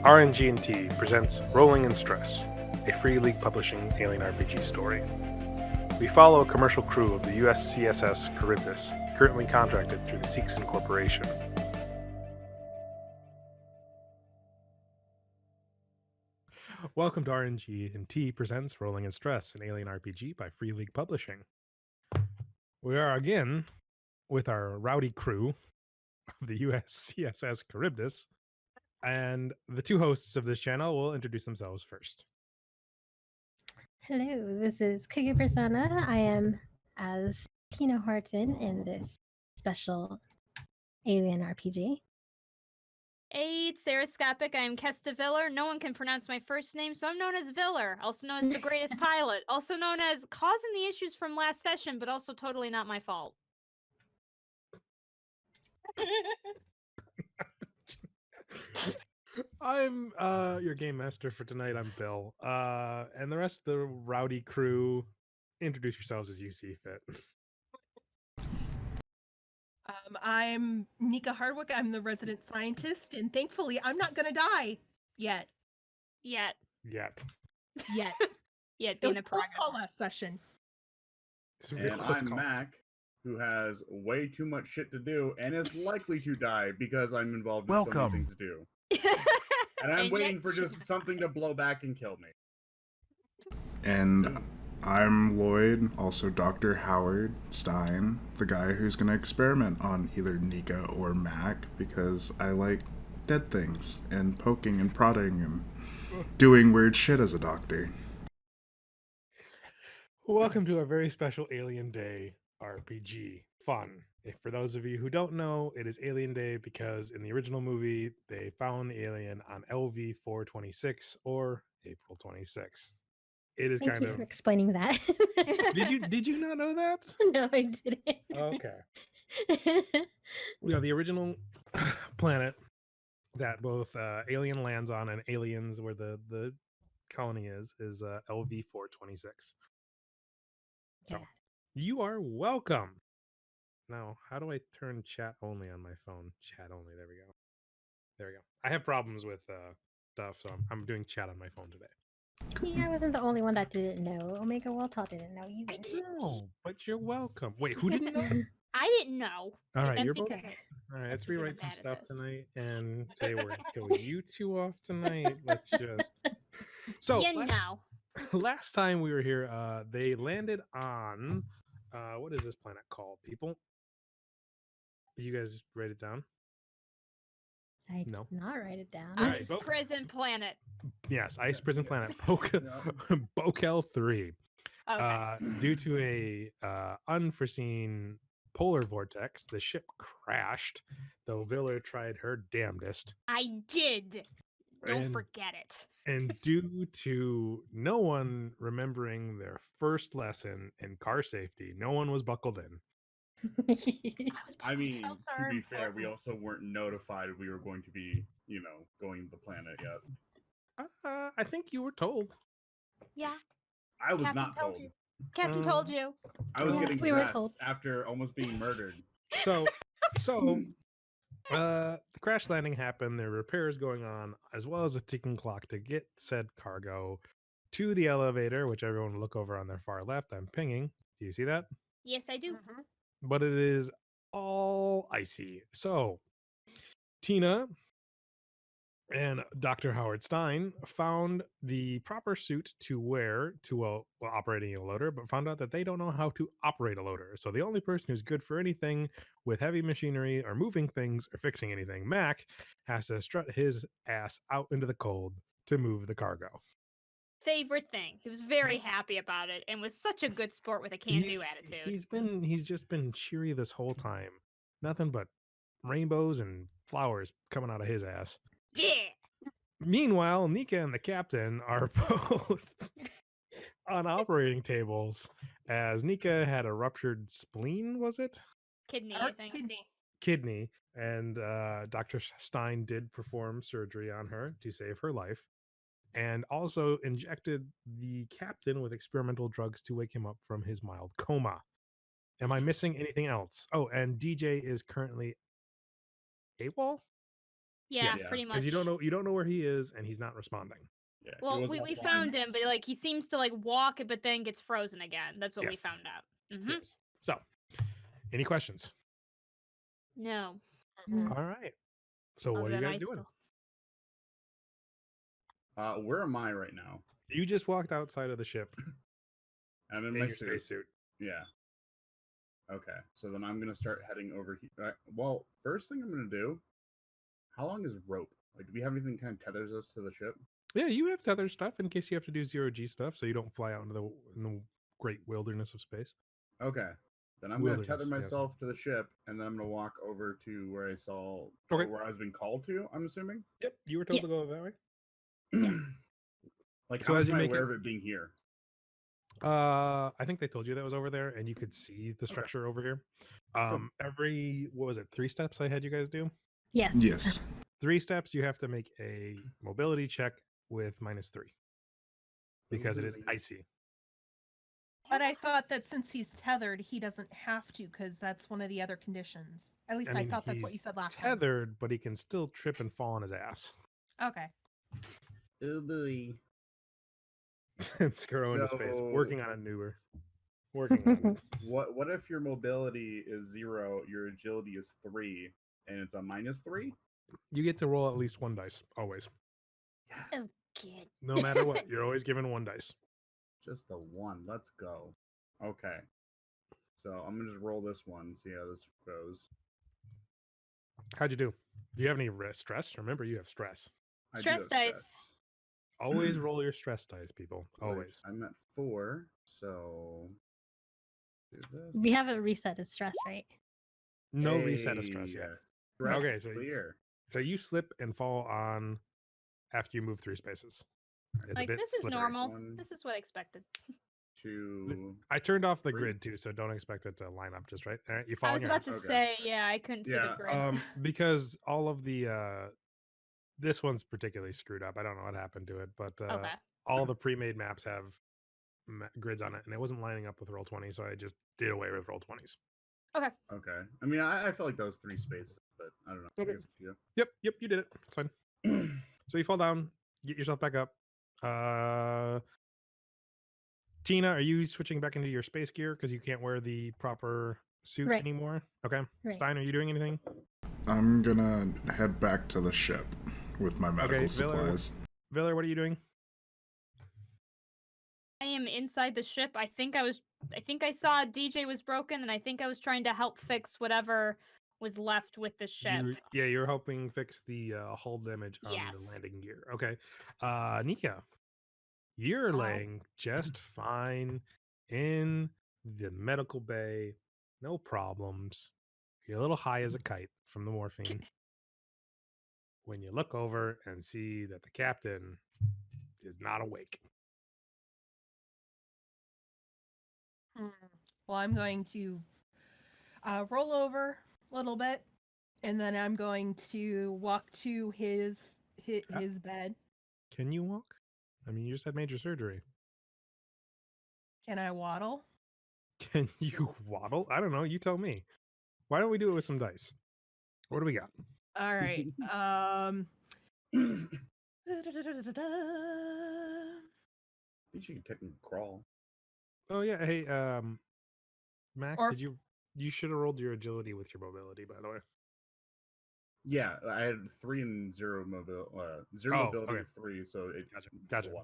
RNG&T presents Rolling in Stress, a Free League Publishing alien RPG story. We follow a commercial crew of the USCSS Charybdis, currently contracted through the Seekson Corporation. Welcome to RNG&T presents Rolling in Stress, an alien RPG by Free League Publishing. We are again with our rowdy crew of the USCSS Charybdis, and the two hosts of this channel will introduce themselves first. Hello, this is Cookie Persona. I am as Tina Horton in this special alien RPG. Hey, it's Sarascopic. I am Kesta Viller. No one can pronounce my first name, so I'm known as Viller, also known as the greatest pilot, also known as causing the issues from last session, but also totally not my fault. I'm your game master for tonight. I'm Bill. And the rest of the rowdy crew, introduce yourselves as you see fit. I'm Nika Hardwick. I'm the resident scientist, and thankfully, I'm not gonna die yet. Yet. Yet. Yet It being was a a close progress. call last session. It's a real And close I'm call. Mac, who has way too much shit to do and is likely to die because I'm involved in so many Welcome. things to do. And I'm And waiting yet for she's just something to blow back and kill me. And Soon. I'm Lloyd, also Dr. Howard Stein, the guy who's going to experiment on either Nika or Mac because I like dead things and poking and prodding and doing weird shit as a doctor. Welcome to our very special Alien Day RPG fun. If for those of you who don't know, it is Alien Day because in the original movie they found the alien on LV 426 or April 26th. It is Thank kind you of. for explaining that. Did you not know that? No, I didn't. Okay. The original planet that both Alien lands on and Aliens, where the colony is LV 426. So Yeah. you are welcome. Now, how do I turn chat only on my phone? Chat only. There we go. There we go. I have problems with stuff, so I'm doing chat on my phone today. See, I wasn't the only one that didn't know. Omega Walltall didn't know either. I didn't know, but you're welcome. Wait, who didn't know? I didn't know. All right, That's you're both. because All right, that's let's because rewrite I'm some bad at stuff this. tonight and say we're gonna kill you two off tonight. Let's just. So you know. last time we were here, they landed on what is this planet called, people? You guys write it down? I No. did not write it down. Alright, Ice vote. Prison Planet. Yes, Ice Prison Planet, Bokel 3. Okay. Due to a unforeseen polar vortex, the ship crashed, though Viller tried her damnedest. I did. Don't And- forget it. And due to no one remembering their first lesson in car safety, no one was buckled in. I mean, Belts to are be fair, we important. also weren't notified we were going to be, going to the planet yet. I think you were told. Yeah. I was Captain not told told. you. Captain Um, told you. I was Yeah, getting we were dressed told. after almost being murdered. So the crash landing happened. There were repairs going on, as well as a ticking clock to get said cargo to the elevator, which everyone will look over on their far left. I'm pinging. Do you see that? Yes, I do. Mhm. But it is all icy. So Tina and Dr. Howard Stein found the proper suit to wear to operating a loader, but found out that they don't know how to operate a loader. So the only person who's good for anything with heavy machinery or moving things or fixing anything, Mac, has to strut his ass out into the cold to move the cargo. Favorite thing. He was very happy about it and was such a good sport with a can-do attitude. He's just been cheery this whole time. Nothing but rainbows and flowers coming out of his ass. Yeah. Meanwhile, Nika and the captain are both on operating tables as Nika had a ruptured spleen, was it? Kidney, Our I think. Kidney. And Dr. Stein did perform surgery on her to save her life and also injected the captain with experimental drugs to wake him up from his mild coma. Am I missing anything else? Oh, and DJ is currently AWOL? Yeah, Yes, pretty much. because you don't know where he is, and he's not responding. Yeah. he Well, was we offline. found him, but like he seems to like walk, but then gets frozen again. That's what we Yes. found out. Mm-hmm. Yes. So, any questions? No. Mm. All right. So, what Other are you than guys I doing? still- Where am I right now? You just walked outside of the ship I'm in in my your suit. spacesuit. Yeah. Okay. So then I'm gonna start heading over here. Well, first thing I'm gonna do. How long is rope? Like, do we have anything kind of tethers us to the ship? Yeah, you have tether stuff in case you have to do 0G stuff, so you don't fly out into the great wilderness of space. Okay. Then I'm gonna tether Wilderness, yes. myself to the ship, and then I'm gonna walk over to where I saw, Okay. or where I was being called to. I'm assuming. Yep, you were told Yeah. to go that way. Like, So how as much you am I make aware it- of it being here? I think they told you that was over there, and you could see the structure over here. Every what was it? 3 steps I had you guys do. Yes. Yes. 3 steps, you have to make a mobility check with -3 because it is Ooh. icy. But I thought that since he's tethered, he doesn't have to, because that's one of the other conditions. At least I thought that's what he's you said last time. tethered, but he can still trip and fall on his ass Okay. Oh boy. and scurry into space. So- Working on it, newer. Working on it. What if your mobility is 0, your agility is 3, and it's a -3? You get to roll at least 1 dice always, Oh, kid. no matter what. You're always given 1 dice. Just the 1. Let's go. Okay. So I'm gonna just roll this one, see how this goes. How'd you do? Do you have any stress? Remember, you have stress. I do Stress have dice. stress. Always roll your stress dice, people. Which Always. I'm at 4, so do this. We haven't reset his stress, right? No reset of stress Hey, yet. stress Okay, is so clear. So you slip and fall on after you move 3 spaces. It's a Like, bit this is slippery. normal. One. This is what I expected. 2. I turned off the 3. grid too, so don't expect it to line up just right. All right, you I fall on was your about ass. to Okay. say, yeah, I couldn't see the Yeah, grid. Because all of the this one's particularly screwed up. I don't know what happened to it, but Okay. all the pre-made maps have grids on it, and it wasn't lining up with Roll20, so I just did away with Roll20s. Okay. I mean, I feel like those 3 spaces, but I don't know. Okay. I guess it's you. Yep, you did it. It's fine. So you fall down, get yourself back up. Tina, are you switching back into your space gear because you can't wear the proper suit Right. anymore? Okay. Right. Stein, are you doing anything? I'm gonna head back to the ship with my medical Viller. supplies. Viller, what are you doing? I am inside the ship. I think I saw DJ was broken, and I think I was trying to help fix whatever was left with the ship. You're helping fix the hull damage on the Yes. landing gear. Okay. Nika, you're laying just fine in the medical bay. No problems. You're a little high as a kite from the morphine. When you look over and see that the captain is not awake. Well, I'm going to roll over a little bit, and then I'm going to walk to his bed. Can you walk? I mean, you just had major surgery. Can I waddle? Can you waddle? I don't know. You tell me. Why don't we do it with some dice? What do we got? All right. I think you can technically crawl. Oh yeah. Hey, Mac, Or- you should have rolled your agility with your mobility, by the way. Yeah, I had 3 and 0 0 Oh, mobility, okay. 3, so it Gotcha. one.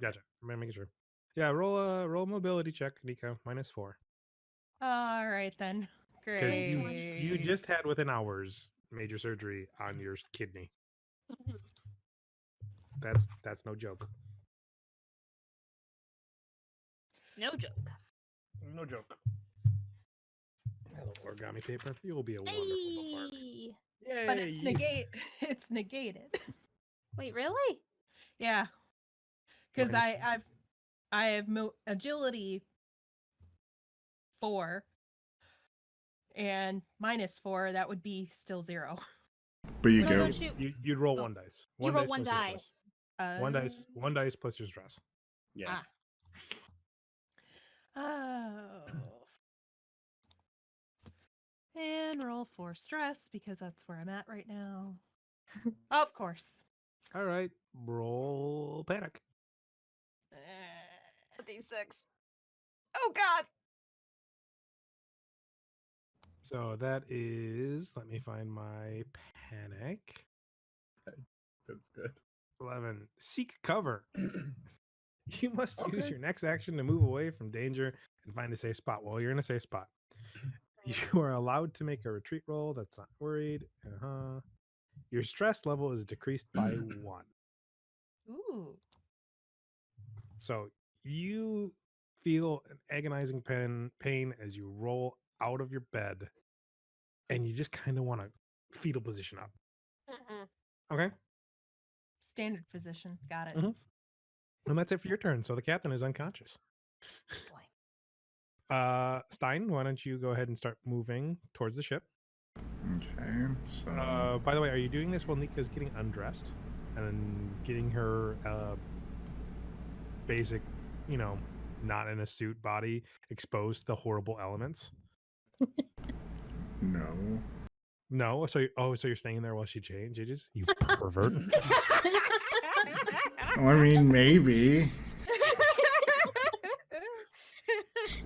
I'm making sure. Yeah, roll a mobility check, Nico, -4. All right then. Because Great. you just had within hours major surgery on your kidney. That's no joke. It's no joke. No joke. Hello, origami paper. You will be a wonderful bookmark. Hey! Yay! But it's negated. Wait, really? Yeah. Because Minus- I have agility 4, and -4, that would be still 0. But you No, get don't you? You'd roll 1 dice. You roll dice one plus your die. stress. One dice plus your stress. Yeah. Oh. And roll for stress, because that's where I'm at right now. Of course. All right, roll panic. A D6. Oh God. So that is, let me find my panic. That's good. 11. Seek cover. You must use Okay. your next action to move away from danger and find a safe spot. Well, you're in a safe spot. You are allowed to make a retreat roll. That's not worried. Your stress level is decreased by 1. Ooh. So you feel an agonizing pain as you roll out of your bed, and you just kind of want to fetal position up. Okay? Standard position. Got it. Mhm. And that's it for your turn. So the captain is unconscious. Boy. Stein, why don't you go ahead and start moving towards the ship? Okay, so By the way, are you doing this while Nika's getting undressed and getting her basic, not in a suit body exposed to the horrible elements? no. No. So you're staying there while she changes? You pervert. Well, I mean, maybe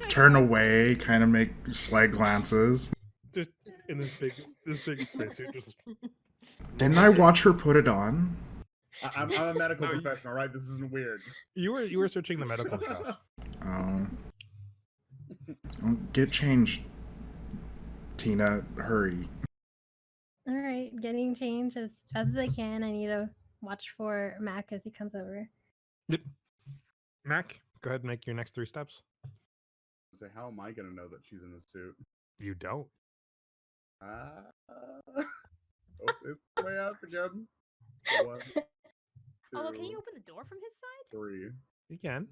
turn away, kind of make slight glances. Just in this big spacesuit. Just Didn't I watch her put it on? I'm a medical No, professional, right? This isn't weird. you were searching the medical stuff. Oh, get changed, Tina. Hurry. All right, getting changed as fast as I can. I need to watch for Mac as he comes over. Yep. Mac, go ahead and make your next 3 steps. Say, how am I gonna know that she's in a suit? You don't. Oh, it's the way out again. 1, 2, Although, can you open the door from his side? 3. You can.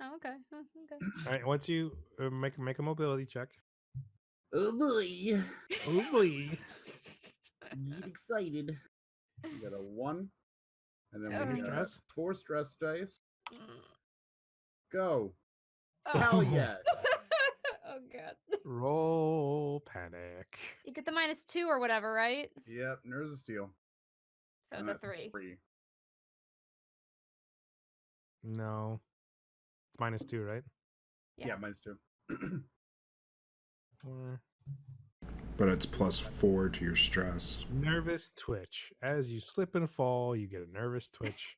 Oh, okay. Oh, okay. All right. Once you make a mobility check. Oh boy! Oh boy. Get excited. You got a 1, and then Your we got stress? 4 stress dice. Mm. Go! Oh. Hell yes! Oh God. Roll panic. You get the -2 or whatever, right? Yep, Nerves of Steel. So I'm it's a at 3. 3. No. It's -2, right? Yeah. Yeah, mine's 2. Or But it's +4 to your stress. nervous twitch. As you slip and fall, you get a nervous twitch.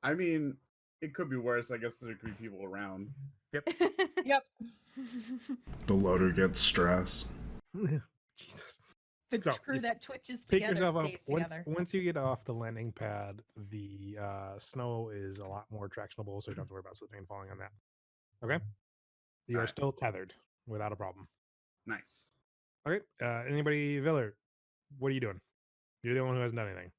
I mean, it could be worse. I guess there could be people around. Yep. The loader gets stress. Jesus. The So, crew you that twitches Pick together yourself up. stays together. Once you get off the landing pad, the snow is a lot more tractionable, so you don't have to worry about slipping and falling on that. Okay? You are Alright. still tethered without a problem. Nice. Okay. Anybody, Viller, what are you doing? You're the only one who hasn't done anything.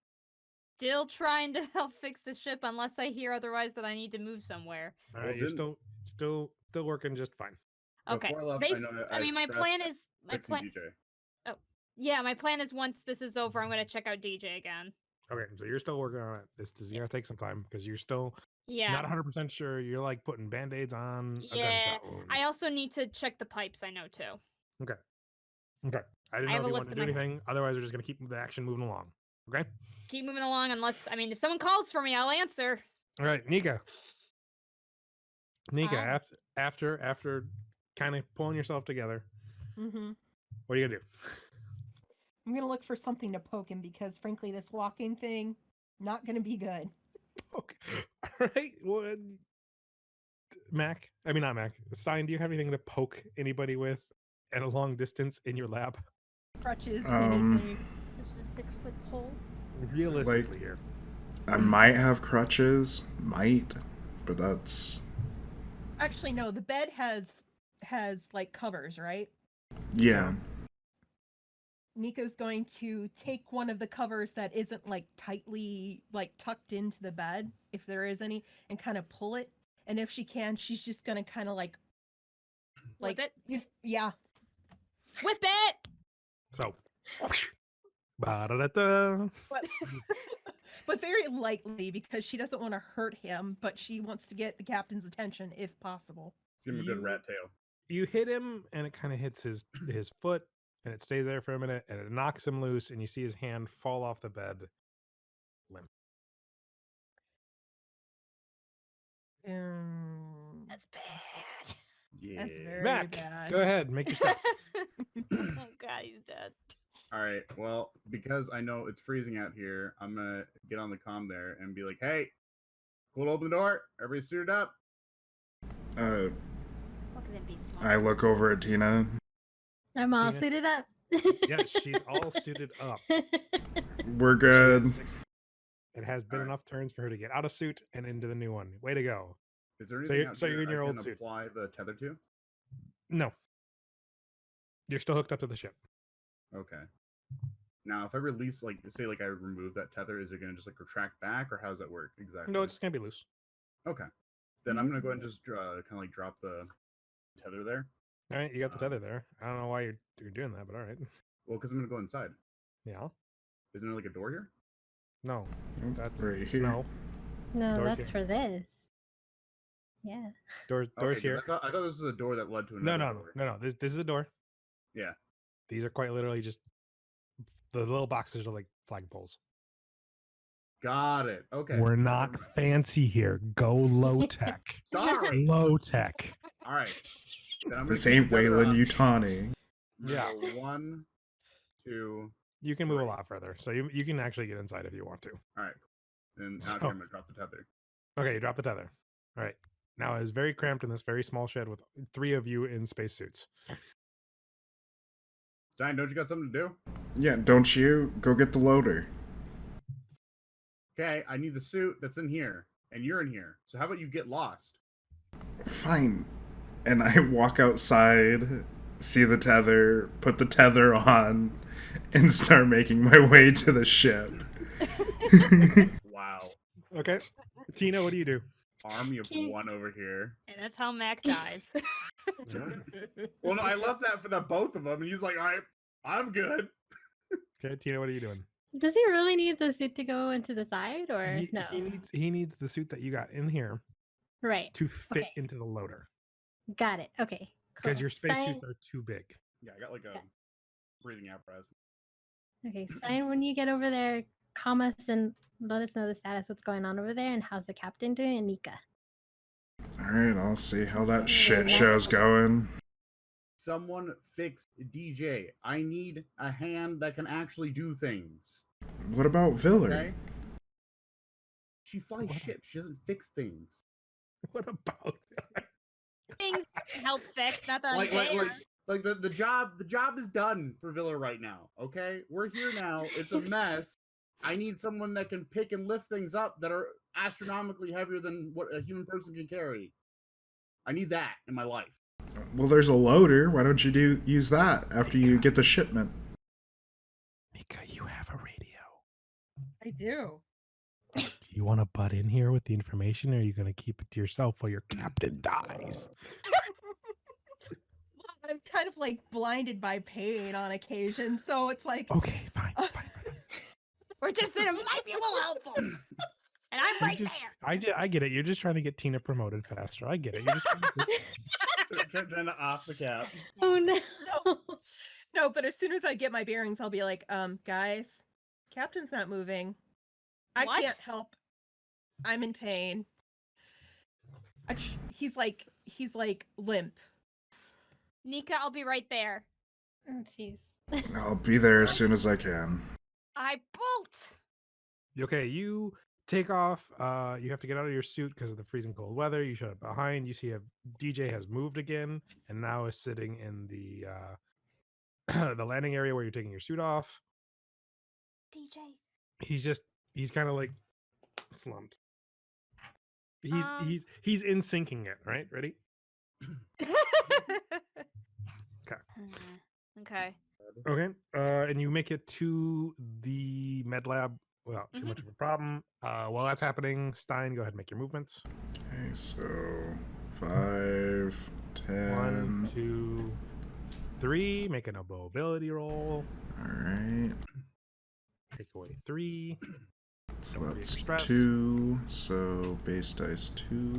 Still trying to help fix the ship, unless I hear otherwise that I need to move somewhere. All Well, right, you're didn't- still working just fine. Okay. Before I left, I know I mean, my plan is fixing DJ. Yeah, my plan is once this is over, I'm gonna check out DJ again. Okay, so you're still working on it. This is gonna take some time because you're still Yeah. not 100% sure. You're like putting band-aids on a Yeah. gunshot wound. I also need to check the pipes. I know too. Okay. I didn't I know have if a you list wanted to in do my head. anything. Otherwise, we're just gonna keep the action moving along. Okay. Keep moving along, unless if someone calls for me, I'll answer. All right, Nika. Hi. After kind of pulling yourself together, Mm-hmm. what are you gonna do? I'm gonna look for something to poke him because, frankly, this walking thing not gonna be good. Okay. All right. Well, Mac. I mean, not Mac. Sign. Do you have anything to poke anybody with at a long distance in your lab? Crutches, Um, anything. This is a 6-foot pole. Realistically, here. I might have crutches, but that's Actually, no. The bed has like covers, right? yeah. Nico's going to take one of the covers that isn't like tightly like tucked into the bed, if there is any, and kind of pull it. And if she can, she's just gonna kind of like Whip it. Yeah. Whip it. So. Ba-da-da-da. But very lightly because she doesn't want to hurt him, but she wants to get the captain's attention if possible. Give him a good You- rat tail. You hit him, and it kind of hits his foot, and it stays there for a minute, and it knocks him loose, and you see his hand fall off the bed, limp. That's bad. Yeah. That's very Mac, bad. go ahead, make your steps. Oh god, he's dead. All right. Well, because I know it's freezing out here, I'm gonna get on the comm there and be like, "Hey, cool to open the door. Everybody suited up." Uh, Look at him be smart. I look over at Tina. I'm all Tina- suited up. Yeah, she's all suited up. We're good. It has been Alright. enough turns for her to get out of suit and into the new one. Way to go. Is there So anything you're- out so here you're in I your can old suit. apply the tether to? No. You're still hooked up to the ship. Okay. Now, if I release, like, say, like, I remove that tether, is it gonna just like retract back, or how does that work exactly? No, it's just gonna be loose. Okay. Then I'm gonna go ahead and just kind of like drop the tether there. All right, you got the tether there. I don't know why you're doing that, but all right. Well, because I'm gonna go inside. Yeah. Isn't there like a door here? No, Oh, that's right here. no. No, Doors that's here. for this. Yeah. Doors Okay, 'cause here. I thought this was a door that led to No, another no, door. no, no. This is a door. Yeah. These are quite literally just the little boxes are like flagpoles. Got it. Okay. We're never not mind. fancy here. Go low tech. Sorry. Low tech. All right. Then I'm This gonna keep ain't the tether Waylon up. Utani. I'm gonna Yeah. go 1, 2. You can move a Right. lot further, so you can actually get inside if you want to. All right. And So- okay, I'm gonna drop the tether. Okay, you drop the tether. All right. Now it's very cramped in this very small shed with 3 of you in spacesuits. Stein, don't you got something to do? Yeah, don't you? Go get the loader. Okay, I need the suit that's in here, and you're in here. So how about you get lost? Fine. And I walk outside, see the tether, put the tether on, and start making my way to the ship. Wow. Okay. Tina, what do you do? Army of Okay. 1 over here. And that's how Mac dies. Well, no, I left that for the both of them, and he's like, all right, I'm good. Okay, Tina, what are you doing? Does he really need the suit to go into the side or He, no? he needs the suit that you got in here Right. to fit Okay. into the loader Got it. Okay. because Cool. your spacesuits Sign- are too big. Yeah, I got like a Okay. breathing apparatus. Okay, sign when you get over there. Calm us and let us know the status, what's going on over there, and how's the captain doing, and Nika. Alright, I'll see how that Okay, shit now- show's going. Someone fix DJ. I need a hand that can actually do things. What about Viller? Okay? She flies What? ships. She doesn't fix things. What about Things I can help fix, not that Like, I'm like, there. like, like the job is done for Villa right now. Okay, we're here now. It's a mess. I need someone that can pick and lift things up that are astronomically heavier than what a human person can carry. I need that in my life. Well, there's a loader. Why don't you use that after you get the shipment? Nika, you have a radio. I do. Do you want to butt in here with the information, or are you going to keep it to yourself while your captain dies? I'm kind of like blinded by pain on occasion, so it's like Okay, fine. We're just saying it might be a little helpful. And I'm You right just- there. I get it. You're just trying to get Tina promoted faster. I get it. You're just Trying to off the cap. Oh no. no, but as soon as I get my bearings, I'll be like, guys, captain's not moving. I What? can't help. I'm in pain. He's like limp. Nika, I'll be right there. Oh jeez. I'll be there as soon as I can. I bolt. okay. You take off. You have to get out of your suit because of the freezing cold weather. You shut it behind. You see a DJ has moved again and now is sitting in the the landing area where you're taking your suit off. DJ. He's kind of like slumped. He's Um, he's in syncing it, right? Ready? Okay. Okay. And you make it to the med lab without too much of a problem. While that's happening, Stein, go ahead and make your movements. Okay, so 5, 10. 1, 2, 3. Make a mobility roll. Alright. Take away 3. So Don't be that's stressed. 2. So base dice 2.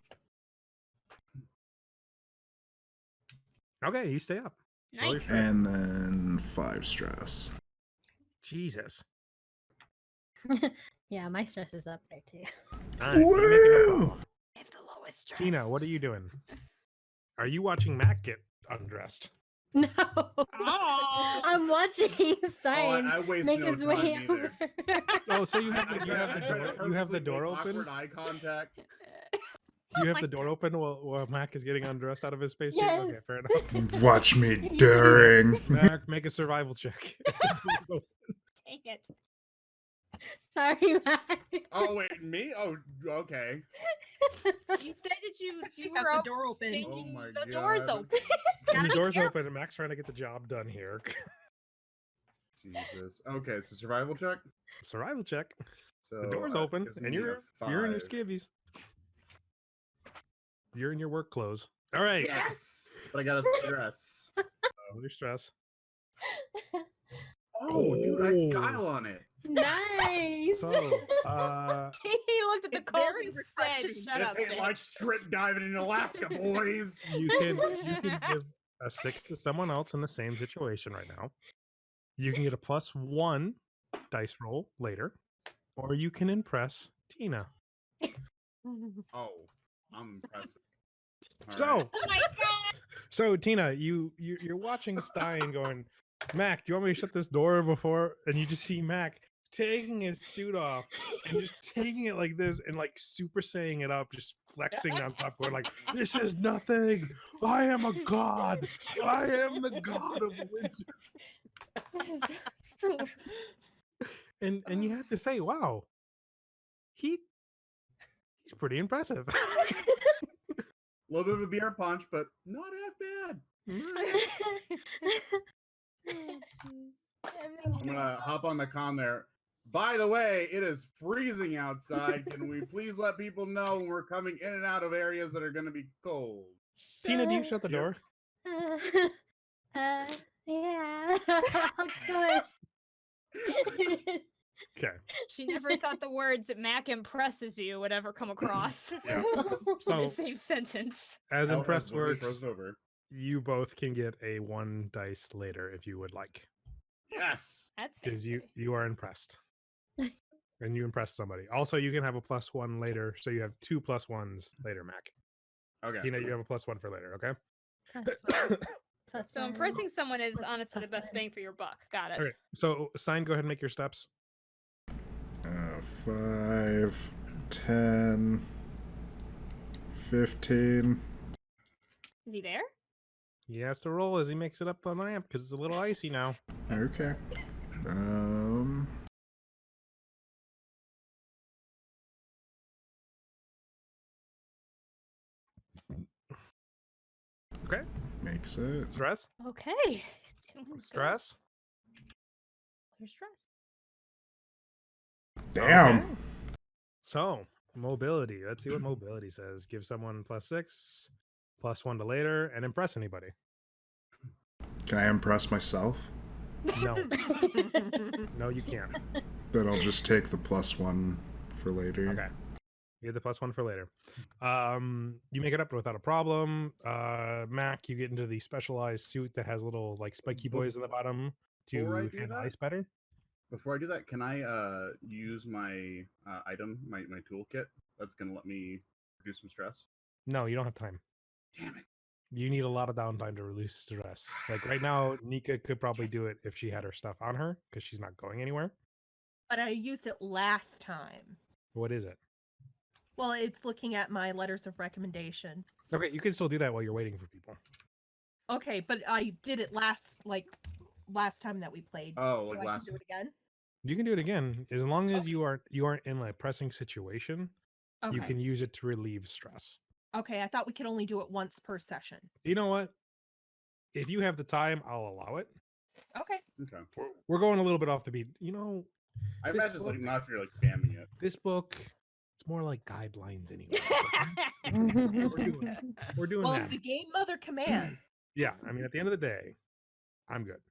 Okay, you stay up. Roll your Nice. stress. And then 5 stress. Jesus. Yeah, my stress is up there too. All right, you're making up Woo! all. I have the lowest stress. Tina, what are you doing? Are you watching Mac get undressed? No. Oh. I'm watching Stein I waste make no his way time over. either. Oh, so you I have the, you try- have I the try to door, you have the purposely door make open. awkward eye contact. You have my the door open while Mac is getting undressed out of his spacesuit. Yes. Okay, fair enough. Watch me daring. Mac, make a survival check. Take it. Sorry, Mac. Oh wait, me? Oh, okay. You said that you She were got the out door open. thinking Oh my the door's God. open. And Gotta the be door's careful. open, and Mac's trying to get the job done here. Jesus. Okay, so survival check. Survival check. So The door's that open, gives and me a you're in your 5. skivvies. You're in your work clothes. All right. Yes, but I got a stress. Under stress. Oh, dude, I Oh. style on it. Nice. So, He looked at the It's cold very and said, refreshing. "Shut up." This ain't bitch." like strip diving in Alaska, boys. you can give a 6 to someone else in the same situation right now. You can get a +1 dice roll later, or you can impress Tina. Oh, I'm impressive. All So, right. Oh my god! so Tina, you're watching Stein going, Mac, do you want me to shut this door before? And you just see Mac taking his suit off and just taking it like this and like super saying it up, just flexing on top, going like, "This is nothing. I am a god. I am the god of winter." And you have to say, wow, he's pretty impressive. A little bit of a beer punch, but not half bad. I'm gonna hop on the comm there. By the way, it is freezing outside. Can we please let people know when we're coming in and out of areas that are gonna be cold? Tina, do you shut the Yep. door? Yeah. I'll do it. Okay. She never thought the words "Mac impresses you" would ever come across Yeah. in So the same sentence. as Hell, impress has literally works, frozen over. you both can get a 1 dice later if you would like, Yes. That's because fancy. you are impressed. And you impressed somebody. Also, you can have a +1 later, so you have 2 +1s later, Mac. Okay. Tina, you have a +1 for later, okay? Plus So one. impressing someone is Plus- honestly the plus best one. bang for your buck. Got it. Okay, so Sign, go ahead and make your steps. 5, 10, 15. Is he there? He has to roll as he makes it up the ramp because it's a little icy now. Okay. Okay. Makes it. Stress? Okay. He's doing good. Stress? Clear stress. Damn. Okay. So, mobility. Let's see what mobility says. Give someone +6, +1 to later, and impress anybody. Can I impress myself? No. No, you can't. Then I'll just take the +1 for later. Okay. You get the +1 for later. You make it up without a problem. Mac, you get into the specialized suit that has little like spiky boys in the bottom Before I to do handle that? ice better. Before I do that, can I use my item, my toolkit? That's gonna let me reduce some stress. No, you don't have time. Damn it. You need a lot of downtime to release stress. Like right now, Nika could probably do it if she had her stuff on her because she's not going anywhere. But I used it last time. What is it? Well, it's looking at my letters of recommendation. Okay, you can still do that while you're waiting for people. Okay, but I did it last time that we played. Oh, so like I last- can do it again. You can do it again as long as you aren't in a pressing situation. Okay. You can use it to relieve stress. Okay, I thought we could only do it once per session. You know what? If you have the time, I'll allow it. Okay. Okay. We're going a little bit off the beat. You know, I This imagine it's like book- not if you're like spamming it. this book, it's more like guidelines anyway. We're doing Well, that. if the game mother commands. Yeah, I mean, at the end of the day, I'm good.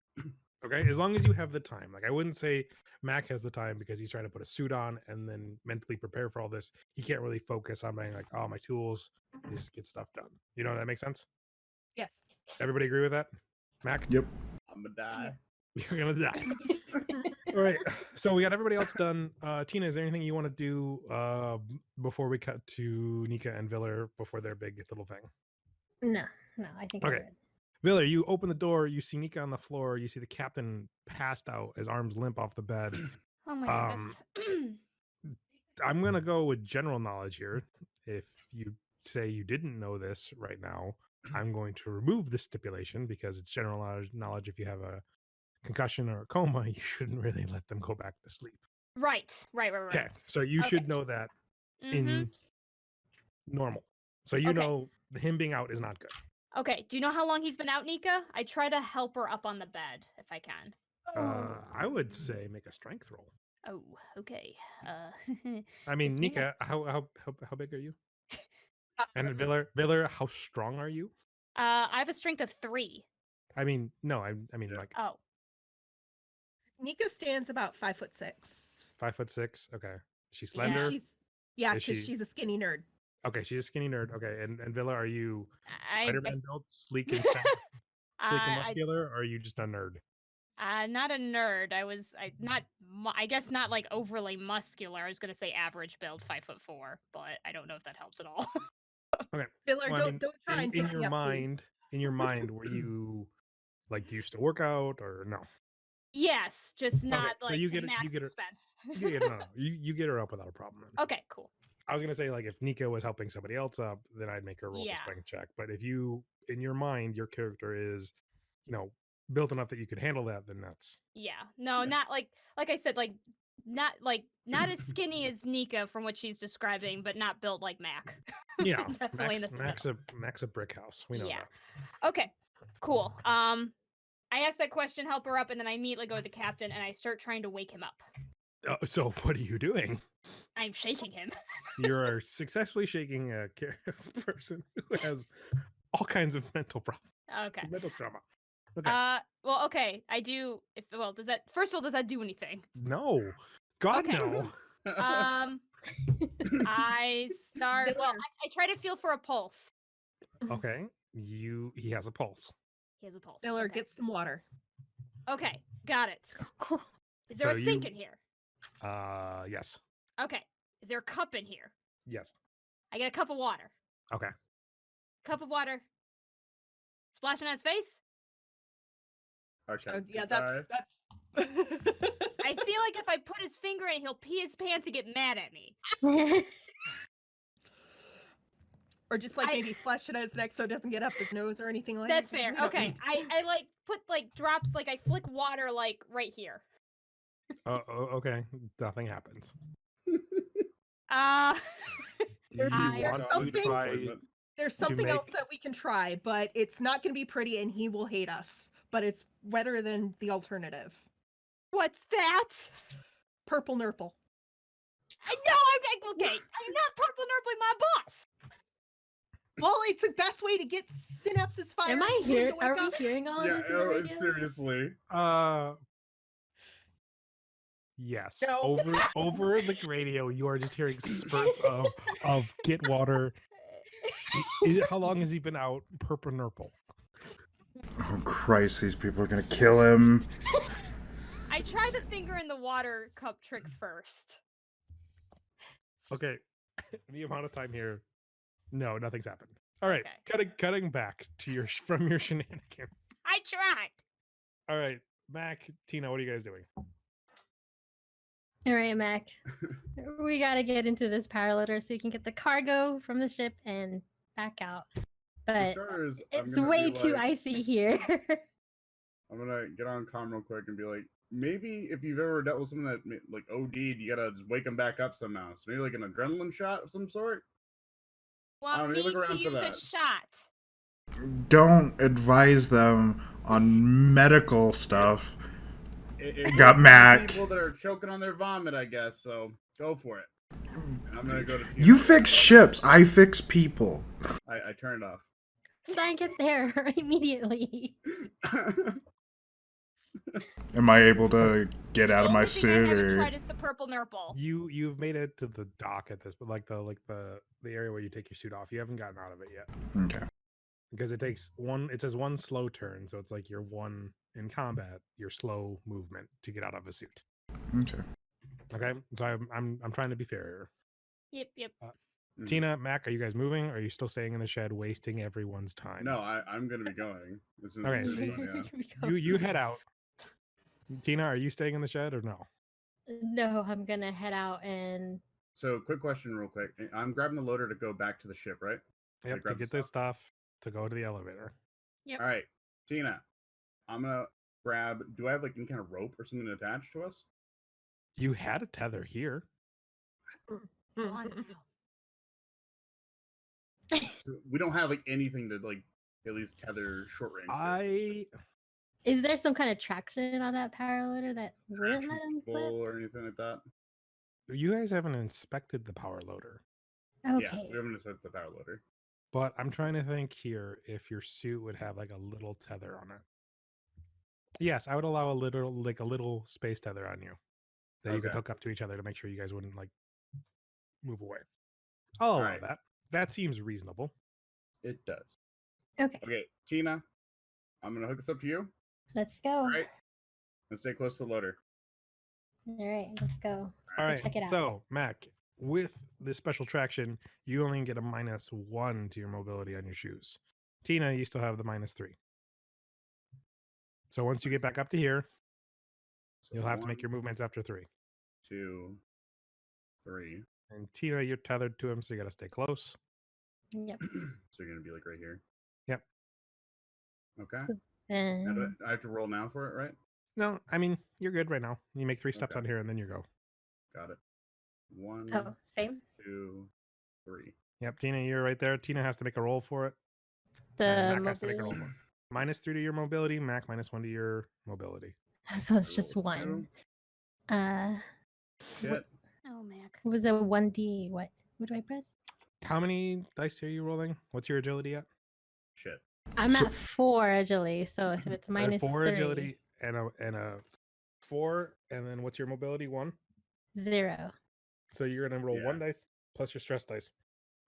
Okay, as long as you have the time. Like, I wouldn't say Mac has the time because he's trying to put a suit on and then mentally prepare for all this. He can't really focus on being like, oh, my tools, just get stuff done. You know, that makes sense? Yes. Everybody agree with that? Mac, Yep. I'm gonna die. you're gonna die. All right. So we got everybody else done. Tina, is there anything you want to do before we cut to Nika and Viller before their big little thing? No, I think I'm Okay. good. Viller, you open the door, you see Nika on the floor, you see the captain passed out, his arms limp off the bed. Oh my goodness. I'm gonna go with general knowledge here. If you say you didn't know this right now, I'm going to remove this stipulation because it's general knowledge. If you have a concussion or a coma, you shouldn't really let them go back to sleep. Right. Okay, so you Okay. should know that Mm-hmm. in normal. So you Okay. know him being out is not good. Okay. Do you know how long he's been out, Nika? I try to help her up on the bed if I can. I would say make a strength roll. Oh, okay. I mean, This may not- Nika, how big are you? And Viller, how strong are you? I have a strength of 3. I mean, no, I mean Yeah. like Oh, Nika stands about 5'6". 5'6". Okay, she's And slender. she's Is because she- she's a skinny nerd. Okay, she's a skinny nerd. Okay, and Villa, are you I, Spider-Man built, sleek and sleek and I, muscular, or are you just a nerd? not a nerd. I guess not like overly muscular. I was gonna say average build, 5'4", but I don't know if that helps at all. Filler, Well, I mean, don't try and in pick me your up, please. in your mind, were you like, do you still work out or no? Yes, just not so like you to get it- max you get her- expense. You get her up without a problem. Then. Okay, cool. I was gonna say like if Nika was helping somebody else up, then I'd make her roll Yeah. the strength check. But if you, in your mind, your character is, built enough that you could handle that, then that's Yeah. No, Yeah. not like I said, not as skinny as Nika from what she's describing, but not built like Mac. yeah. Definitely in the Max a brick house. We know Yeah. that. Okay, cool. I asked that question, help her up, and then I immediately go to the captain and I start trying to wake him up. So what are you doing? I'm shaking him. You're successfully shaking a person who has all kinds of mental Okay. mental trauma. Okay. Well, okay. I do. Does that do anything? No. God Okay. no. I start. Well, I try to feel for a pulse. Okay. He has a pulse. He has a pulse. Filler, Okay. get some water. Okay, got it. Is there So a sink you- in here? Yes. Okay. Is there a cup in here? Yes. I get a cup of water. Okay. Cup of water. Splashing on his face? Okay. Yeah, goodbye. that's. I feel like if I put his finger in it, he'll pee his pants and get mad at me. Or just like I- maybe splash it on his neck so it doesn't get up his nose or anything like That's that. fair. We don't Okay. need- I like put like drops, like I flick water like right here. Okay. Nothing happens. Uh Do you I- want There's to something- try- There's to something else make- that we can try, but it's not going to be pretty and he will hate us. But it's better than the alternative. what's that? Purple Nurple. No, I'm okay. I'm not purple nurpling my boss. Well, it's the best way to get synapses firing. Am I get him here? to wake Are we up. hearing all Yeah, of this in the radio? seriously. Yes. No. Over the radio, you are just hearing spurts of get water. How long has he been out? Purple Nurple. Oh Christ, these people are gonna kill him. I try the finger in the water cup trick first. Okay. The amount of time here. No, nothing's happened. All right. Okay. Cutting back to from your shenanigan. I tried. All right. Mac, Tina, what are you guys doing? All right, Mac. We gotta get into this power loader so we can get the cargo from the ship and back out. For But starters, I'm it's gonna way be too like- icy here. I'm gonna get on comm real quick and be like, maybe if you've ever dealt with someone that like OD'd, you gotta just wake them back up somehow. So maybe like an adrenaline shot of some sort. Want maybe me look to around for use a that. shot? Don't advise them on medical stuff. It Got takes Mac. People that are choking on their vomit, I guess. So go for it. And I'm gonna go to. You fix ships, I fix people. I turned it off. Stein, get there immediately. Am I able to get out of my Only thing I suit haven't or tried is the purple nurple. You've made it to the dock at this, but like the area where you take your suit off, you haven't gotten out of it yet. okay. because it takes one. It says one slow turn, so it's like your one in combat, your slow movement to get out of a suit. Okay. Okay, so I'm trying to be fair. Yep. Mhm. Tina, Mac, are you guys moving? Or are you still staying in the shed, wasting everyone's time? No, I'm gonna be going. As soon Okay, as so yeah. you head out. Tina, are you staying in the shed or no? No, I'm gonna head out and So, quick question, real quick. I'm grabbing the loader to go back to the ship, right? Yep, to grab the get this stuff to go to the elevator. Yep. All right, Tina, I'm gonna grab. Do I have like any kind of rope or something attached to us? You had a tether here. Gone now. We don't have like anything to like at least tether short range. Is there some kind of traction on that power loader that wouldn't let him slip? Or anything like that. You guys haven't inspected the power loader, Okay. Yeah, we haven't inspected the power loader. but I'm trying to think here if your suit would have like a little tether on it. Yes, I would allow a little space tether on you that you could Okay. hook up to each other to make sure you guys wouldn't like move away. I'll allow Alright. that. That seems reasonable. It does. Okay. Okay, Tina, I'm gonna hook this up to you. Let's go. All right, and stay close to the loader. All right, let's go. All right. Check it out. So, Mac, with this special traction, you only get a -1 to your mobility on your shoes. Tina, you still have the -3. So once you get back up to here, So you'll have to make 1, your movements after 3. 2, 3. And Tina, you're tethered to him, so you got to stay close. Yep. So you're gonna be like right here. Yep. Okay. So Now then, I have to roll now for it, right? No, I mean, you're good right now. You make 3 steps Okay. on here and then you go. Got it. 1, oh, same. 2, 3. Yep, Tina, you're right there. Tina has to make a roll for it. The and Mac has to make a roll mobility. for it. -3 to your mobility, Mac -1 to your mobility. So it's just Roll one. 2. Uh, Shit. Oh, Mac. it was a 1D. What? What do I press? How many dice are you rolling? What's your agility at? Shit. I'm So- at 4 agility, so if it's minus 4 3, agility and a 4, and then what's your mobility? 1. 0. So you're gonna roll Yeah. 1 dice plus your stress dice.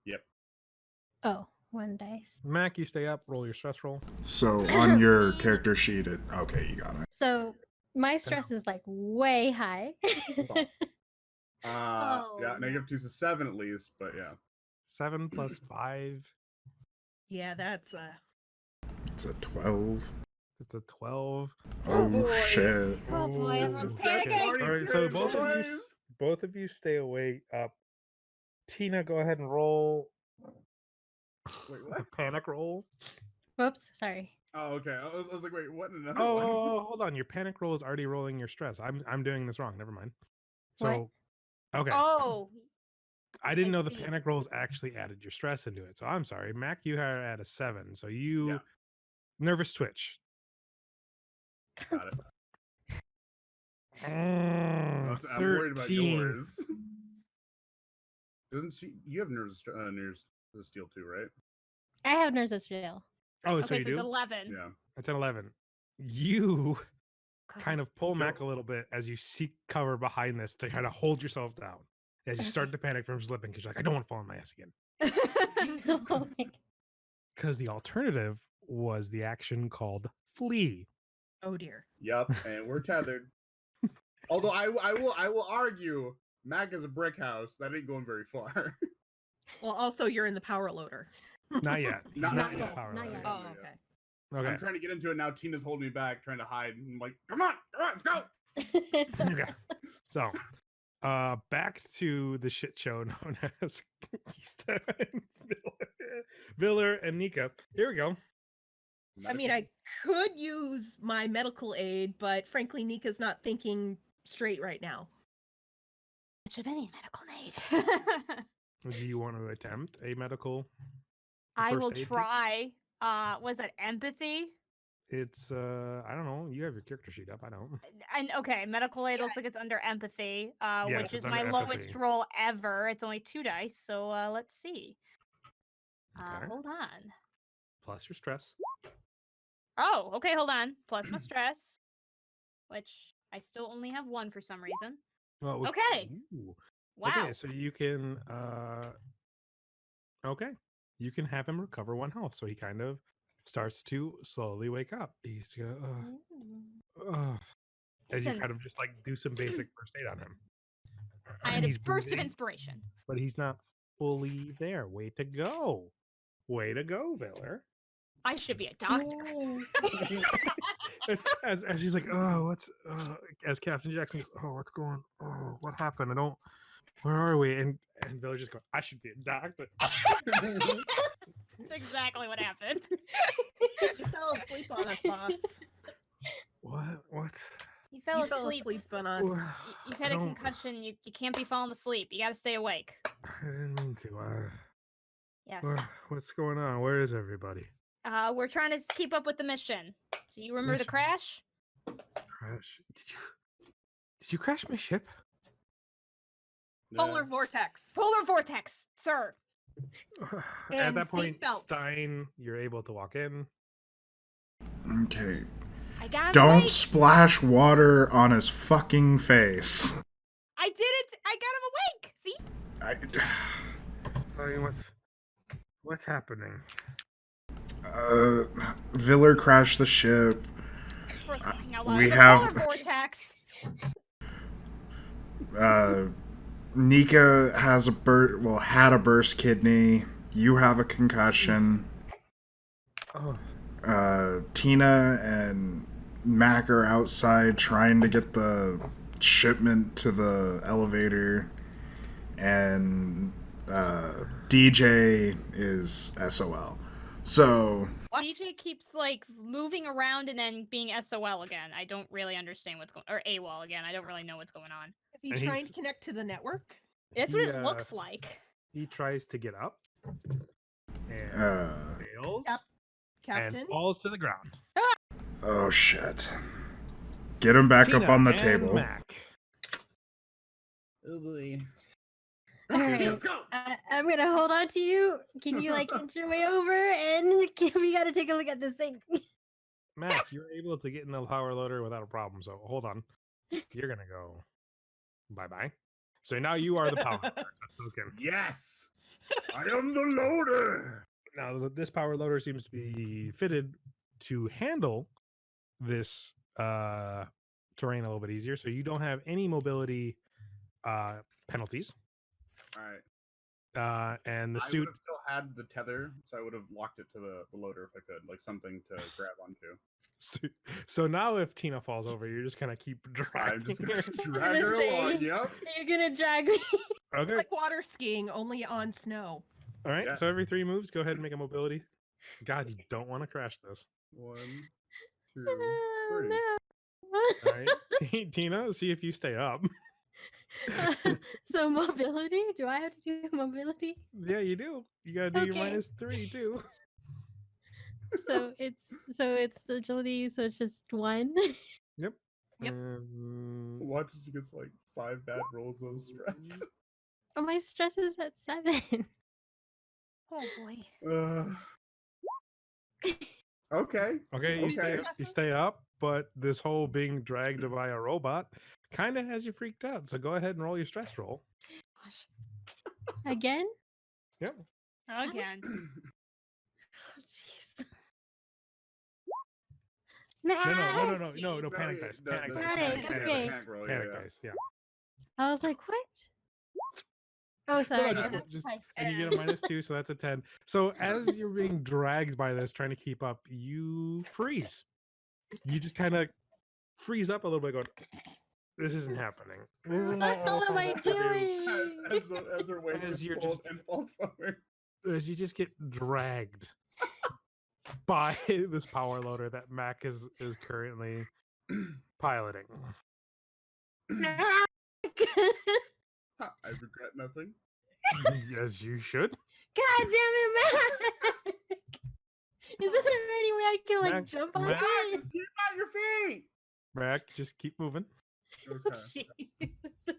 Yep. Oh, 1 dice. Mac, you stay up. Roll your stress roll. So on your character sheet, okay, you got it. So my stress is like way high. Yeah, Oh, -2 is 7 at least, but yeah. 7 plus 5. Yeah, that's It's a 12. It's a 12. Oh, boy. shit. Oh boy, Ooh. everyone's Stress panicking. party All right, so turn, both of you stay away up. Tina, go ahead and roll Wait, a what? panic roll. Whoops, sorry. Oh, okay. I was like, wait, what? Another Oh, one? hold on. Your panic roll is already rolling your stress. I'm doing this wrong. Never mind. What? So, okay. Oh, I didn't I know the see. panic rolls actually added your stress into it. So I'm sorry. Mac, you had at a 7. So you Yeah. nervous twitch. Got it. Mm, I'm worried about 13. yours. Doesn't she? You have nerves of steel too, right? I have nerves of steel. Oh, so okay, you so it's do? 11. Yeah. It's an 11. You kind God. of pull Mac So- a little bit as you seek cover behind this to kind of hold yourself down as you start to panic from slipping because you're like, I don't want to fall on my ass again. Oh my God. Because the alternative was the action called flee. oh dear. Yep. And we're tethered. Although I will argue, Mac is a brick house. That ain't going very far. Well, also you're in the power loader. Not yet. He's Not not in the yet, power not loader yet. Oh, Yeah. okay. Okay. I'm trying to get into it now. Tina's holding me back, trying to hide. I'm like, come on, let's go. Okay. So, back to the shit show known as Keystone, Viller, and Nika. Here we go. I mean, I could use my medical aid, but frankly, Nika's not thinking straight right now. Much of any medical need. Do you want to attempt a medical? I first will aid kit? try. Was that empathy? It's I don't know. You have your character sheet up. I don't. And okay, medical aid looks like it's under empathy, Yes, which it's is my under lowest empathy. roll ever. It's only 2 dice, so let's see. Okay. Hold on. Plus your stress. Oh, okay, hold on. Plus my stress, which I still only have 1 for some reason. Well, Okay. Ooh. Wow. Okay, so you can. Okay, you can have him recover 1 health. So he kind of starts to slowly wake up. He's as you Listen. kind of just like do some basic first aid on him. I And had a he's burst of breathing, inspiration. but he's not fully there. Way to go. Way to go, Viller. I should be a doctor. Yay. As he's like, oh, what's as Captain Jackson goes, oh, what's going what happened? Where are we? And Viller just goes, I should be a doctor. That's exactly what happened. You fell asleep on us, boss. What? You fell You fell asleep. asleep on us. You've had a concussion. You can't be falling asleep. You gotta stay awake. I didn't mean to. Yes. What's going on? Where is everybody? We're trying to keep up with the mission. Do you remember the Mission? crash? Crash? Did you crash my ship? Polar vortex. Polar vortex, sir. At And that point, seatbelts. Stein, you're able to walk in. Okay. I got him Don't awake. splash water on his fucking face. I did it. I got him awake. See? Sorry, what's happening? Viller crashed the ship. For crying out loud. we It's a have- polar vortex. Nika has had a burst kidney. You have a concussion. Oh, Tina and Mac are outside trying to get the shipment to the elevator. And DJ is SOL. So What? DJ keeps like moving around and then being SOL again. I don't really understand what's going or AWOL again. I don't really know what's going on. Is he And trying he's- to connect to the network? That's what He, it looks like. he tries to get up and fails and Captain? falls to the ground. oh shit. Get him back up Tina on the and table. Mac. Oh boy. All Okay, right. let's go. I'm gonna hold on to you. Can you like inch your way over and we gotta take a look at this thing? Mac, you're able to get in the power loader without a problem. So hold on. You're gonna go. Bye. So now you are the power loader. That's okay. Yes. I am the loader. Now this power loader seems to be fitted to handle this terrain a little bit easier. So you don't have any mobility penalties. All right. And the I suit would have still had the tether, so I would have locked it to the loader if I could, like something to grab onto. So now if Tina falls over, you're just gonna keep I'm dragging just her. gonna drag her along. say. Yep. You're gonna drag me. Okay. Like water skiing, only on snow. All right. Yes. So every 3 moves, go ahead and make a mobility. God, you don't want to crash this. 1, 2, Oh, 3. no. All right. Tina, see if you stay up. So mobility? Do I have to do mobility? Yeah, you do. You gotta do your Okay. -3 too. So it's agility, so it's just 1. Yep. Yep. Watch as she gets like 5 bad rolls of stress. Oh, my stress is at 7. Oh boy. Okay. Okay, you stay Okay. up. You stay up, but this whole being dragged by a robot kind of has you freaked out. So go ahead and roll your stress roll. Gosh. Again? Yep. Again. Jeez. No, panic Sorry, dice. the- Panic the- dice. Panic, Panic okay. dice. Panic roll, Panic yeah. dice. Yeah. I was like, what? Oh, No, sorry. just I rolled just- twice. and you get a -2, so that's a 10. So as you're being dragged by this, trying to keep up, you freeze. You just kind of freeze up a little bit, going, "This isn't happening. This is What not the hell am I what we're supposed to doing? As her weight As you're pulls just- and falls forward. do." As you just get dragged by this power loader that Mac is currently piloting. I regret nothing. As you should. God damn it, Mac! Is there any way I can like Mac- jump on Mac- it? Just keep on your feet. Mac, just keep moving. Okay. Jeez.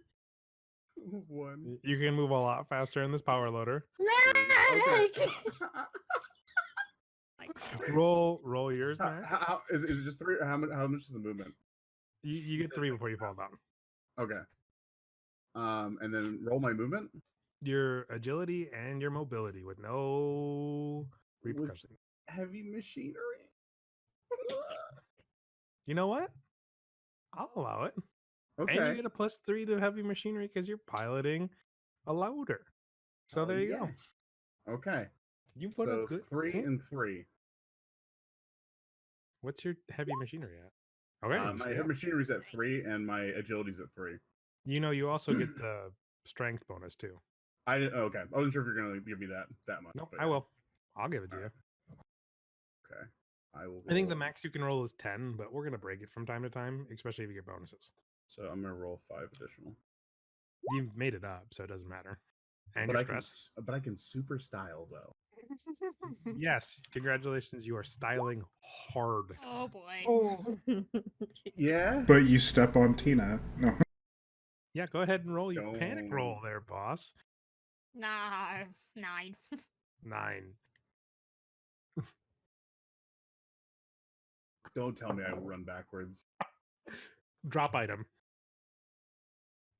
1. You can move a lot faster in this power loader. Mac! Okay. My God. Roll yours, Mac. Is it just 3? Or how much is the movement? You get 3 before you fall down. Okay. And then roll my movement. your agility and your mobility with no repercussions. Heavy machinery. You know what? I'll allow it. And you Okay. get a +3 to heavy machinery because you're piloting a loader. So Oh, there you yeah. go. Okay. You put So a good 3 see? and 3. What's your heavy machinery at? Okay. you My stay heavy up. machinery's at 3 and my agility's at 3. You know, you also get the strength bonus too. I didn't. Okay, I wasn't sure if you're gonna give me that much. No, but I yeah. will. I'll give it to you. Alright. Okay. I will. I think the roll- max you can roll is 10, but we're gonna break it from time to time, especially if you get bonuses. So I'm gonna roll 5 additional. You've made it up, so it doesn't matter. And but your I can. stress. But I can super style though. Yes, congratulations. You are styling hard. Oh boy. Oh, Yeah. But you step on Tina. No. Yeah, go ahead and roll your panic Don't. roll there, boss. Nah, 9. 9. Don't tell me I will run backwards. Drop item.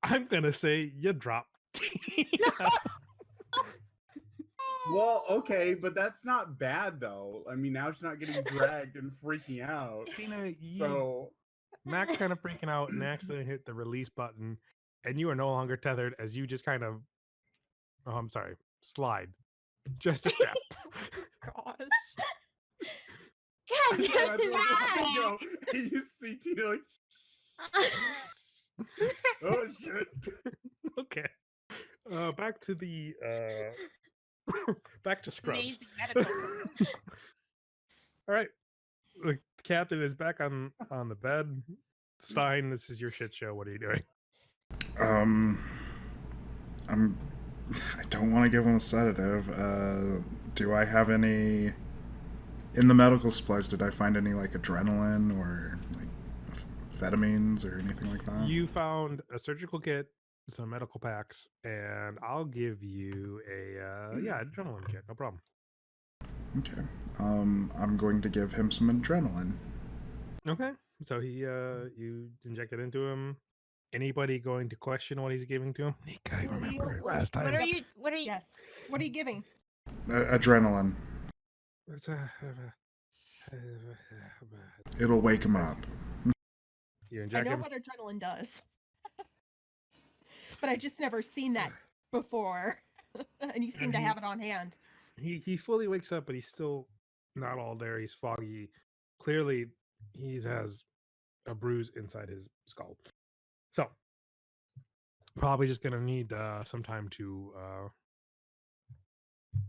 I'm gonna say you drop. Well, okay, but that's not bad though. I mean, now she's not getting dragged and freaking out. Tina, you, So Mac's kind of freaking out and actually hit the release button, and you are no longer tethered as you just kind of, oh, I'm sorry, slide. Just a step. Gosh. I God know, damn that's it, where I Mac! go, and you see Tina like, oh shit. Okay. Back to the back to Scrubs. Amazing medical career. All right. The captain is back on the bed. Stein, this is your shit show. What are you doing? I don't want to give him a sedative. Do I have any in the medical supplies? Did I find any like adrenaline or like amphetamines or anything like that? You found a surgical kit, some medical packs, and I'll give you a adrenaline kit. No problem. Okay. I'm going to give him some adrenaline. Okay. So he you inject it into him. Anybody going to question what he's giving to him? Nika, I remember it last time. What are you? What are you? yes. What are you giving? Adrenaline. It's It'll wake him up. you I inject know him. what adrenaline does, but I just never seen that before, and you seem to have it on hand. He fully wakes up, but he's still not all there. He's foggy. Clearly, he has a bruise inside his skull. So, probably just gonna need some time to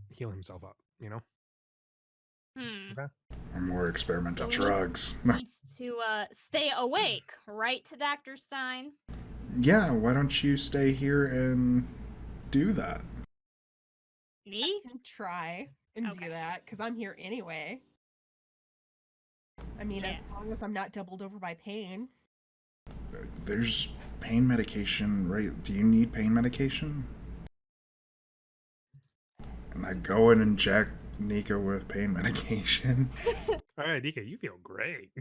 heal himself up. You know. Hmm. Or more experimental So drugs. Needs to stay awake, right, Dr. Stein? Yeah, why don't you stay here and do that? Me? I can try and Okay. do that because I'm here anyway. I mean, Yeah. as long as I'm not doubled over by pain. There's pain medication, right? Do you need pain medication? And I go and inject Nika with pain medication. All right, Nika, you feel great.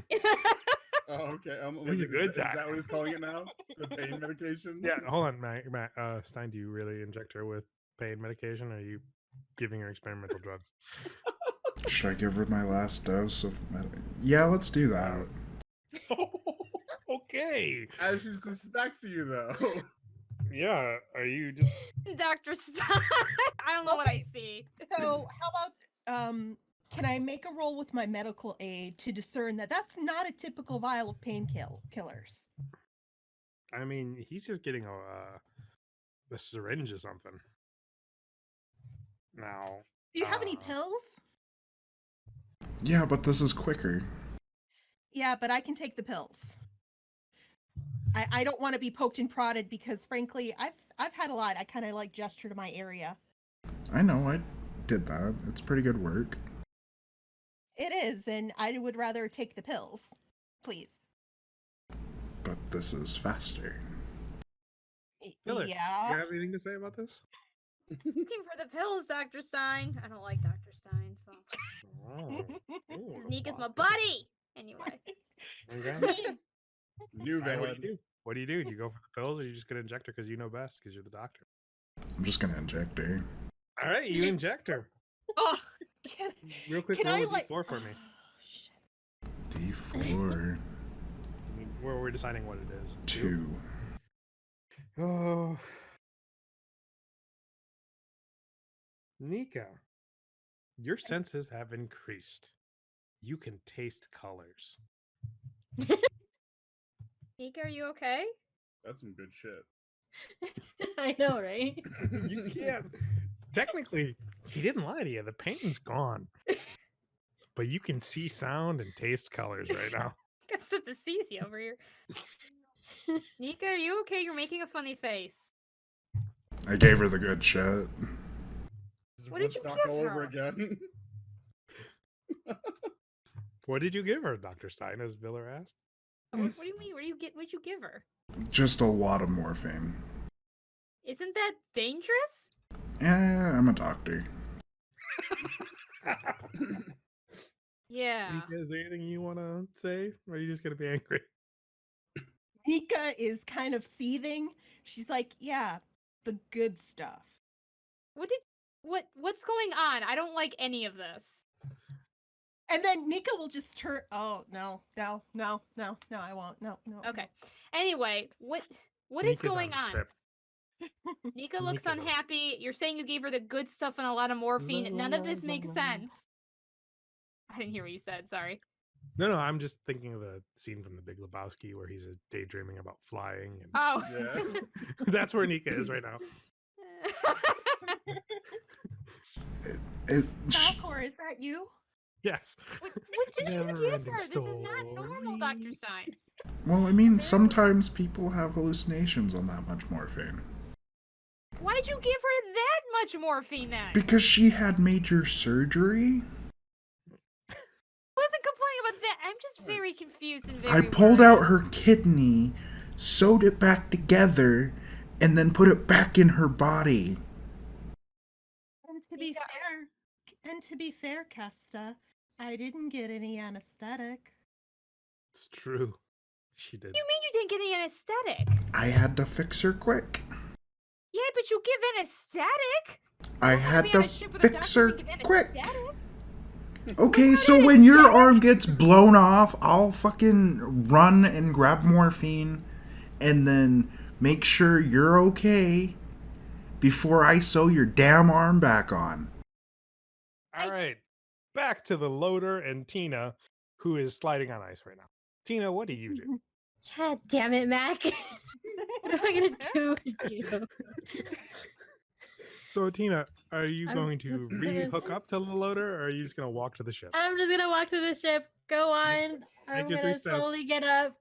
Oh, okay. This is a good Is that time. what he's calling it now? The pain medication? Yeah, hold on, Matt. Stein, do you really inject her with pain medication, or are you giving her experimental drugs? Should I give her my last dose of Yeah, let's do that. Okay. As she suspects you, though. Yeah. Are you just? Dr. Stein. I don't know what I see. So how about can I make a roll with my medical aid to discern that that's not a typical vial of painkillers? I mean, he's just getting a syringe or something. Now. Do you have any Uh, pills? Yeah, but this is quicker. Yeah, but I can take the pills. I don't want to be poked and prodded because frankly I've had a lot. I kind of like gesture to my area. I know, I did that. It's pretty good work. It is, and I would rather take the pills, please. But this is faster. Miller, Yeah. you have anything to say about this? Looking for the pills, Dr. Stein. I don't like Dr. Stein, so. Oh, Sneak is my buddy! Anyway. Okay. New Stein, what do Van. you do? What do you do? Do you go for the pills, or you just get an injector because you know best because you're the doctor? I'm just gonna inject her. All right, you inject her. Oh, can, Real quick, can roll I a like? d4 for me. Oh, shit. D4 We're deciding what it is. 2. Oh, Nika, your senses have increased. You can taste colors. Nika, are you okay? That's some good shit. I know, right? You can't. Technically, he didn't lie to you. The pain's gone. But you can see sound and taste colors right now. Got synesthesia over here. Nika, are you okay? You're making a funny face. I gave her the good shit. This is What did you Woodstock give all over her? again. What did you give her, Dr. Stein, as Viller asked? What do you mean? What'd you give her? Just a lot of morphine. Isn't that dangerous? Yeah, I'm a doctor. Yeah. Nika, is there anything you want to say? Or are you just going to be angry? Nika is kind of seething. She's like, yeah, the good stuff. What's going on? I don't like any of this. And then Nika will just turn. Oh no, I won't. No. Okay. Anyway, what is Nika's going on a on? trip. Nika looks Nika's on- unhappy. You're saying you gave her the good stuff and a lot of morphine. None of this makes sense. I didn't hear what you said. Sorry. No, I'm just thinking of the scene from The Big Lebowski where he's daydreaming about flying. And Oh. Yeah. that's where Nika is right now. Falcor, is that you? Yes. What did you give Never-ending her? This is not normal, Dr. story. Stein. Well, I mean, sometimes people have hallucinations on that much morphine. Why'd you give her that much morphine then? Because she had major surgery. I wasn't complaining about that. I'm just very confused and very I pulled worried. out her kidney, sewed it back together, and then put it back in her body. And to be fair, Kesta, I didn't get any anesthetic. It's true. She did. You mean you didn't get any anesthetic? I had to fix her quick. Yeah, but you give anesthetic. I You don't wanna had be to on a ship with a fix doctor her and give quick. anesthetic? Okay, so when your arm gets blown off, I'll fucking run and grab morphine and then make sure you're okay before I sew your damn arm back on. All right. Back to the loader and Tina, who is sliding on ice right now. Tina, what do you do? God damn it, Mac. What am I gonna do with you? So, Tina, are you I'm going to just re-hook up to the loader, or are you just going to walk to the ship? I'm just gonna walk to the ship. Go on. I'm your 3 gonna steps. slowly get up.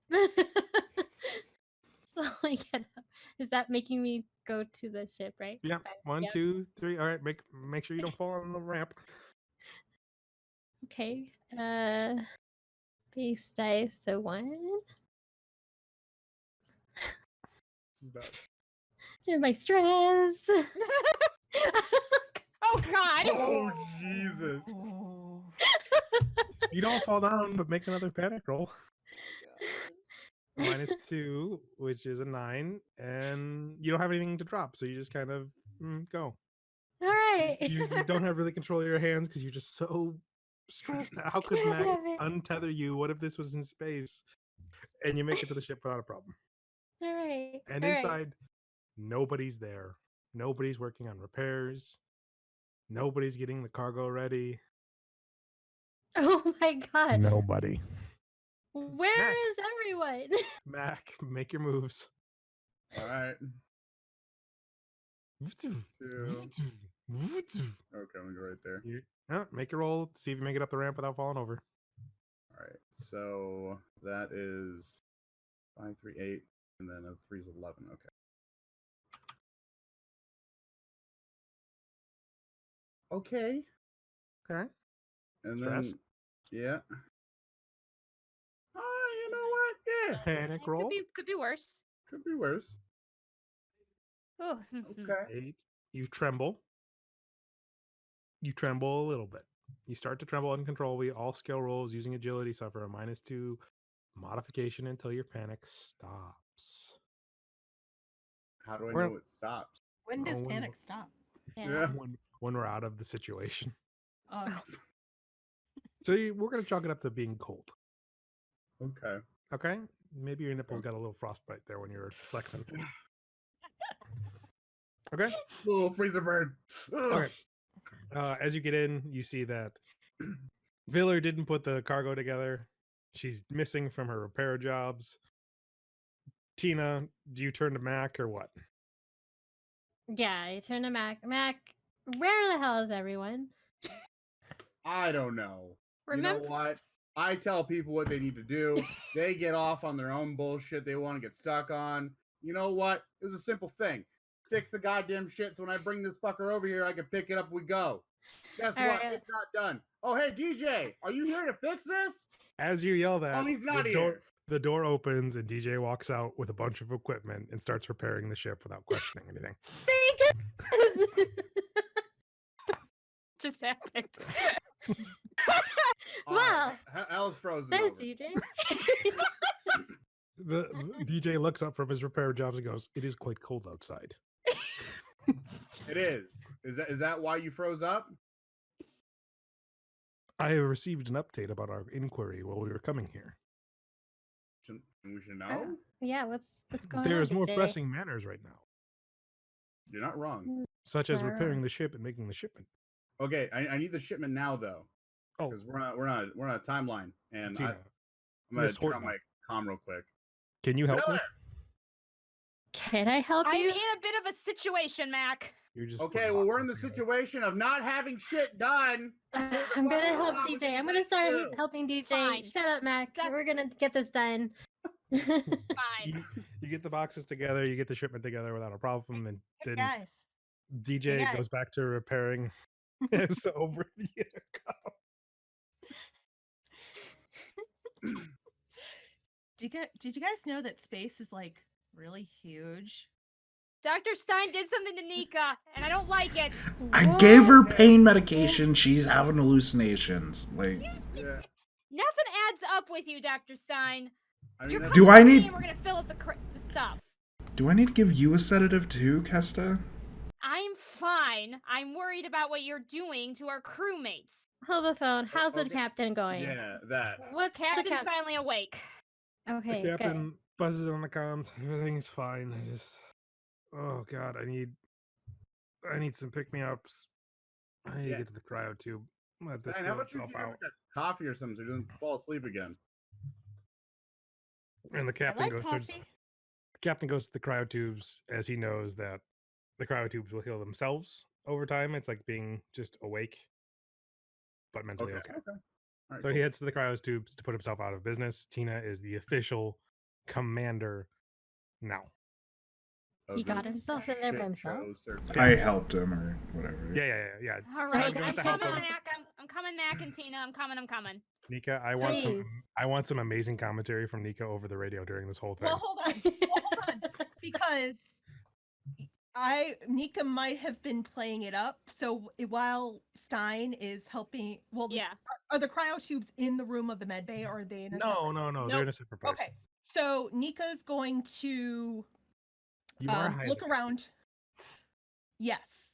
Slowly get up. Is that making me go to the ship, right? Yeah. Okay, 1, yep. 2, 3. All right. Make sure you don't fall on the ramp. Okay. Base dice. So 1. And my stress. Oh God! Oh Jesus! Oh. You don't fall down, but make another panic roll. -2, which is a 9, and you don't have anything to drop, so you just kind of go. All right. You don't have really control of your hands because you're just so stressed. How could God Mac damn it. untether you? What if this was in space? And you make it to the ship without a problem. All right. And all right. inside, nobody's there. Nobody's working on repairs. Nobody's getting the cargo ready. Oh my God. Nobody. Where Mac. is everyone? Mac, make your moves. All right. 2. Okay, I'm gonna go right there. Make your roll. See if you make it up the ramp without falling over. All right. So that is 5, 3, 8, and then a 3 is 11. Okay. Okay. Okay. And Stress? then, yeah. Oh, you know what? Yeah, Panic roll. Could be worse. could be worse. Oh. Okay. 8. You tremble. You tremble a little bit. You start to tremble uncontrollably. All skill rolls using agility suffer a -2 modification until your panic stops. How do I We're- know it stops? When does when panic stop? Yeah. when we're out of the situation. Okay. So we're gonna chalk it up to being cold. Okay. Okay, maybe your nipples got a little frostbite there when you were flexing. Okay. Little freezer bird. Okay. As you get in, you see that Viller didn't put the cargo together. She's missing from her repair jobs. Tina, do you turn to Mac or what? Yeah, you turn to Mac. Mac, where the hell is everyone? I don't know. Remember, You know what? I tell people what they need to do. They get off on their own bullshit they want to get stuck on. You know what? It was a simple thing. Fix the goddamn shit so when I bring this fucker over here, I can pick it up and we go. Guess All what? right. It's not done. Oh, hey, DJ, are you here to fix this? As you yell that, Oh, he's not the here. the door opens and DJ walks out with a bunch of equipment and starts repairing the ship without questioning anything. Thank goodness. just happened. Well, Hell's frozen there's over. DJ. The DJ looks up from his repair jobs and goes, "It is quite cold outside." It is. Is that why you froze up? I have received an update about our inquiry while we were coming here. We should know. Yeah, what's going on? There is more DJ? pressing matters right now, You're not wrong. such as Right. repairing the ship and making the shipment. Okay, I need the shipment now though. Oh. Because we're on a timeline, and Tina, I'm gonna Miss turn on Horton. my comm real quick. can you help me? Miller! Can I help I'm you? in a bit of a situation, Mac. You're just Okay, putting well we're in the boxes together. situation of not having shit done. I'm gonna help Wow, DJ. I'm what gonna start do? helping DJ. Fine. Shut up, Mac. That- We're gonna get this done. Fine. You get the boxes together, you get the shipment together without a problem, and Hey, then guys. DJ Hey, goes guys. back to repairing his over the intercom. Did you guys know that space is like really huge? Dr. Stein did something to Nika, and I don't like it. I gave her What? pain medication. She's having hallucinations. Like, Yeah. Nothing adds up with you, Dr. Stein. I mean, You're that's- Do coming I with me need- and we're gonna fill up the stuff. do I need to give you a sedative too, Kesta? I'm fine. I'm worried about what you're doing to our crewmates. Hold the phone. How's the Okay. captain going? Yeah, that. What's the Captain's cap- finally awake. Okay, The good. captain buzzes on the comms. Everything's fine. I just, oh god, I need some pick me ups. I need Yeah. to get to the cryo tube. Let this Man, how go about you itself get out. like a coffee or something so you don't fall asleep again? And the I captain like goes coffee. towards, the captain goes to the cryo tubes as he knows that the cryo tubes will heal themselves over time. It's like being just awake, but mentally okay. All right, So he heads to the cryo tubes to put himself out of business. Tina is the official commander now. He got himself in there by himself? I helped him or whatever. Yeah. All So right, I I'm can coming, help him. Mac. I'm coming, Mac and Tina. I'm coming. Nika, I want some amazing commentary from Nika over the radio during this whole thing. Well, hold on, because Nika might have been playing it up. So while Stein is helping, well, Yeah. are the cryo tubes in the room of the med bay, or are they in a No, they're in a separate place. Okay, so Nika's going to You are look Heisenberg. around. Yes,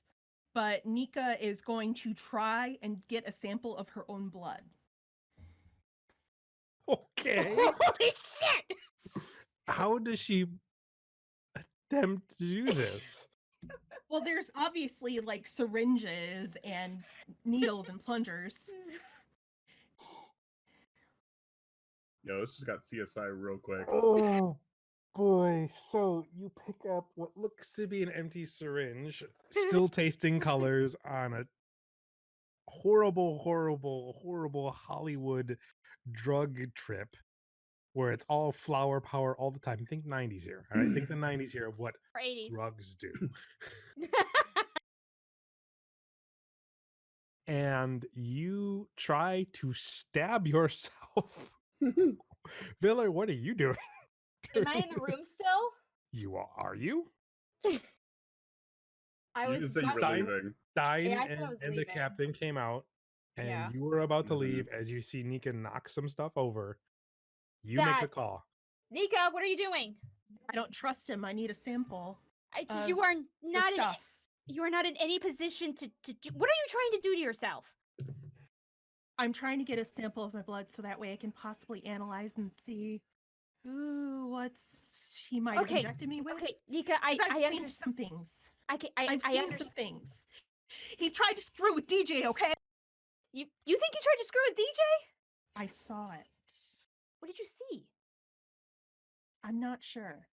but Nika is going to try and get a sample of her own blood. Okay. Holy shit! How does she attempt to do this? Well, there's obviously like syringes and needles and plungers. Yo, this just got CSI real quick. Oh boy. So you pick up what looks to be an empty syringe, still tasting colors on a horrible Hollywood drug trip where it's all flower power all the time. Think 90s here. All right. Think the 90s here of what Or 80s. drugs do. And you try to stab yourself. Viller, what are you doing? Am I in the room still? You are you? I You was. just said you were Stein? leaving. Stein Yeah, I said I was and the leaving. captain came out, and Yeah. you were about to Mhm. leave as you see Nika knock some stuff over. You make the Dad. call. Nika, what are you doing? I don't trust him. I need a sample. of You are the not in. stuff. You are not in any position to do. What are you trying to do to yourself? I'm trying to get a sample of my blood so that way I can possibly analyze and see what he might have Okay, injected me with. Okay, Nika, 'Cause I I've seen understand. some things. I've I've I seen understand. some things. He tried to screw with DJ, okay? You think you tried to screw with DJ? I saw it. What did you see? I'm not sure.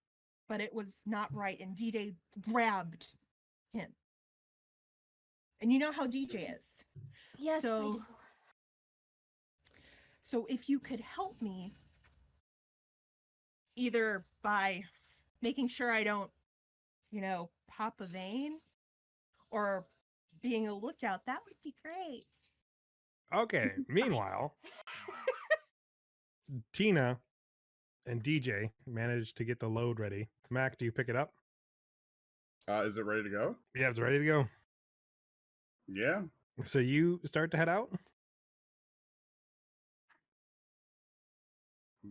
But it was not right, and DJ grabbed him. And you know how DJ is. Yes, I So, do. So if you could help me, either by making sure I don't, pop a vein, or being a lookout, that would be great. Okay. Meanwhile, Tina and DJ managed to get the load ready. Mac, do you pick it up? Is it ready to go? Yeah, it's ready to go. Yeah. So you start to head out?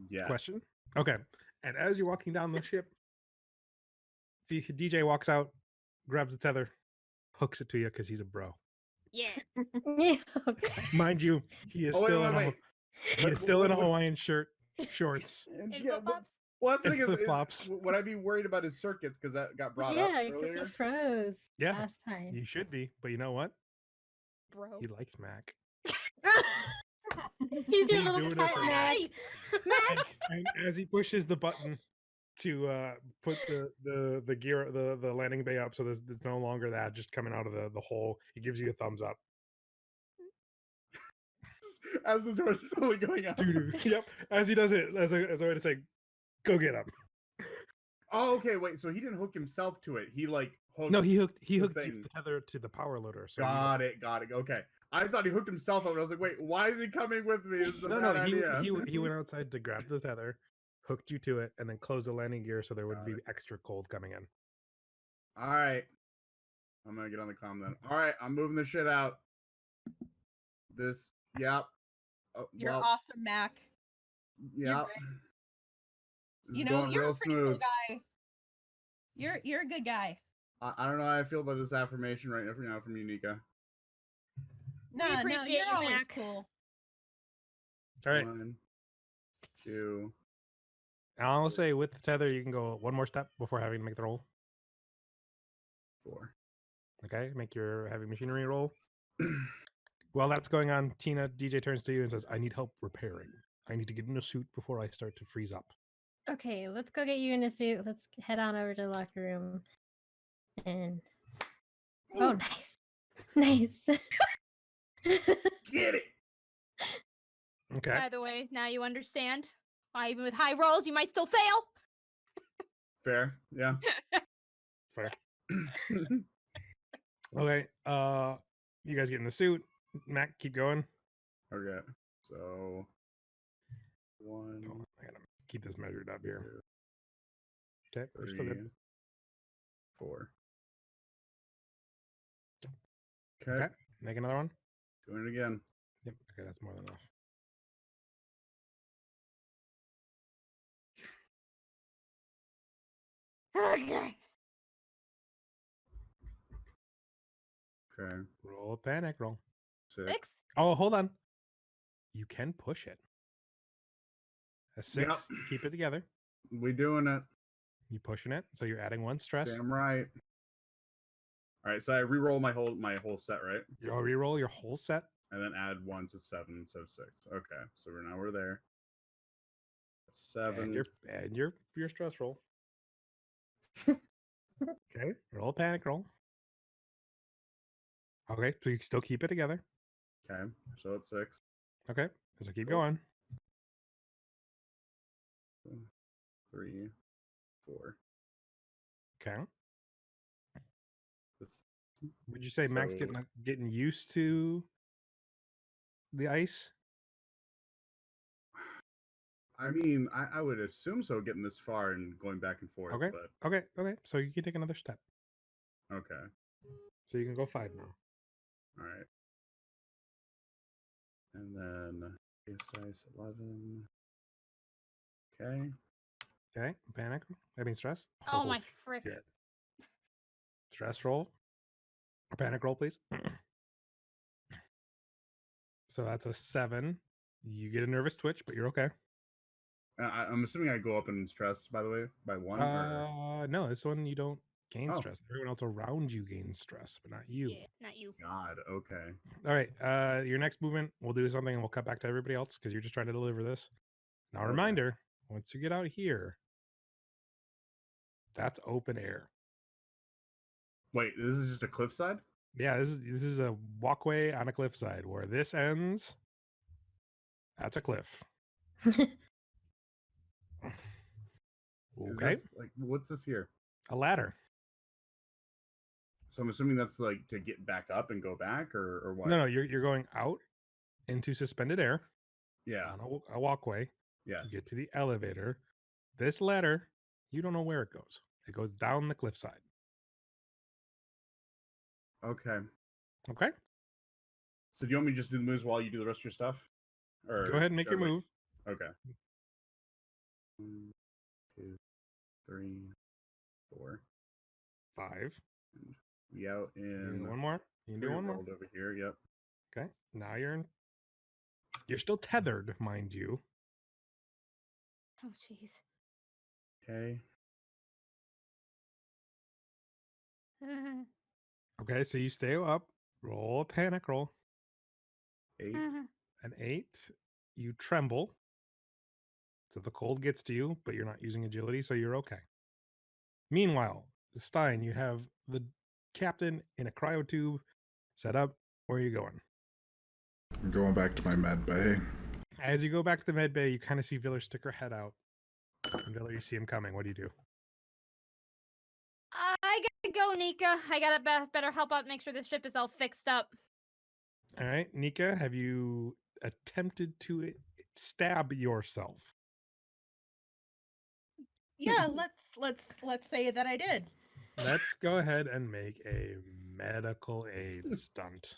Yeah. Question. Okay. And as you're walking down the ship, see DJ walks out, grabs the tether, hooks it to you because he's a bro. Yeah. Yeah, okay. Mind you, he is Oh, still wait. he But is still in a what- Hawaiian shirt, shorts. And And yeah, flip-flops? well, that's the And thing is, flip-flops. would I be worried about his circuits because that got brought Yeah, up because earlier? he froze Yeah, last time. you should be, but you know what? Bro. He likes Mac. He's your He's little doing it pet, for Mac. Mac! And as he pushes the button to put the gear the landing bay up, so there's no longer that just coming out of the hole, he gives you a thumbs up. As the door's slowly going up. Doo-doo. Yep. As he does it, as a way to say, go get him. Oh, okay. Wait. So he didn't hook himself to it. He like hooked. No, he hooked the the thing. tether to the power loader. So Got it. Okay. I thought he hooked himself up, and I was like, wait, why is he coming with me? This is a bad idea. he went outside to grab the tether, hooked you to it, and then closed the landing gear so there would Got be it. extra cold coming in. All right. I'm gonna get on the comm then. All right, I'm moving the shit out. This. Yep. You're well, awesome, Mac. Yep. This is You're going a real pretty smooth. cool guy. You're a good guy. I don't know how I feel about this affirmation right now from you, Nika. No, appreciate you're you, always Mac. cool. All right. 1, 2. I'll say with the tether, you can go one more step before having to make the roll. 4. Okay, make your heavy machinery roll. While that's going on, Tina, DJ turns to you and says, I need help repairing. I need to get in a suit before I start to freeze up. Okay, let's go get you in a suit. Let's head on over to the locker room. And oh, nice. Get it. Okay. By the way, now you understand why even with high rolls you might still fail. Fair. Yeah. Fair. Okay. You guys get in the suit. Mac, keep going. Okay. So 1, Oh, I gotta keep this measured up here. Okay, we're still 3, good. 4. Okay, make another one. Doing it again. Yep. Okay, that's more than enough. Okay. Okay. Roll a panic roll. 6. 6? Oh, hold on. You can push it. A 6. Yep. Keep it together. We doing it. You pushing it, so you're adding 1 stress. Damn right. All right, so I re-roll my whole set, right? You'll re-roll your whole set. And then add 1 to 7 instead of 6. Okay, so we're there. 7. And your stress roll. Okay, roll a panic roll. Okay, so you still keep it together. Okay, so it's 6. Okay, so keep Cool. going. 3, 4. Okay. This, Would you say Max So- getting used to the ice? I mean, I would assume so, getting this far and going back and forth. Okay. But Okay. So you can take another step. okay, So you can go 5 now. all right. And then base dice 11. Okay. Okay. Panic. I mean stress. Oh my frick. shit. Stress roll or panic roll, please. So that's a 7. You get a nervous twitch, but you're okay. I'm assuming I go up in stress, by the way, by 1. Or... No, this one you don't gain Oh. stress. Everyone else around you gains stress, but not you. Yeah, not you. God, okay. All right. Your next movement, we'll do something and we'll cut back to everybody else because you're just trying to deliver this. Now, Okay. reminder, once you get out here, that's open air. Wait, this is just a cliffside? Yeah, this is a walkway on a cliffside. Where this ends, that's a cliff. Is Okay. this, like, what's this here? A ladder. So I'm assuming that's like to get back up and go back, or what? No, you're going out into suspended air Yeah. on a walkway. Yes. To get to the elevator. This ladder, you don't know where it goes. It goes down the cliffside. Okay. Okay. So do you want me to just do the moves while you do the rest of your stuff? Or Go ahead and make should your I wait? move. Okay. 1, 2, 3, 4. 5. And we out You in can do one more. You can do 3 one more. world over here. Yep. Okay. Now you're still tethered, mind you. Oh, jeez. Okay. Okay, so you stay up. Roll a panic roll. 8. An 8. You tremble. So the cold gets to you, but you're not using agility, so you're okay. Meanwhile, Stein, you have the captain in a cryo tube set up. Where are you going? I'm going back to my med bay. As you go back to the med bay, you kind of see Viller stick her head out. And Viller, you see him coming. What do you do? I gotta go, Nika. I gotta better help out make sure this ship is all fixed up. All right, Nika, have you attempted to stab yourself? Yeah, let's say that I did. Let's go ahead and make a medical aid stunt.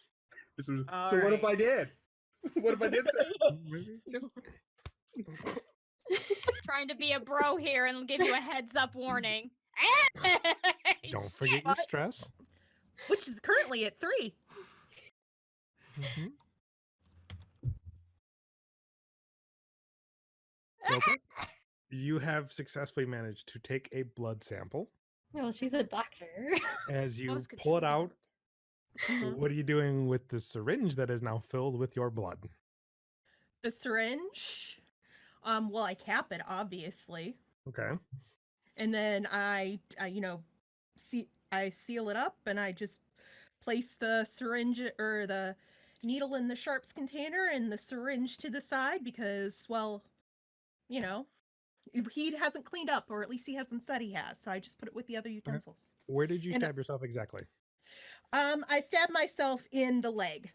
So All what if right. I did? What if I did say? Maybe just- Trying to be a bro here and give you a heads up warning. Don't forget your stress. Which is currently at 3. Mhm. Okay. You have successfully managed to take a blood sample. Well, she's a doctor. As you Most pull it control out, Mhm. what are you doing with the syringe that is now filled with your blood? The syringe. Well, I cap it obviously, Okay. and then I seal it up, and I just place the syringe or the needle in the sharps container and the syringe to the side because, well, you know, he hasn't cleaned up, or at least he hasn't said he has. So I just put it with the other utensils. Where did you And, stab yourself exactly? I stabbed myself in the leg.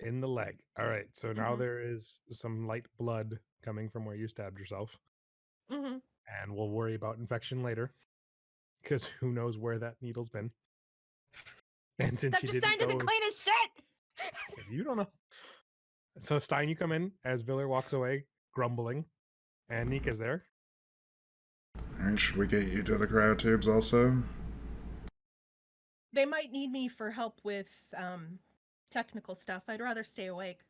In the leg. All right. So now Mhm. there is some light blood coming from where you stabbed yourself. Hmm. And we'll worry about infection later. Because who knows where that needle's been. And since you Dr. didn't Stein doesn't go, clean his shit! you don't know. So Stein, you come in as Viller walks away, grumbling. And Nika's there. Alright, should we get you to the cryotubes also? They might need me for help with technical stuff. I'd rather stay awake.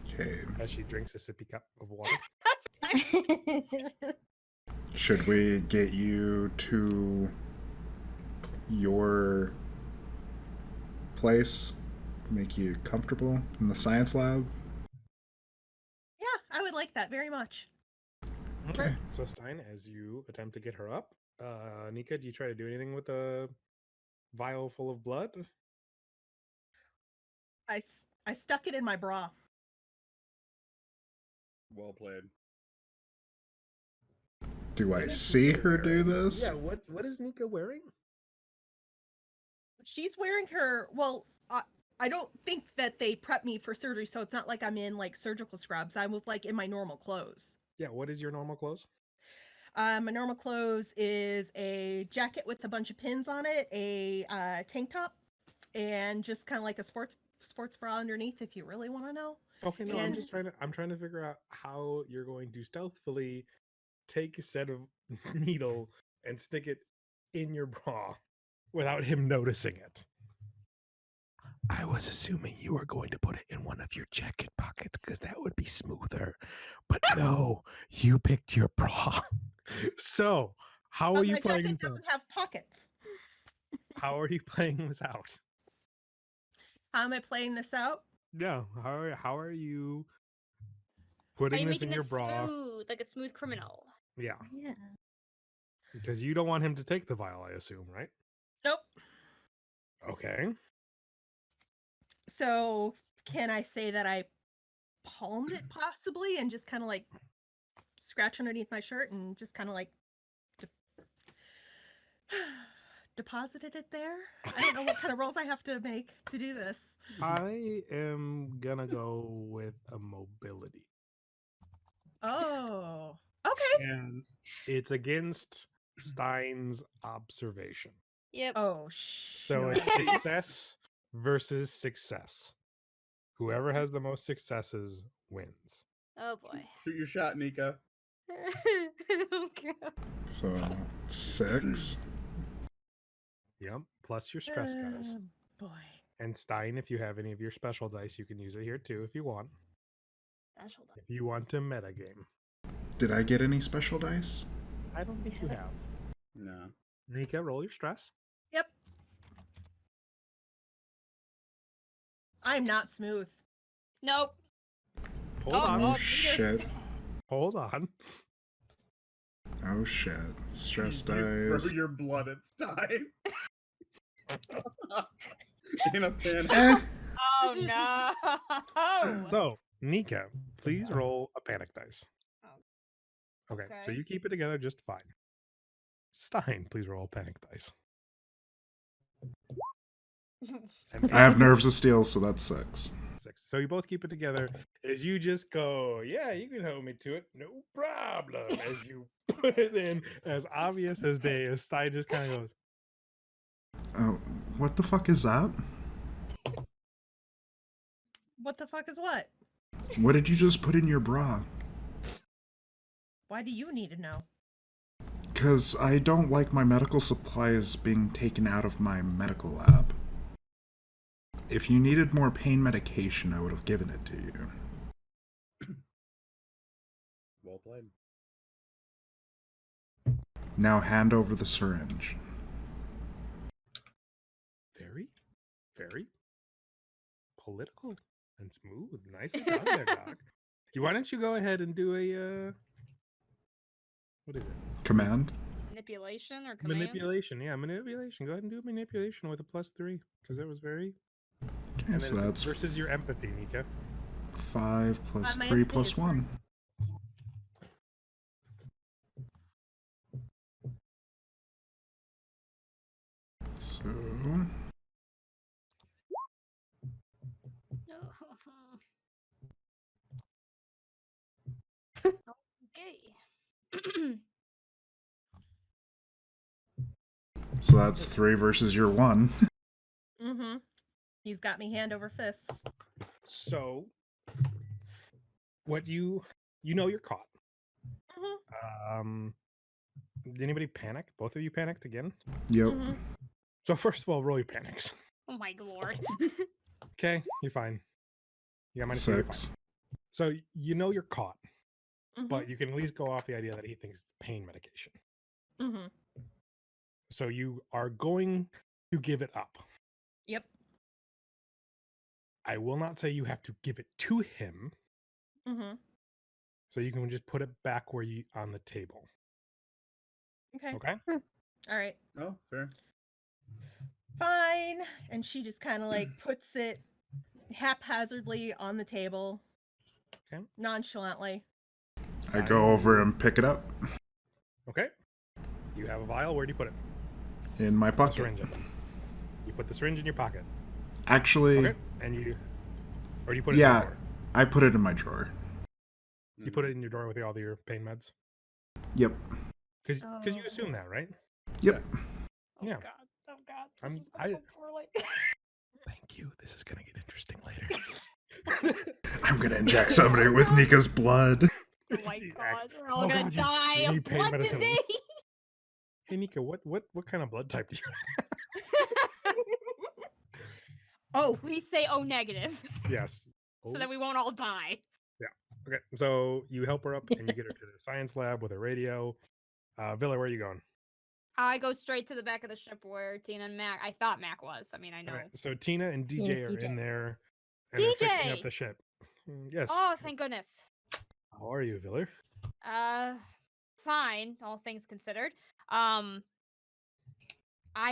Okay. As she drinks a sippy cup of water. That's right. Should we get you to your place? Make you comfortable in the science lab? Yeah, I would like that very much. Okay. So Stein, as you attempt to get her up, Nika, do you try to do anything with a vial full of blood? I stuck it in my bra. Well played. Do I What is see Nika her do wearing? this? Yeah, what is Nika wearing? She's wearing her. Well, I don't think that they prep me for surgery, so it's not like I'm in like surgical scrubs. I was like in my normal clothes. Yeah, what is your normal clothes? My normal clothes is a jacket with a bunch of pins on it, a tank top, and just kind of like a sports bra underneath. If you really want to know. Okay, no, And I'm trying to figure out how you're going to stealthily take a set of needle and stick it in your bra. without him noticing it. I was assuming you were going to put it in one of your jacket pockets because that would be smoother. But no, you picked your bra. So, how are But you my playing jacket this out? doesn't have pockets. How are you playing this out? How am I playing this out? Yeah, how are you Are putting you this in making your it bra? smooth, like a smooth criminal? Yeah, Yeah. because you don't want him to take the vial, I assume, right? Nope. Okay. So can I say that I palmed it possibly and just kind of like scratch underneath my shirt and just kind of like deposited it there? I don't know what kind of rolls I have to make to do this. I am gonna go with a mobility. Oh, okay. And it's against Stein's observation. Yep. Oh, So shit. it's success versus success. Whoever has the most successes wins. Oh boy. Shoot your shot, Nika. Oh, God. So 6. Yep. Plus your stress guys. Boy. And Stein, if you have any of your special dice, you can use it here too if you want. Special dice. If you want to metagame. Did I get any special dice? I don't think you have. No. Nika, roll your stress. Yep. I'm not smooth. Nope. Hold Oh, on. oh, Oh Nika's- shit. Hold on. Oh shit. Stress You throw dice. your blood at Stein. In a panic. Eh. Oh no. So, Nika, please roll a panic dice. Okay, so Okay. you keep it together just fine. Stein, please roll a panic dice. And I have nerves of steel, so that's 6. 6. So you both keep it together as you just go, yeah, you can hold me to it. No problem. As you put it in as obvious as day, as Stein just kind of goes, Oh, what the fuck is that? What the fuck is what? What did you just put in your bra? Why do you need to know? Because I don't like my medical supplies being taken out of my medical lab. If you needed more pain medication, I would have given it to you. Well played. Now hand over the syringe. very, very political and smooth. Nice job there, Doc. Why don't you go ahead and do a, what is it? Command? Manipulation or command? Manipulation. Yeah, manipulation. Go ahead and do manipulation with a +3 because that was very. Okay, And so then that's versus your empathy, Nika. 5 plus My 3 empathy plus is 1. So, Okay. so that's 3 versus your 1. Mm-hmm. He's got me hand over fist. So, what you know you're caught. Mm-hmm. Did anybody panic? Both of you panicked again. Yep. Mhm. So first of all, roll your panics. Oh my lord. Okay, you're fine. You got -2. You're fine. 6. So you know you're caught, Mhm. but you can at least go off the idea that he thinks it's pain medication. Mhm. So you are going to give it up. Yep. I will not say you have to give it to him. Mhm. So you can just put it back where you on the table. Okay. Okay. All right. Oh, fair. Fine. And she just kind of like puts it haphazardly on the table. Okay. Nonchalantly. I go over and pick it up Okay. You have a vial. Where do you put it? in my A pocket. syringe. You put the syringe in your pocket. Actually, Okay. And you, or do you put it in your yeah, drawer? I put it in my drawer. You put it in your drawer with all your pain meds? Yep. Because you Oh. assume that, right? Yep. Oh Yeah. god. Oh god. I'm- This is gonna I- go poorly. Thank you. This is gonna get interesting later. I'm gonna inject somebody with Nika's blood. Oh my She god. acts- We're all oh gonna god, you die need of pain blood medicine. disease. Hey Nika, what kind of blood type do you have? Oh, We say O negative, Yes. so Oh, that we won't all die. okay. So you help her up and you get her to the science lab with a radio. Villa, where are you going? I go straight to the back of the ship where Tina and Mac. I thought Mac was. I mean, I know. All right, so Tina and Tina, DJ are in DJ. there and they're fixing up DJ! the ship. Yes. Oh, thank goodness. How are you, Villa? Fine, all things considered. I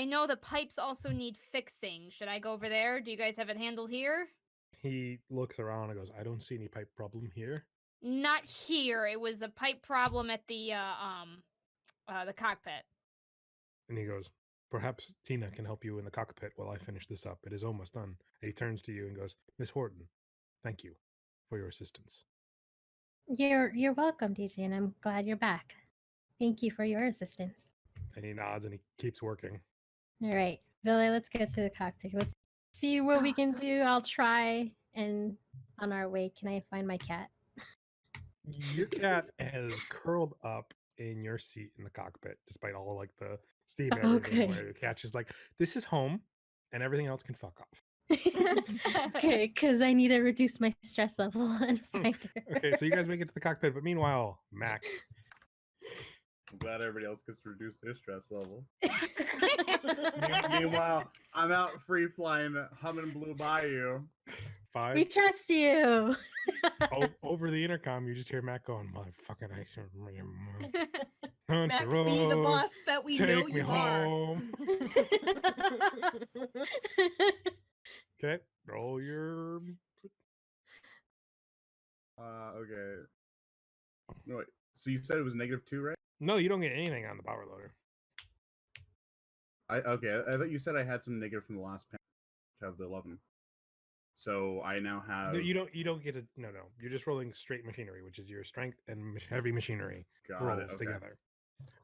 know the pipes also need fixing. Should I go over there? Do you guys have it handled here? He looks around and goes, I don't see any pipe problem here. Not here. It was a pipe problem at the cockpit. And he goes, perhaps Tina can help you in the cockpit while I finish this up. It is almost done. And he turns to you and goes, Miss Horton, thank you for your assistance. You're welcome, DJ, and I'm glad you're back. Thank you for your assistance. And he nods and he keeps working. All right, Villa, let's get to the cockpit. Let's see what we can do. I'll try, and on our way, can I find my cat? Your cat has curled up in your seat in the cockpit, despite all like the steam and everything. Okay. Where your cat's just like, this is home, and everything else can fuck off. Okay, because I need to reduce my stress level and find her. Okay, so you guys make it to the cockpit, but meanwhile, Mac, I'm glad everybody else gets to reduce their stress level. Meanwhile, I'm out free flying, humming Blue Bayou. five. We trust you. Over the intercom, you just hear Mac going, "Motherfucking ice Mac, be the boss that we know Take me you are. home." Okay, roll your. Okay. No, wait. So you said it was -2, right? No, you don't get anything on the power loader. Okay. I thought you said I had some negative from the last panel to have the 11. So I now have. No, you don't get a no. You're just rolling straight machinery, which is your strength and heavy machinery Got rolls it. Okay. together.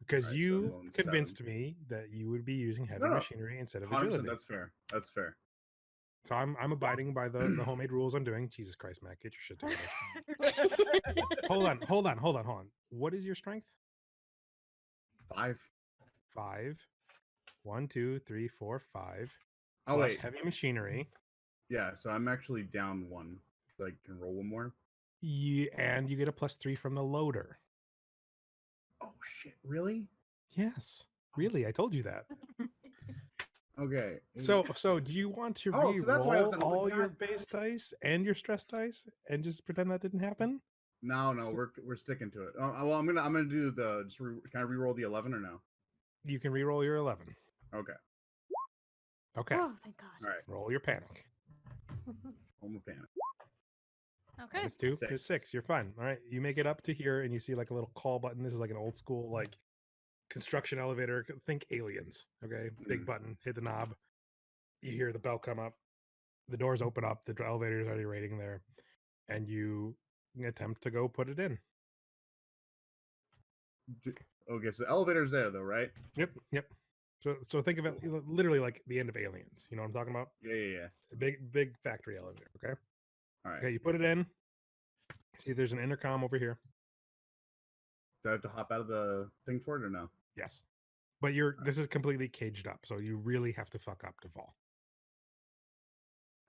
Because Alright, so I'm you rolling convinced 7. me that you would be using heavy No, no. machinery instead of 100%. agility. That's fair. That's fair. So I'm abiding by the homemade rules I'm doing. Jesus Christ, Mac, get your shit together. hold on. What is your strength? 5. 5. 1, 2, 3, 4, 5. Oh plus wait. heavy machinery. Yeah. So I'm actually down 1. So I can roll 1 more. And you get a +3 from the loader. Oh shit! Really? Yes, really. I told you that. Okay. So do you want to Oh, so that's why I was re-roll like, oh my all your God. base dice and your stress dice and just pretend that didn't happen? No, we're sticking to it. Well, I'm gonna do the just can I re-roll the 11 or no? You can re-roll your 11. Okay. Okay. Oh, thank God. All right. Roll your panic. Home of panic. Okay. It's 2. It's 6. You're fine. All right. You make it up to here and you see like a little call button. This is like an old school like construction elevator. Think aliens. Okay. Big button. Hit the knob. You hear the bell come up. The doors open up. The elevator is already waiting there. And you attempt to go put it in. Okay, so the elevator's there though, right? Yep. So think of it literally like the end of Aliens. You know what I'm talking about? Yeah. A big factory elevator. Okay. All right. Okay. You put it in. See, there's an intercom over here. Do I have to hop out of the thing for it or no? Yes. But this is completely caged up, so you really have to fuck up to fall.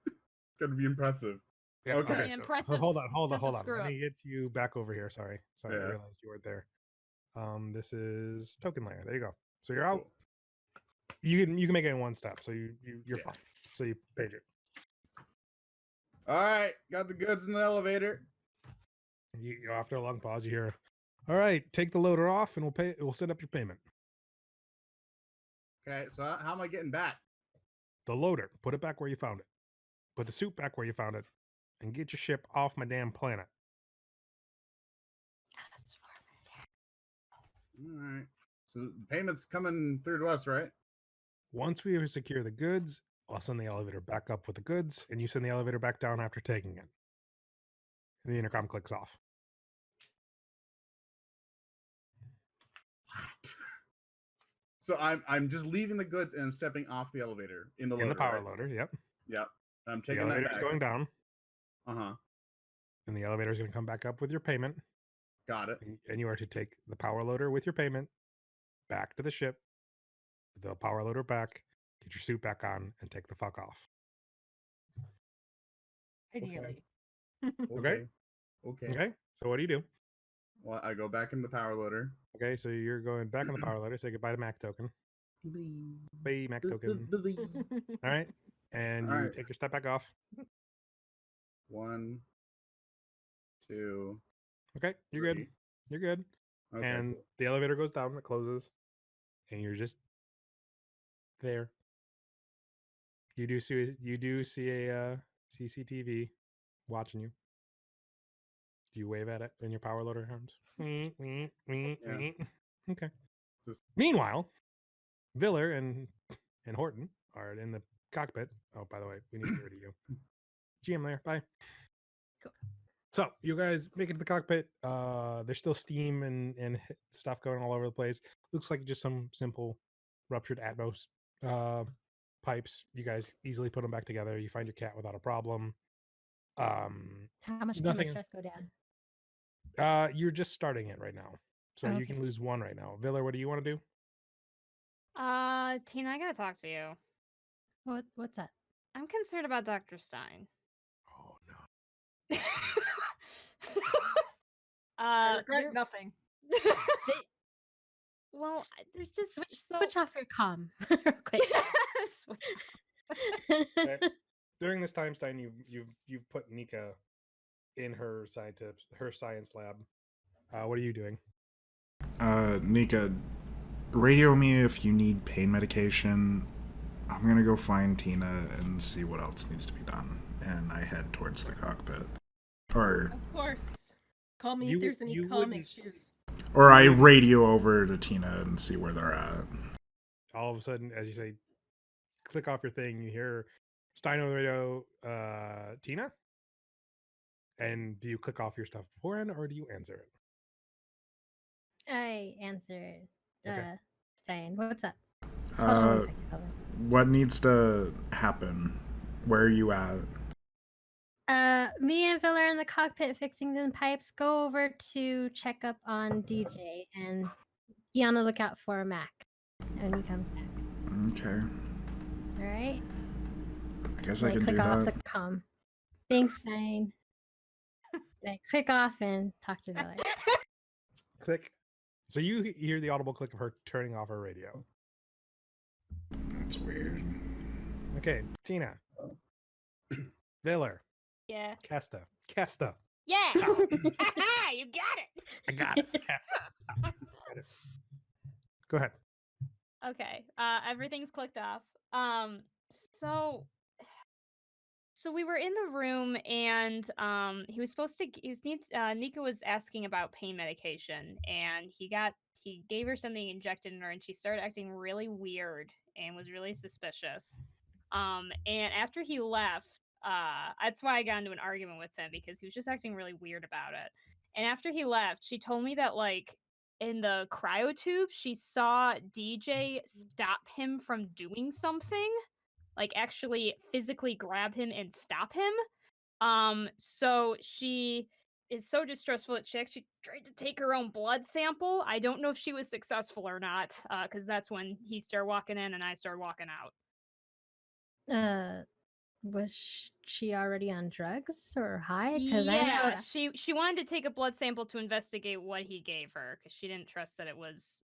It's gonna be impressive. Yeah. Okay. Very impressive. Hold on. impressive screw Let up. me get you back over here. Sorry, I Yeah. realized you weren't there. This is token layer. There you go. So you're out. Cool. You can make it in one step, so you're Yeah. fine. So you page it. All right, got the goods in the elevator. You after a long pause, you hear, "All right, take the loader off, and we'll send up your payment." Okay, so how am I getting back? The loader, put it back where you found it. Put the suit back where you found it, and get your ship off my damn planet. All right. So the payment's coming through to us, right? Once we secure the goods, I'll send the elevator back up with the goods, and you send the elevator back down after taking it. And the intercom clicks off. What? So I'm just leaving the goods and I'm stepping off the elevator in the In loader, the power right? loader, yep. Yep. I'm The taking that elevator's back. going down, Uh-huh. and the elevator's going to come back up with your payment. Got it. And you are to take the power loader with your payment back to the ship, the power loader back, get your suit back on, and take the fuck off. Ideally. Okay. Okay. Okay. So what do you do? Well, I go back in the power loader. Okay, so you're going back on the power ladder. Say goodbye to Mac token. Bye, Mac token. All right, and All you right. take your step back off. 1, 2. Okay, you're good. 3. You're good. Okay. And Cool. the elevator goes down. It closes, and you're just there. You do see a CCTV watching you. Do you wave at it in your power loader arms? Yeah. Okay. Just- Meanwhile, Viller and Horton are in the cockpit. Oh, by the way, we need to get rid of you. GM there. Bye. Cool. So you guys make it to the cockpit. There's still steam and stuff going all over the place. Looks like just some simple ruptured Atmos pipes. You guys easily put them back together. You find your cat without a problem. How much did my Nothing. stress go down? You're just starting it right now, so you Okay. can lose 1 right now. Viller, what do you want to do? Tina, I gotta talk to you. What's that? I'm concerned about Dr. Stein. Oh no. I regret there- nothing. well, there's just Switch off your comm real quick. Switch. Okay. During this time, Stein, you've put Nika in her science lab. What are you doing? Nika, radio me if you need pain medication. I'm gonna go find Tina and see what else needs to be done. And I head towards the cockpit. Or Of course. Call me You if there's any you comm wouldn't- issues. I radio over to Tina and see where they're at. All of a sudden, as you say, click off your thing, you hear Stein on the radio, Tina? And do you click off your stuff beforehand or do you answer it? I answered. Okay. Saying, what's up? Hold on one second, hold on. What needs to happen? Where are you at? Me and Phil are in the cockpit fixing the pipes. Go over to check up on DJ and be on the lookout for Mac when he comes back. Okay. All right. I guess And I can click do off that. the comm. Thanks, sign. I click off and talk to Villa. Click. So you hear the audible click of her turning off her radio. That's weird. Okay, Tina. Viller. Yeah. Kesta. Yeah. You got it. I got it. Kesta. Got it. Go ahead. Okay. Everything's clicked off. So we were in the room and Nika was asking about pain medication and he gave her something injected in her and she started acting really weird and was really suspicious. And after he left, that's why I got into an argument with him because he was just acting really weird about it. And after he left, she told me that like in the cryotube, she saw DJ stop him from doing something, like actually physically grab him and stop him. So she is so distrustful that she actually tried to take her own blood sample. I don't know if she was successful or not, because that's when he started walking in and I started walking out. Was she already on drugs or high? Because I know Yeah, she wanted to take a blood sample to investigate what he gave her because she didn't trust that it was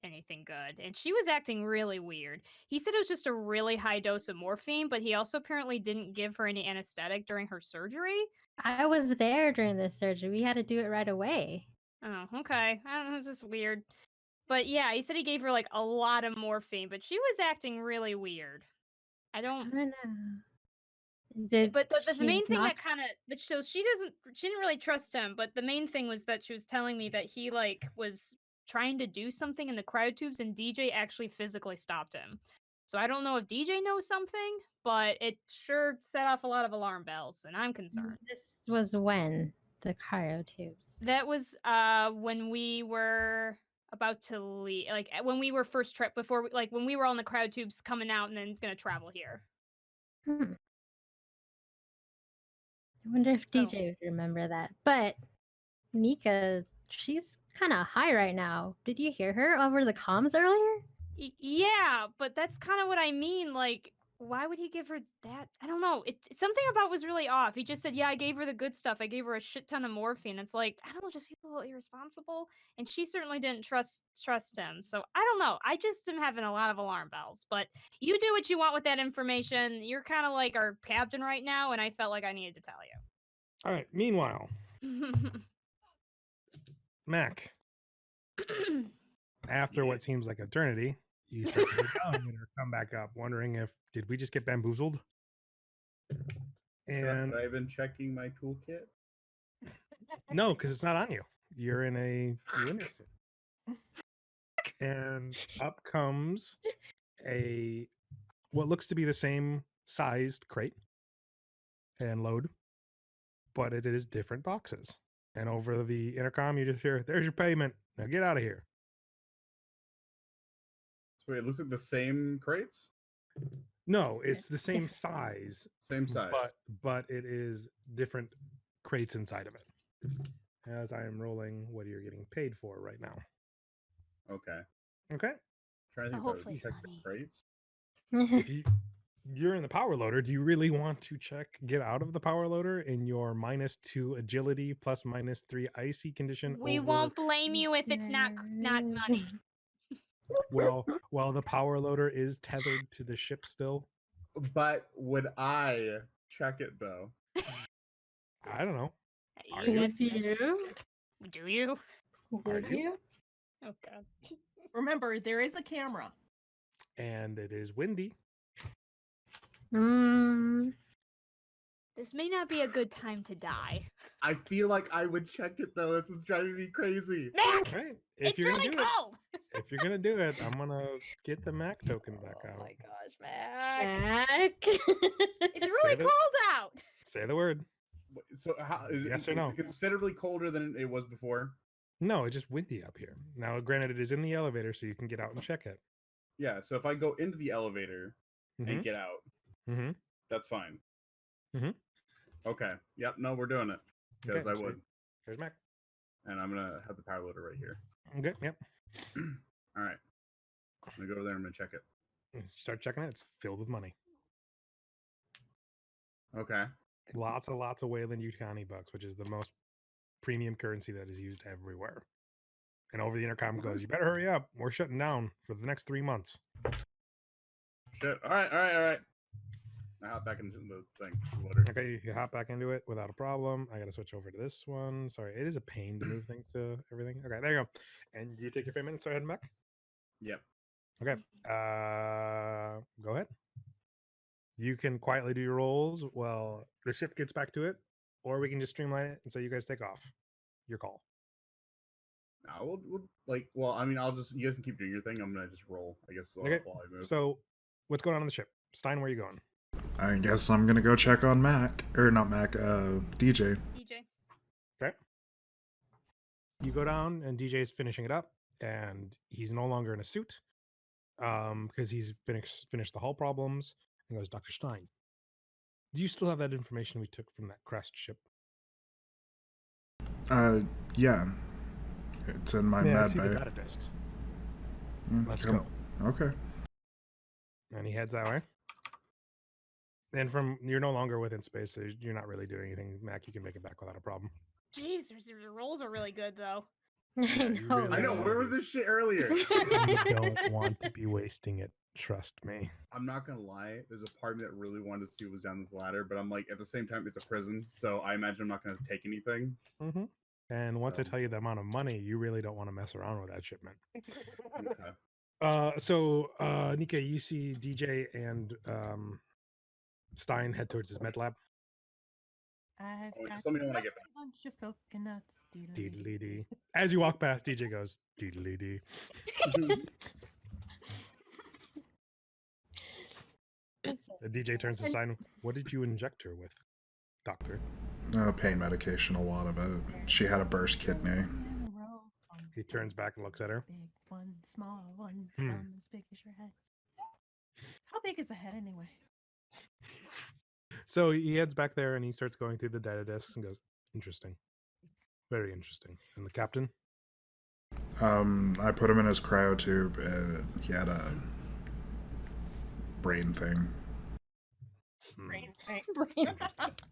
anything good. And she was acting really weird. He said it was just a really high dose of morphine, but he also apparently didn't give her any anesthetic during her surgery. I was there during the surgery. We had to do it right away. Oh, okay. I don't know, it's just weird. But yeah, he said he gave her like a lot of morphine, but she was acting really weird. I I don't don't know. Did but the she main thing knock- that kind of so she didn't really trust him, but the main thing was that she was telling me that he like was trying to do something in the cryotubes and DJ actually physically stopped him. So I don't know if DJ knows something, but it sure set off a lot of alarm bells and I'm concerned. This was when the cryotubes. That was when we were about to leave, like when we were first when we were on the cryotubes coming out and then gonna travel here. I wonder if So- DJ would remember that. But Nika, she's kind of high right now. Did you hear her over the comms earlier? Yeah, but that's kind of what I mean. Like, why would he give her that? I don't know. Something about was really off. He just said, "Yeah, I gave her the good stuff. I gave her a shit ton of morphine." It's like, I don't know, just feels a little irresponsible. And she certainly didn't trust him. So I don't know. I just am having a lot of alarm bells. But you do what you want with that information. You're kind of like our captain right now, and I felt like I needed to tell All right. Meanwhile, you. Mac, after Yeah. what seems like eternity, you start to look down and come back up, wondering if did we just get bamboozled? And Should I have been checking my toolkit? no, because it's not on you. You're in a winter suit. And up comes a what looks to be the same sized crate and load, but it is different boxes. And over the intercom, you just hear, "There's your payment. Now get out of here." So wait, it looks like the same crates? No, it's the It's same different. size, Same size. but it is different crates inside of it. As I am rolling what you're getting paid for right now. Okay. Okay. Trying to So think hopefully if I it's would check the money. crates. If you're in the power loader, do you really want to get out of the power loader in your -2 agility plus -3 icy condition? We won't blame you if it's not money. Well, the power loader is tethered to the ship still. But would I check it though? I don't know. Are You- you? Would you? Do you? Would you? you? Oh god. Remember, there is a camera. And it is windy. Mm. This may not be a good time to die. I feel like I would check it though. That's what's driving me crazy. Mac! Right. It's really cold! If you're gonna do it, I'm gonna get the Mac token back Oh out. my gosh, Mac. Mac. It's really the- cold out! Say the word. So how is it, Yes or is no? it considerably colder than it was before? No, it's just windy up here. Now, granted, it is in the elevator, so you can get out and check it. Yeah, so if I go into the elevator Mhm. and get out, Mm-hmm. that's fine. Mhm. Okay. Yep, no, we're doing it. Because Okay, I so would. There's Mac. And I'm gonna have the power loader right here. Okay. Yep. Alright. I'm gonna go over there and I'm gonna check it. Start checking it. It's filled with money. Okay. Lots of Wayland Yutani bucks, which is the most premium currency that is used everywhere. And over the intercom goes, "You better hurry up. We're shutting down for the next 3 months." Shit. Alright. I hop back into the thing. The loader. Okay, you hop back into it without a problem. I gotta switch over to this one. Sorry, it is a pain to move things to everything. Okay, there you go. And you take your payment and start heading back. Yep. Okay. Go ahead. You can quietly do your rolls while the ship gets back to it, or we can just streamline it and say you guys take off. Your call. Well, I mean, you guys can keep doing your thing. I'm gonna just roll, I guess, Okay. while I move. So, what's going on the ship? Stein, where are you going? I guess I'm gonna go check on Mac. Or not Mac, DJ. DJ. Okay. You go down, and DJ's finishing it up, and he's no longer in a suit, because he's finished the hull problems. And goes, "Dr. Stein, do you still have that information we took from that crashed ship?" Yeah. It's in my Yeah, I med see the bay. data discs. Mm, Let's come- Okay. And he heads that way. And you're no longer within space, so you're not really doing anything. Mac, you can make it back without a problem. Jeez, the rolls are really good though. I you know. really I know, don't where wanna was this shit earlier? You don't want to be wasting it. Trust me. I'm not gonna lie, there's a part of me that really wanted to see what was down this ladder, but I'm like, at the same time, it's a prison, so I imagine I'm not gonna take anything. Mm-hmm. And once I So- tell you the amount of money, you really don't want to mess around with that shipment. Okay. So Nika, you see DJ and Stein head towards his med lab. I've Oh, got just let me know when I get back. a bunch of coconuts. Deedly dee. As you walk past, DJ goes, "Deedly dee." The DJ turns to Stein. "What did you inject her with, doctor?" Pain medication, a lot of it. She had a burst kidney. He turns back and looks at her. Big one, small one, Hmm. some as big as your head. How big is a head anyway? So he heads back there and he starts going through the data disks and goes, "Interesting. Very interesting." And the captain? I put him in his cryotube, and he had a brain thing. Brain thing. Brain.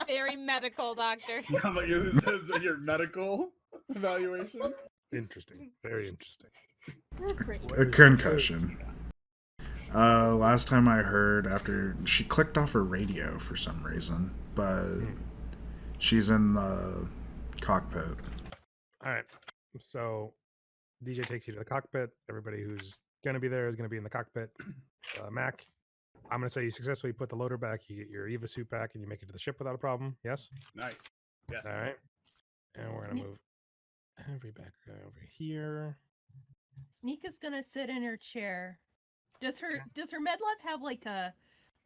Very medical, doctor. Yeah, but this is your medical evaluation. Interesting. Very interesting. A concussion. Last time I heard, after she clicked off her radio for some reason, but she's in the cockpit. All right. So DJ takes you to the cockpit. Everybody who's going to be there is going to be in the cockpit. Mac, I'm going to say you successfully put the loader back. You get your Eva suit back, and you make it to the ship without a problem. Yes? Nice. Yes. All right. And we're going to move every back guy over here. Nika's gonna sit in her chair. Does her med lab have like a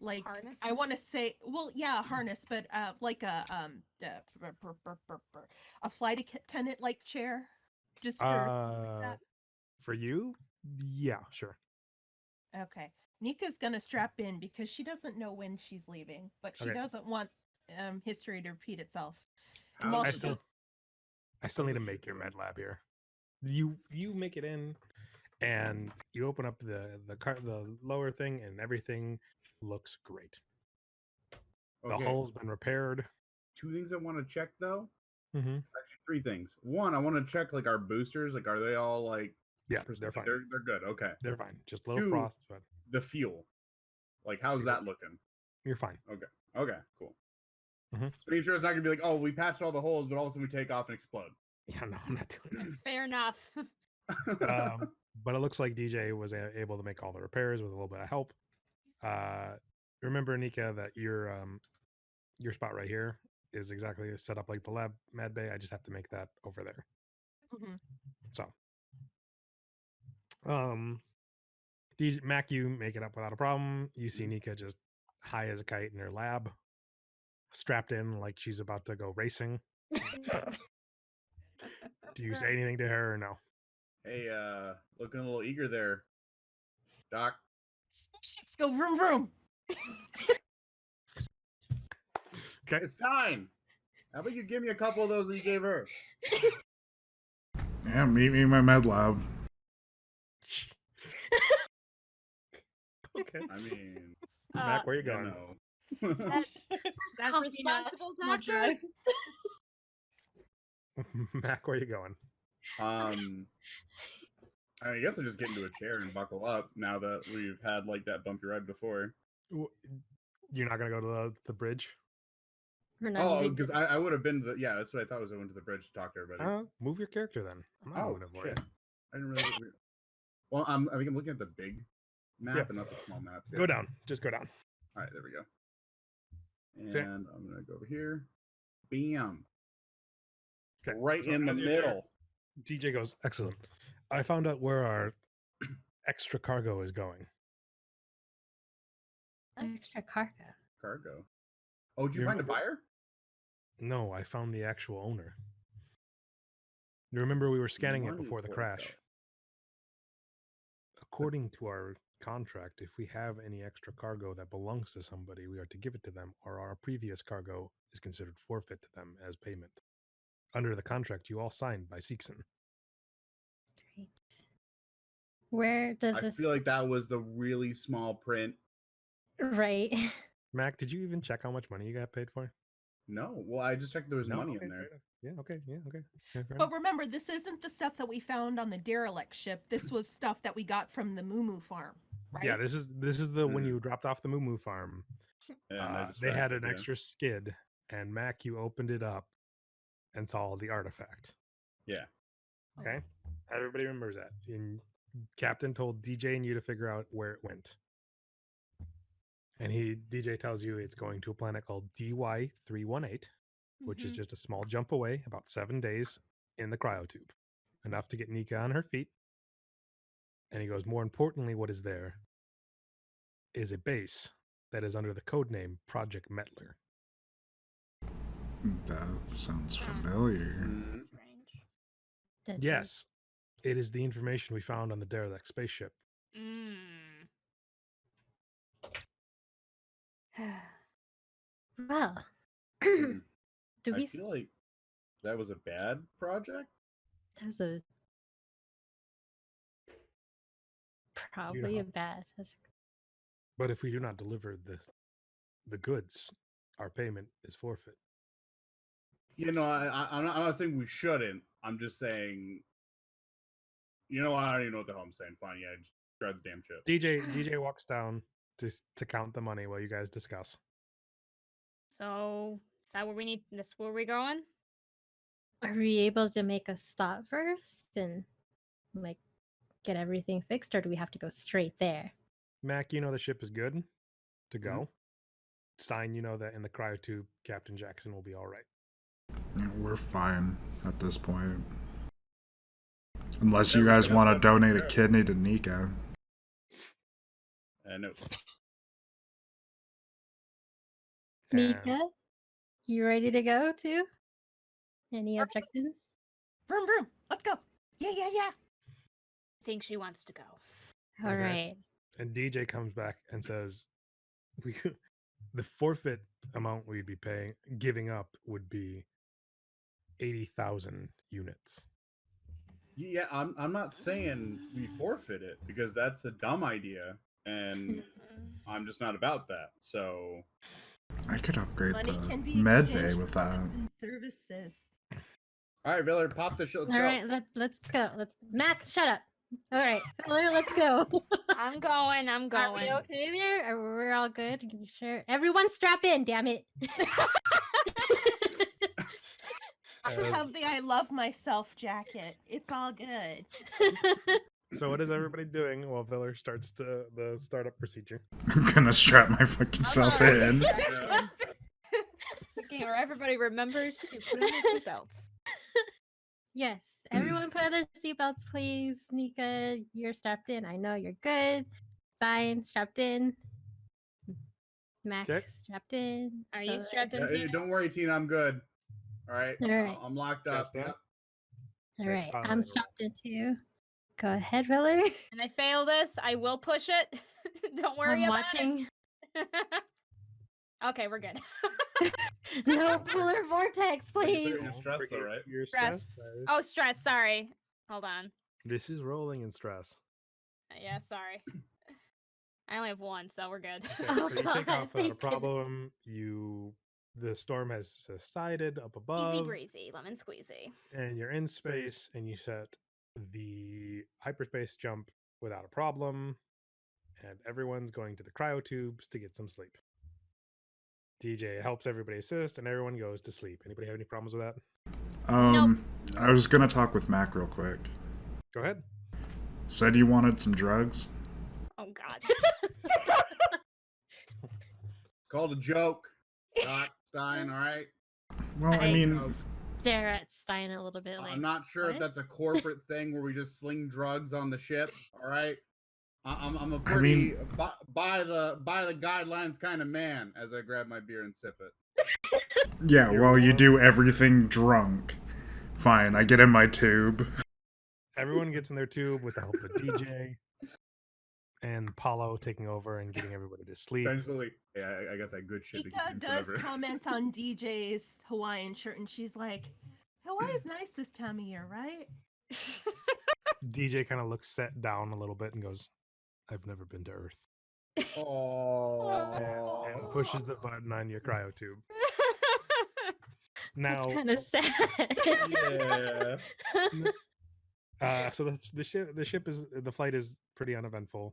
Harness? I want to say a harness, but like a flight attendant like chair, just for For you? Yeah, sure. okay. Nika's gonna strap in because she doesn't know when she's leaving, but she Okay. doesn't want history to repeat itself. And How- while I she still, I still need to make your med lab here. You make it in, and you open up the lower thing, and everything looks great. The Okay. hull's been repaired. 2 things I want to check though. Mm-hmm. Actually, 3 things. 1, I want to check like our boosters. Like, are they all like? Yeah, they're fine. They're good. Okay. They're fine. Just a little 2, frost, but the fuel. Like, how's that looking? you're fine. Okay. Cool. Mhm. So making sure it's not gonna be like, oh, we patched all the holes, but all of a sudden we take off and explode. Yeah, no, I'm not doing that. Fair enough. But it looks like DJ was able to make all the repairs with a little bit of help. Remember, Nika, that your spot right here is exactly set up like the lab med bay. I just have to make that over there. Mhm. So, DJ, Mac, you make it up without a problem. You see Nika just high as a kite in her lab, strapped in like she's about to go racing. Do you say anything to her or no? Hey, looking a little eager there, Doc. Ships go vroom vroom. Okay. It's time. How about you give me a couple of those that you gave her? Yeah, meet me in my med lab. Okay. I mean, Mac, where you you going? know. That's responsible, More doctor. drugs. Mac, where you going? I guess I'll just get into a chair and buckle up now that we've had like that bumpy ride before. You're not gonna go to the bridge? We're not Oh, even- because I would have been yeah, that's what I thought was I went to the bridge to talk to everybody. Move your character then. I'm not moving it for you. shit. I didn't realize that well, I think I'm looking at the big map Yeah. and not the small map. Go down. Just go down. All right, there we go. That's it. And I'm gonna go over here. Bam. Okay. Right so in the as you're there, middle. DJ goes, excellent. I found out where our extra cargo is going. Extra cargo. Cargo. Oh, did you You find a remember- buyer? No, I found the actual owner. You remember we were scanning it Money before the for it, crash. though. According to our contract, if we have any extra cargo that belongs to somebody, we are to give it to them, or our previous cargo is considered forfeit to them as payment. Under the contract you all signed by Seekson. Great. Where does I this feel like that was the really small print. right? Mac, did you even check how much money you got paid for? No. Well, I just checked there was No? money Okay, in there. fair enough. Yeah, okay, yeah, okay. Yeah, fair But enough. remember, this isn't the stuff that we found on the derelict ship. This was stuff that we got from the Moo farm, right? Yeah, this is the when Mm. you dropped off the Moo farm. And I They had distracted an you. extra skid, and Mac, you opened it up and saw the artifact. Yeah. Okay, everybody remembers that. And Captain told DJ and you to figure out where it went. And DJ tells you it's going to a planet called DY318, which is Mhm. just a small jump away, about 7 days in the cryotube, enough to get Nika on her feet. And he goes, more importantly, what is there is a base that is under the code name Project Mettler. That sounds familiar. Mm. Strange. Did Yes, it is the information we found on the derelict spaceship. Mm. Well, Mm. do I we? feel like that was a bad project. That's a probably know. a bad. But if we do not deliver the the goods, our payment is forfeit. I'm not saying we shouldn't. I'm just saying. I don't even know what the hell I'm saying. Fine, yeah, just drive the damn ship. DJ walks down to count the money while you guys discuss. So is that where we need? That's where we're going. Are we able to make a stop first and like get everything fixed, or do we have to go straight there? Mac, you know the ship is good to Mhm. go. Stein, you know that in the cryotube, Captain Jackson will be all right. Yeah, we're fine at this point. Unless you Whatever, guys get us want to up donate a there. kidney to Nika. No. And Nika, you ready to go too? Any objections? Vroom vroom. Let's go. Yeah. I think she wants to go. All Okay. right. And DJ comes back and says, "We the forfeit amount we'd be giving up would be 80,000 units." Yeah, I'm not saying we forfeit it because that's a dumb idea, and I'm just not about that. So I could upgrade Money can the be med exchanged bay for with that. goods and services. all right, Viller, pop the shit. Let's All go. right, let's go. Mac, shut up. All right, Filler, let's go. I'm going. I'm Are going. we okay there? Are we all good? You sure? Everyone strap in, damn it. I have the I love myself jacket. It's all good. So what is everybody doing while Viller starts the startup procedure? I'm gonna strap my fucking self already in. strapped in. Okay, where everybody remembers to put on their seatbelts. Yes, everyone put on their seatbelts, please. Nika, you're strapped in. I know you're good. Sign, strapped in. Mac, 'Kay. strapped in. Are you Filler. strapped in? Yeah, hey, Tina? don't worry, Tina. I'm good. All right. All right. I'm locked up. Just that? Yep. All Make right, pilot I'm roll. strapped in too. Go ahead, Filler. And I fail this, I will push it. Don't worry I'm about watching. it. Okay, we're good. No polar vortex, Like you said, please. you're stressed, though, right? You're Stress. stressed. guys. Oh, stress. Sorry. Hold on. This is rolling in stress. Yeah, sorry. I only have one, so we're good. Okay, Oh, so you take God, off without a thank goodness. problem. The storm has subsided up above. Easy breezy, lemon squeezy. And you're in space and you set the hyperspace jump without a problem, and everyone's going to the cryotubes to get some sleep. DJ helps everybody assist and everyone goes to sleep. Anybody have any problems with that? I was gonna talk with Mac real quick. Go ahead. Said you wanted some drugs. Oh God. Called a joke. Doc Stein, all right? Well, I I- mean, Stare at Stein a little bit like. I'm not sure if what? that's a corporate thing where we just sling drugs on the ship. All right. I'm a I pretty mean- by the guidelines kind of man as I grab my beer and sip it. yeah, You're well, you warm. do everything drunk. Fine, I get in my tube. Everyone gets in their tube with the help of DJ and Paulo taking over and getting everybody to sleep. Essentially, yeah, I got that good shit to keep Nika in does forever. comment on DJ's Hawaiian shirt, and she's like, "Hawaii's nice this time of year, right?" DJ kind of looks set down a little bit and goes, "I've never been to Earth." Oh. And pushes the button on your cryotube. Now, That's kind of sad. Yeah. so the flight is pretty uneventful.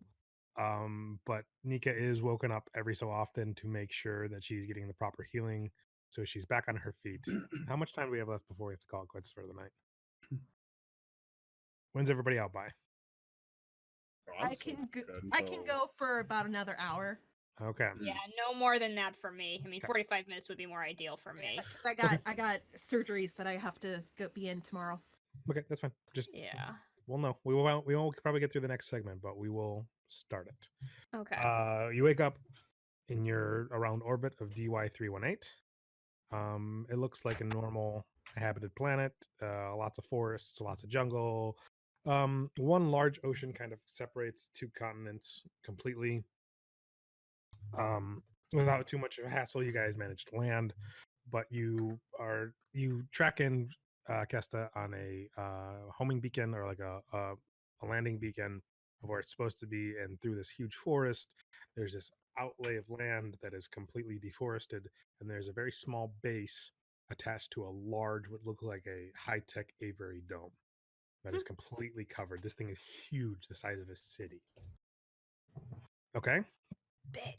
But Nika is woken up every so often to make sure that she's getting the proper healing, so she's back on her feet. How much time do we have left before we have to call it quits for the night? When's everybody out by? Oh, I'm I still can go. good I can until- go for about another hour. Okay. Yeah, no more than that for me. I mean, Okay. 45 minutes would be more ideal for me. 'Cause I got surgeries that I have to be in tomorrow. Okay, that's fine. Just Yeah. we'll know. We won't probably get through the next segment, but we will start it. Okay. You wake up in your around orbit of DY318. It looks like a normal inhabited planet. Lots of forests, lots of jungle. One large ocean kind of separates two continents completely. Without too much of a hassle, you guys managed to land, but you track in Kesta on a homing beacon or like a landing beacon of where it's supposed to be, and through this huge forest, there's this outlay of land that is completely deforested, and there's a very small base attached to a large, what looked like a high-tech aviary dome that is completely covered. This thing is huge, the size of a city. Okay. Big.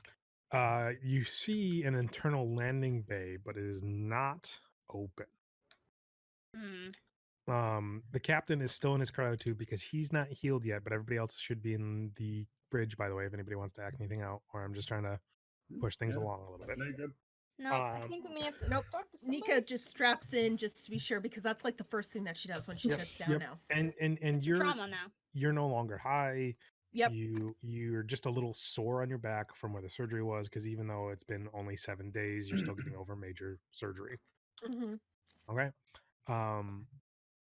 You see an internal landing bay, but it is not open. The captain is still in his cryo tube because he's not healed yet, but everybody else should be in the bridge, by the way, if anybody wants to act anything out, or I'm just trying to push things Yeah. along a little bit. No, you're good. No, I think we may have to Nope. talk to somebody. Nika just straps in just to be sure because that's like the first thing that she does when she Yep, sits down yep. now. And It's her you're trauma now. you're no longer high. Yep. You're just a little sore on your back from where the surgery was, because even though it's been only 7 days, you're still getting over major surgery. Mm-hmm. Okay.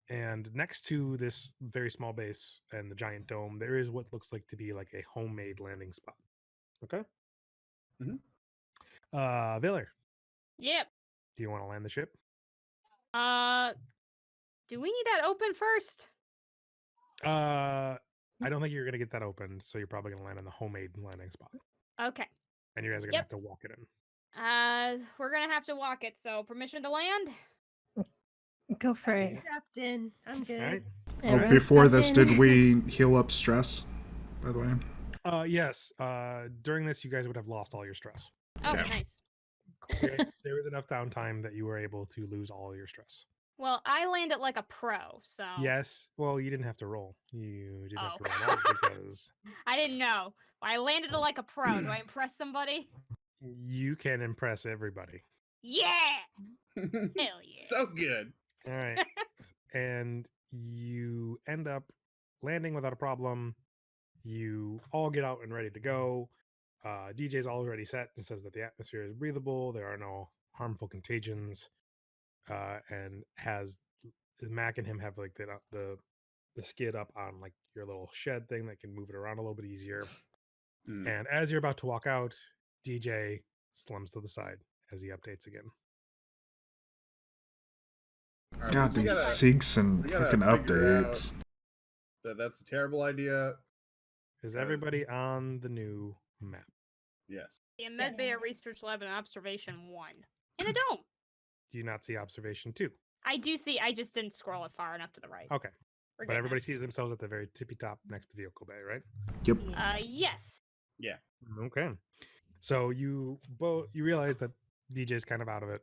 And next to this very small base and the giant dome, there is what looks like to be like a homemade landing spot. Okay. Viller, Yep. do you want to land the ship? Do we need that open first? I don't think you're gonna get that open, so you're probably gonna land on the homemade landing spot, Okay. and you guys are gonna Yep. have to walk it in. We're gonna have to walk it. So permission to land. Go for it. Strapped in. I'm good. All right. Oh, Everyone before strap this, in. did we heal up stress, by the way? Yes. During this, you guys would have lost all your stress. Oh, Okay. nice. There was enough downtime that you were able to lose all your stress. Well, I landed like a pro, so Yes. Well, you didn't have to roll. You didn't have to Oh. roll out because I didn't know. I landed it like a pro. Do I impress somebody? you can impress everybody. Yeah. Hell yeah. So good. All right. And you end up landing without a problem. You all get out and ready to go. DJ's already set and says that the atmosphere is breathable. There are no harmful contagions. And has Mac and him have like the skid up on like your little shed thing that can move it around a little bit easier. And as you're about to walk out, DJ slumps to the side as he updates again. All right, God, we these gotta- syncs and we gotta freaking figure out- updates. That's a terrible idea. Is Guys. everybody on the new map? Yes. Yeah, Med Bay Research Lab and Observation 1. In a dome. Do you not see observation 2? I do see. I just didn't scroll it far enough to the right. Okay. We're But good everybody sees themselves at the very tippy top next to vehicle bay, right? Yep. now. Yes. Okay. So you realize that DJ's kind of out of it.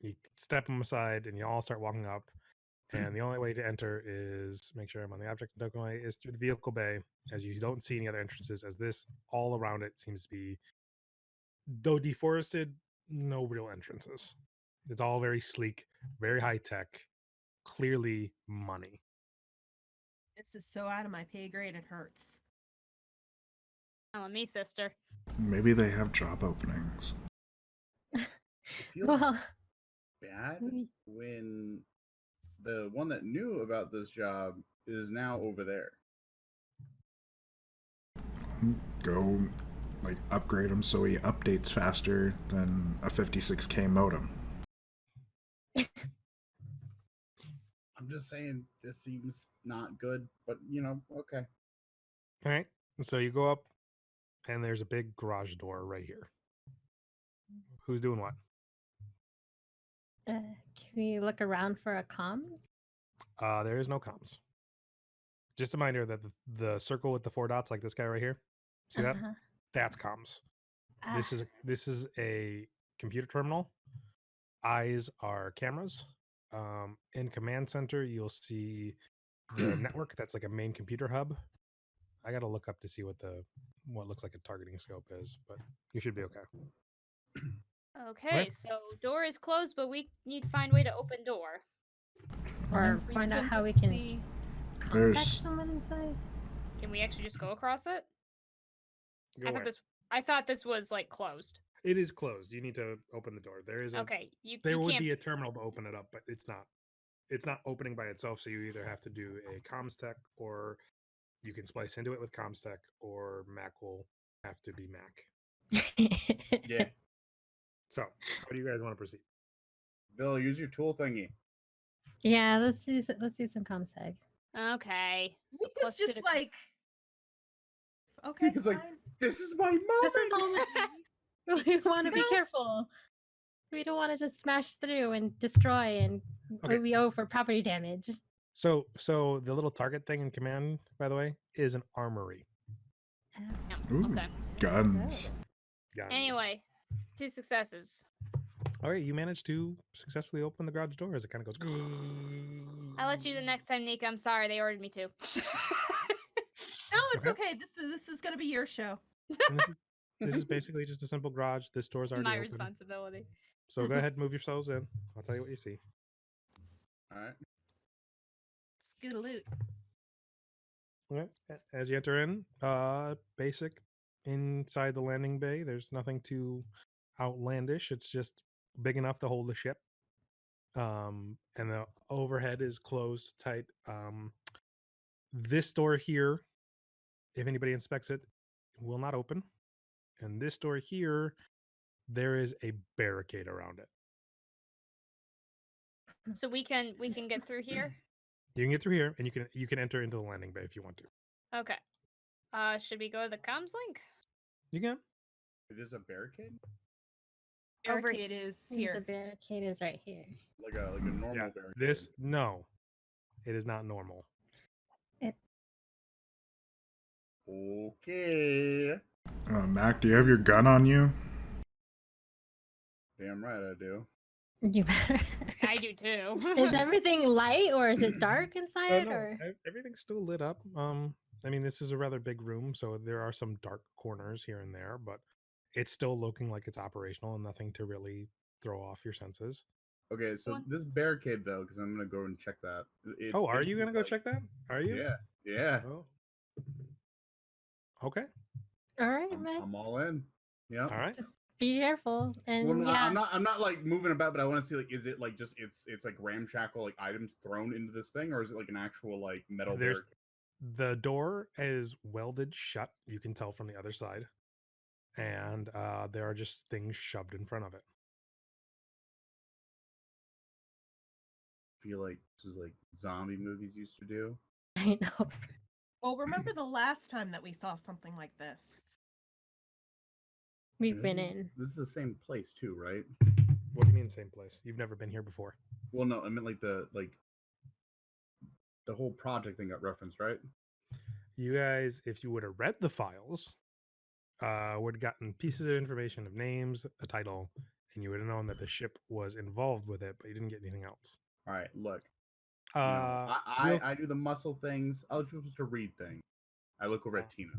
You step him aside and you all start walking up. And the only way to enter is make sure I'm on the object token way is through the vehicle bay, as you don't see any other entrances, as this all around it seems to be, though deforested, no real entrances. It's all very sleek, very high tech, clearly money. This is so out of my pay grade, it hurts. Telling me, sister. Maybe they have job openings. It feels Well, bad when the one that knew about this job is now over there. Go, like, upgrade him so he updates faster than a 56K modem. I'm just saying this seems not good, but okay. All right. So you go up, and there's a big garage door right here. Who's doing what? can we look around for a comms? There is no comms. Just a reminder that the circle with the 4 dots, like this guy right here, see that? Uh-huh. That's comms. Ah, This is a computer terminal. Eyes are cameras. In command center, you'll see the network. That's like a main computer hub. I gotta look up to see what looks like a targeting scope is, but you should be okay. Okay, so door is closed, but we need to find a way to open door. or We find out can how we just can see- contact There's- someone inside. Can we actually just go across it? Go away. I thought this was like closed. It is closed. You need to open the door. There is a Okay, you there you would can't. be a terminal to open it up, but it's not opening by itself. So you either have to do a comms tech, or you can splice into it with comms tech, or Mac will have to be Mac. Yeah. So how do you guys want to proceed? Bill, use your tool thingy. Yeah, let's do some comms tag. Okay. So Nika's plus 2 just to- like Okay, Nika's like, fine. this is my This is moment. all we want to be No. careful. We don't want to just smash through and destroy and Okay. OVO for property damage. So the little target thing in command, by the way, is an armory. Ooh, Okay. guns. Guns. Anyway, 2 successes. All right, you managed to successfully open the garage door as it kind of goes. I'll let you the next time, Nika. I'm sorry, they ordered me to. No, it's Okay. okay. This is gonna be your show. And this is basically just a simple garage. This door's already My open. responsibility. So go ahead and move yourselves in. I'll tell you what you see. All right. Scoot-a-loot. Okay. As you enter in, basic inside the landing bay. There's nothing too outlandish. It's just big enough to hold a ship. And the overhead is closed tight. This door here, if anybody inspects it, will not open. And this door here, there is a barricade around it. So we can get through here. You can get through here, and you can enter into the landing bay if you want to. Okay. Should we go to the comms link? You can. It is a barricade, Over Barricade is The here. barricade is right here. like a normal Yeah. barricade. This no, it is not normal. Okay. Mac, do you have your gun on you? Damn right I do. You better. I do too. Is everything light or is it dark inside? No, Or everything's still lit up. I mean, this is a rather big room, so there are some dark corners here and there, but it's still looking like it's operational and nothing to really throw off your senses. Okay, so One- this barricade though, because I'm gonna go and check that. It's Oh, are you basically gonna go like- check that? Are you? Yeah, yeah. Oh. Okay. all right, I'm, man. I'm all in. Yeah. All right. Just be careful. And Well, no, yeah, I'm not like moving about, but I want to see like, is it like just it's like ramshackle like items thrown into this thing, or is it like an actual like metal There's barricade? the door is welded shut. You can tell from the other side, and there are just things shoved in front of it. I feel like this is like zombie movies used to do. I know. Well, remember the last time that we saw something like this? We've And been in. This is the same place too, right? What do you mean same place? You've never been here before. Well, no, I meant like the whole project thing got referenced, right? You guys, if you would have read the files, would have gotten pieces of information of names, a title, and you would have known that the ship was involved with it, but you didn't get anything else. All right, look. You know, real- I do the muscle things. Other people supposed to read things. I look over at Tina.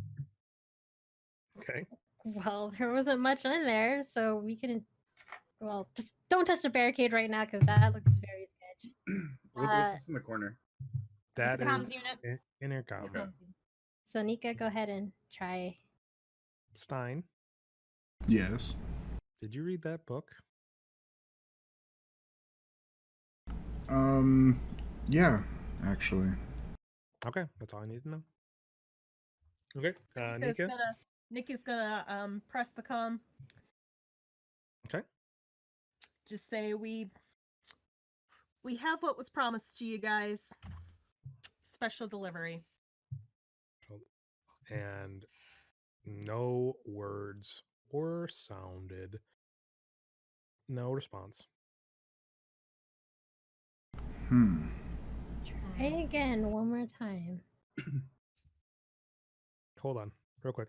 okay. Well, there wasn't much in there, so we couldn't. Well, just don't touch the barricade right now because that looks very sketch. What's this in the corner? That It's a is comms unit. intercom. Okay. So Nika, go ahead and try. Stein, Yes. did you read that book? Yeah, actually. Okay, that's all I need to know. Okay, Nika's Nika. gonna Nika's gonna press the comm. Okay. Just say we have what was promised to you guys. Special delivery. And no words were sounded. No response. Try again one more time. Hold on, real quick.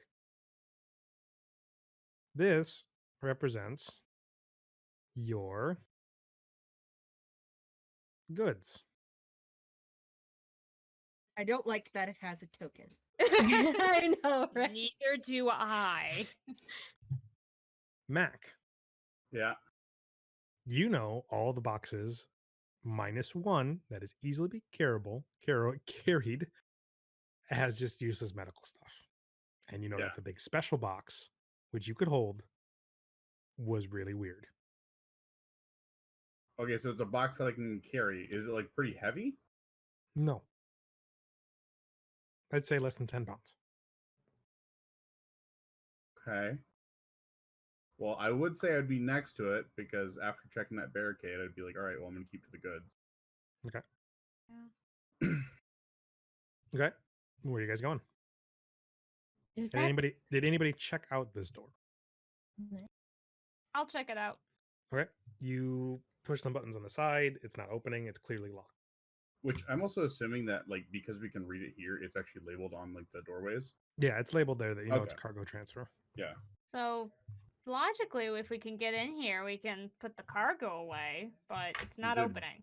This represents your goods. I don't like that it has a token. I know, right? Neither do I. Mac, Yeah. you know all the boxes minus one that is easily be carried as just useless medical stuff. And you know Yeah. that the big special box, which you could hold, was really weird. Okay, so it's a box that I can carry. Is it like pretty heavy? No. I'd say less than 10 pounds. Okay. Well, I would say I'd be next to it because after checking that barricade, I'd be like, all right, well, I'm going to keep to the goods. Okay. Okay. Where are you guys going? Is that Did anybody check out this door? I'll check it out. Okay. You push some buttons on the side. It's not opening. It's clearly locked. Which I'm also assuming that like because we can read it here, it's actually labeled on like the doorways. Yeah, it's labeled there that you know it's Okay. cargo transfer. Yeah. So logically, if we can get in here, we can put the cargo away, but it's not it- opening.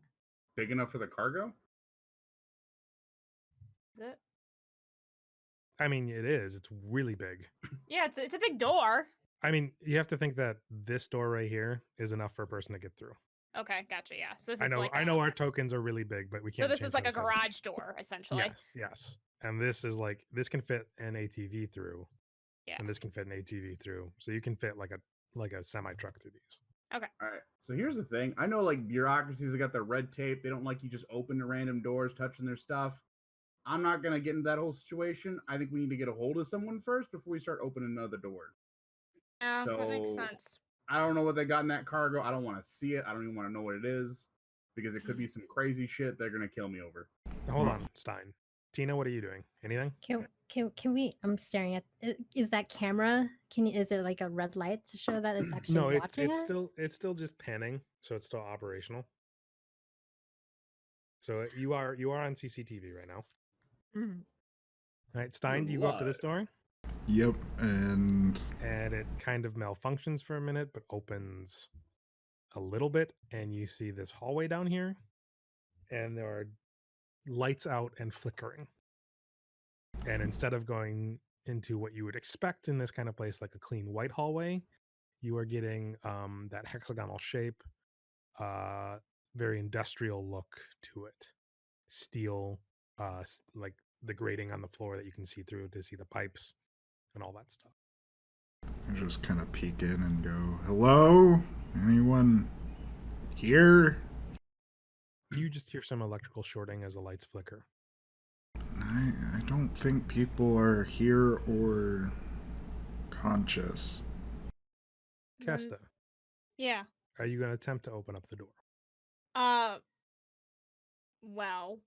Big enough for the cargo? Is it? I mean, it is. It's really big. Yeah, it's a big door. I mean, you have to think that this door right here is enough for a person to get through. Okay, gotcha. Yeah. So this I is know. like I know our tokens are really big, but we So can't. this change is like a those sizes. garage door, essentially. Yes. Yes. And this is like this can fit an ATV through. Yeah. And this can fit an ATV through. So you can fit like a semi truck through these. All right. So here's the thing. I know like bureaucracies that got their red tape. They don't like you just open the random doors, touching their stuff. I'm not gonna get into that whole situation. I think we need to get a hold of someone first before we start opening another door. Yeah, that makes So- sense. I don't know what they got in that cargo. I don't want to see it. I don't even want to know what it is because it could be some crazy shit they're gonna kill me over. Hold on, Stein. Tina, what are you doing? Anything? can we? I'm staring at. Is that camera? Is it like a red light to show that it's actually No, watching it's us? it's still just panning, so it's still operational. So you are on CCTV right now. Mhm. All right, Stein, We're do you go up to this door? Yep, and And it kind of malfunctions for a minute, but opens a little bit, and you see this hallway down here, and there are lights out and flickering. And instead of going into what you would expect in this kind of place, like a clean white hallway, you are getting that hexagonal shape, very industrial look to it. Steel, like the grating on the floor that you can see through to see the pipes and all that stuff. I just kind of peek in and go, "Hello? Anyone here?" You just hear some electrical shorting as the lights flicker. I don't think people are here or conscious. Then- Kesta, Yeah. are you going to attempt to open up the door? Well,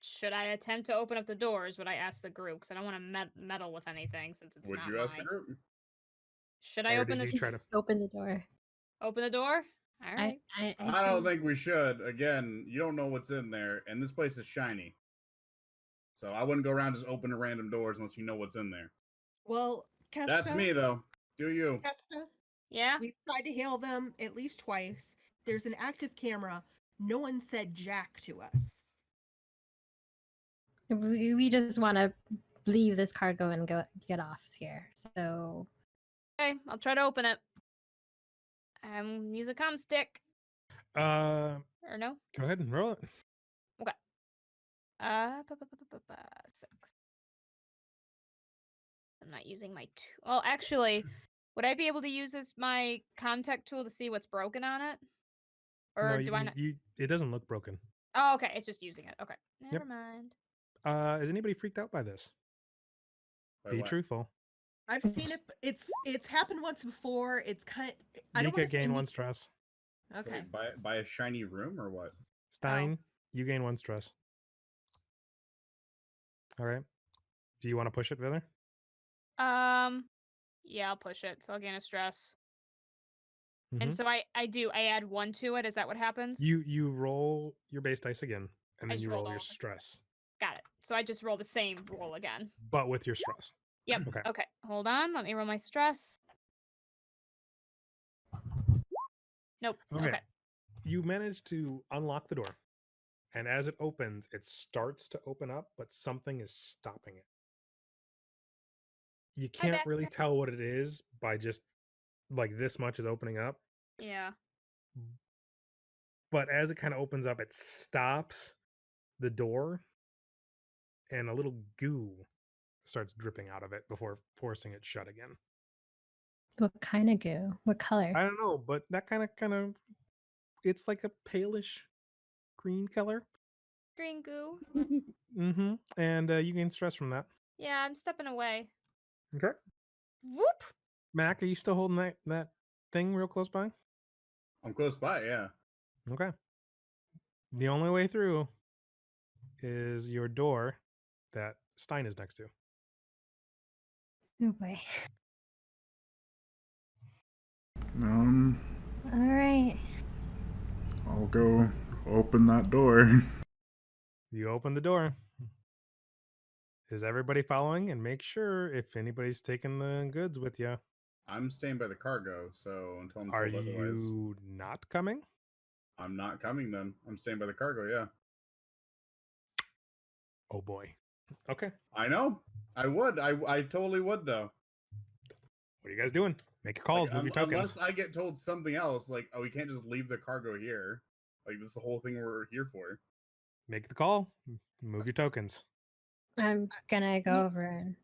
should I attempt to open up the doors? Would I ask the group? Because I don't want to meddle with anything since it's Would not you ask the mine. group? Should I Or open did this? you try to? Open the door. Open the door? All right. I don't think we should. Again, you don't know what's in there, and this place is shiny. So I wouldn't go around just opening random doors unless you know what's in there. Well, Kesta, That's me though. Do you? Kesta, Yeah. we've tried to hail them at least twice. There's an active camera. No one said jack to us. We just want to leave this cargo and get off here. So Okay, I'll try to open it. Use a comm stick. Uh, Or no? go ahead and roll it. Uh, 6. I'm not using my well, actually, would I be able to use my contact tool to see what's broken on it? Or No, do I not? it doesn't look broken. Oh, okay. It's just using it. Okay. Never mind. Is anybody freaked out by this? By Be what? truthful. I've seen it. It's happened once before. It's kind. I don't Nika want to gain 1 stress. Okay. Wait, by a shiny room or what? Stein, you gain 1 stress. All right. Do you want to push it, Viller? Yeah, I'll push it. So I'll gain a stress. Mhm. And so I add 1 to it. Is that what happens? You roll your base dice again, and I then just you rolled roll your all of it. stress, Got it. So I just roll the same roll again. but with your stress. Yep. Okay. Okay. Hold on. Let me roll my stress. Nope. Okay. Okay. You manage to unlock the door, and as it opens, it starts to open up, but something is stopping it. You Hi, can't Beck. really tell what it is by just like this much is opening up, Yeah. but as it kind of opens up, it stops the door, and a little goo starts dripping out of it before forcing it shut again. what kind of goo? What color? I don't know, but that kind of it's like a palish green color. Green goo. Mm-hmm. And you gain stress from that. Yeah, I'm stepping away. Okay. Whoop. Mac, are you still holding that thing real close by? I'm close by, yeah. Okay. The only way through is your door that Stein is next to. Oh boy. All right. I'll go open that door. You open the door. Is everybody following? And make sure if anybody's taking the goods with you. I'm staying by the cargo, so until I'm Are told otherwise, you not coming? I'm not coming then. I'm staying by the cargo, yeah. Oh boy. Okay. I know. I would. I totally would though. What are you guys doing? Make your calls, Like, move your tokens. unless I get told something else, like, oh, we can't just leave the cargo here. Like, this is the whole thing we're here for. Make the call, move your tokens. I'm gonna go over and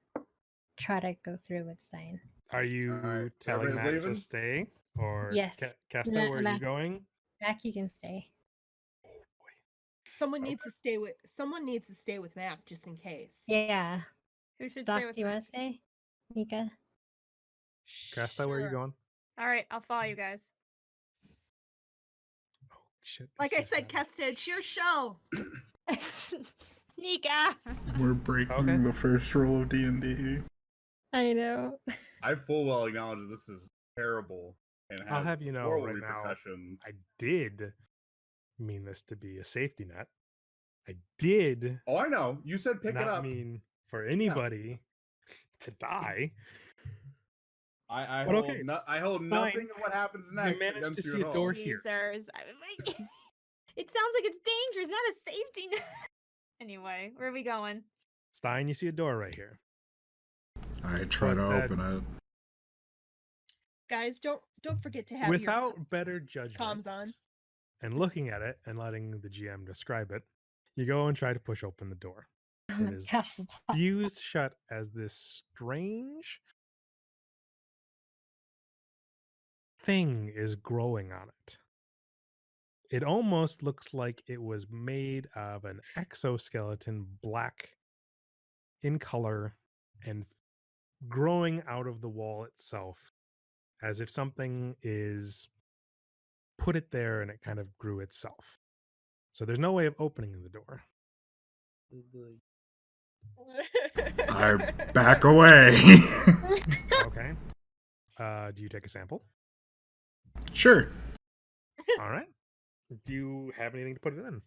try to go through with Stein. Are you Alright, telling everybody's Matt leaving? to stay? Or Yes. Kesta, No, where are you Mac. going? Mac, you can stay. Someone needs to stay with Mac just in case. Yeah. Who should Doc, stay with do you me? want to stay? Nika? Kesta, where are you Sure. going? All right, I'll follow you guys. Oh shit. Like this I is said, bad. Kesta, it's your show. Nika. We're breaking Okay. the first rule of D&D. I know. I full well acknowledge that this is terrible and has I'll have you know horrible right now, repercussions. I did mean this to be a safety net. I did Oh, I know. You said pick it not up. mean for anybody to die. I But hold okay, I hold fine. nothing of what happens next managed against to you see at a all. door here. Teasers. It sounds like it's dangerous, not a safety net. Anyway, where are we going? Stein, you see a door right here. I try But to that- open it. Guys, don't forget to have Without better your judgment comms on. and looking at it and letting the GM describe it, you go and try to push open the door. Oh It my is gosh. Stop. fused shut as this strange thing is growing on it. It almost looks like it was made of an exoskeleton, black in color and growing out of the wall itself, as if something is put it there and it kind of grew itself. So there's no way of opening the door. I back away. Okay. Do you take a sample? Sure. All right. Do you have anything to put it in?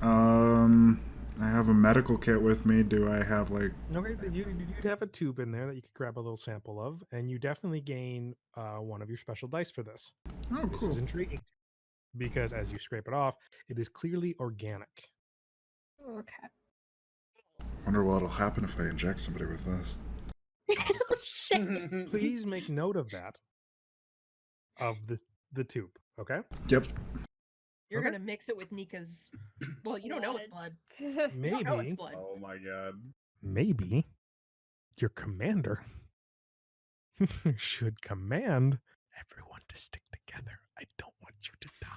I have a medical kit with me. Do I have like? Okay, you have a tube in there that you could grab a little sample of, and you definitely gain one of your special dice for this. Oh, This cool. is intriguing because as you scrape it off, it is clearly organic. Okay. Wonder what'll happen if I inject somebody with this. Oh shit. Please make note of that. Of the tube, okay? Yep. You're Okay. gonna mix it with Nika's. Well, you don't know it's blood. You don't know it's Maybe, blood. Oh my god. maybe your commander should command everyone to stick together. I don't want you to die.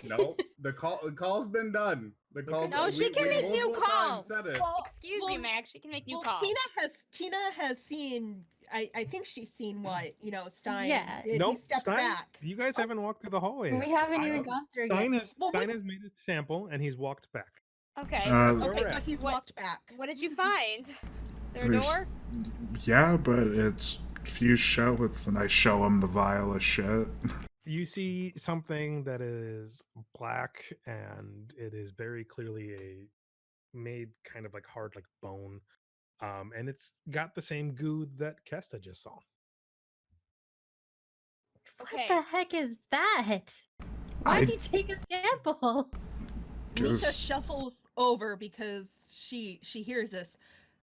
No, the call's been done. The call's No, she can make new multiple times calls. said it. Excuse me, well- Max. She can make new Well, calls. Tina has seen. I think she's seen what Stein Yeah. did. Nope, He stepped Stein, back. you guys haven't walked through the hallway. We yet. haven't even Stein- gone through Stein yet. has, Well, Stein has made a sample and he's walked back. Okay. Uh, Okay, Correct. but he's What- walked back. What did you find? Is there a There's- door? Yeah, but it's fused shut with, and I show him the vial of shit. You see something that is black and it is very clearly made kind of like hard like bone. And it's got the same goo that Kesta just saw. Okay. What the heck is that? Why'd I- you take a sample? Nika 'Cause- shuffles over because she hears this.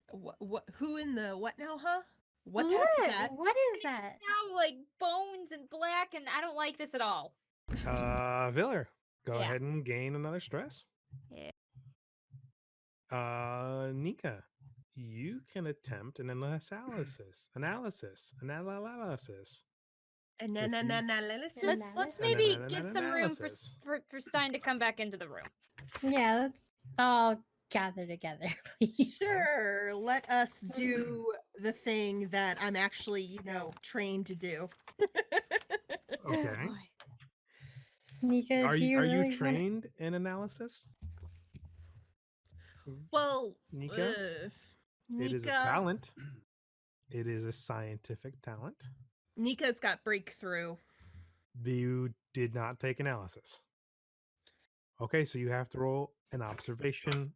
What? Who in the what now? Huh? What the heck is that? What is that? Now, like bones and black, and I don't like this at all. Viller, go Yeah. ahead and gain another stress. Yeah. Nika, you can attempt an analysis. And If then you- analysis. Let's Analysis? maybe An give some room analysis. for Stein to come back into the room. Yeah, let's all gather together, please. Sure. Let us do the thing that I'm actually, trained to do. Okay. Nika, Are do you you are really you wanna- trained in analysis? Well, Nika? uh, It is a Nika- talent. It is a scientific talent. Nika's got breakthrough. You did not take analysis. Okay, so you have to roll an observation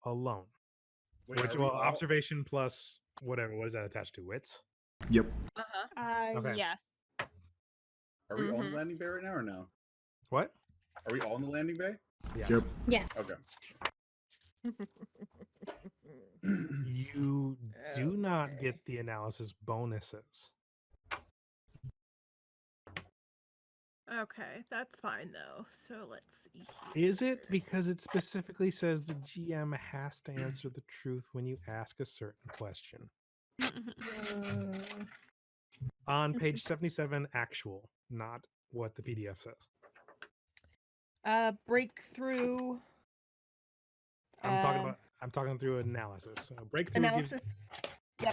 alone. Wait, Which, are we well, all- observation plus whatever. What is that attached to? Wits? Yep. Uh-huh. Okay. Yes. Are we all in Mhm. the landing bay right now or no? What? Are we all in the landing bay? Yes. Yep. Yes. Okay. You do not Okay. get the analysis bonuses. Okay, that's fine though. So let's see. Here. Is it because it specifically says the GM has to answer the truth when you ask a certain question? Mm, On page 77, actual, not what the PDF says. Breakthrough. I'm talking through analysis. So breakthrough gives Analysis.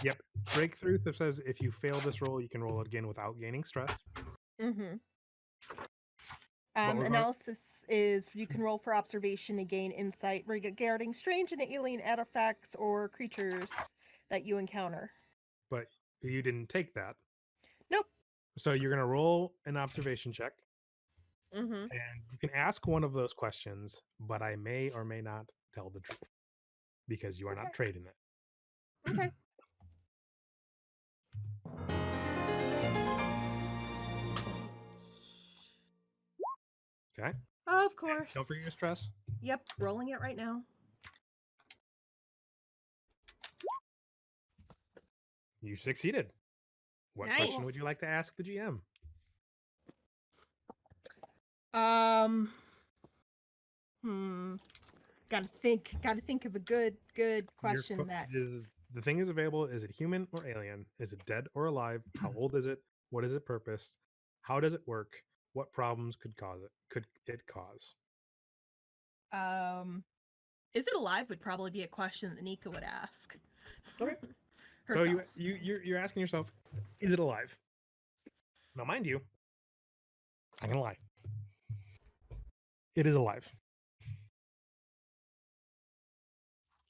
yep. Breakthrough that says if you fail this roll, you can roll it again without gaining stress. Mm-hmm. But we're going- Analysis is you can roll for observation to gain insight regarding strange and alien artifacts or creatures that you encounter. But you didn't take that. Nope. So you're gonna roll an observation check, Mm-hmm. and you can ask one of those questions, but I may or may not tell the truth because you are not Okay. trading it. Okay. Okay. Of course. Don't forget your stress. Yep, rolling it right now. You succeeded. What question would Nice. you like to ask the GM? Gotta think of a good Your question que- that the thing is available. Is it human or alien? Is it dead or alive? How old is it? What is its purpose? How does it work? What problems could it cause? is it alive would probably be a question that Nika would ask. Okay. So Herself. you're asking yourself, is it alive? Now, mind you, I'm gonna lie. It is alive.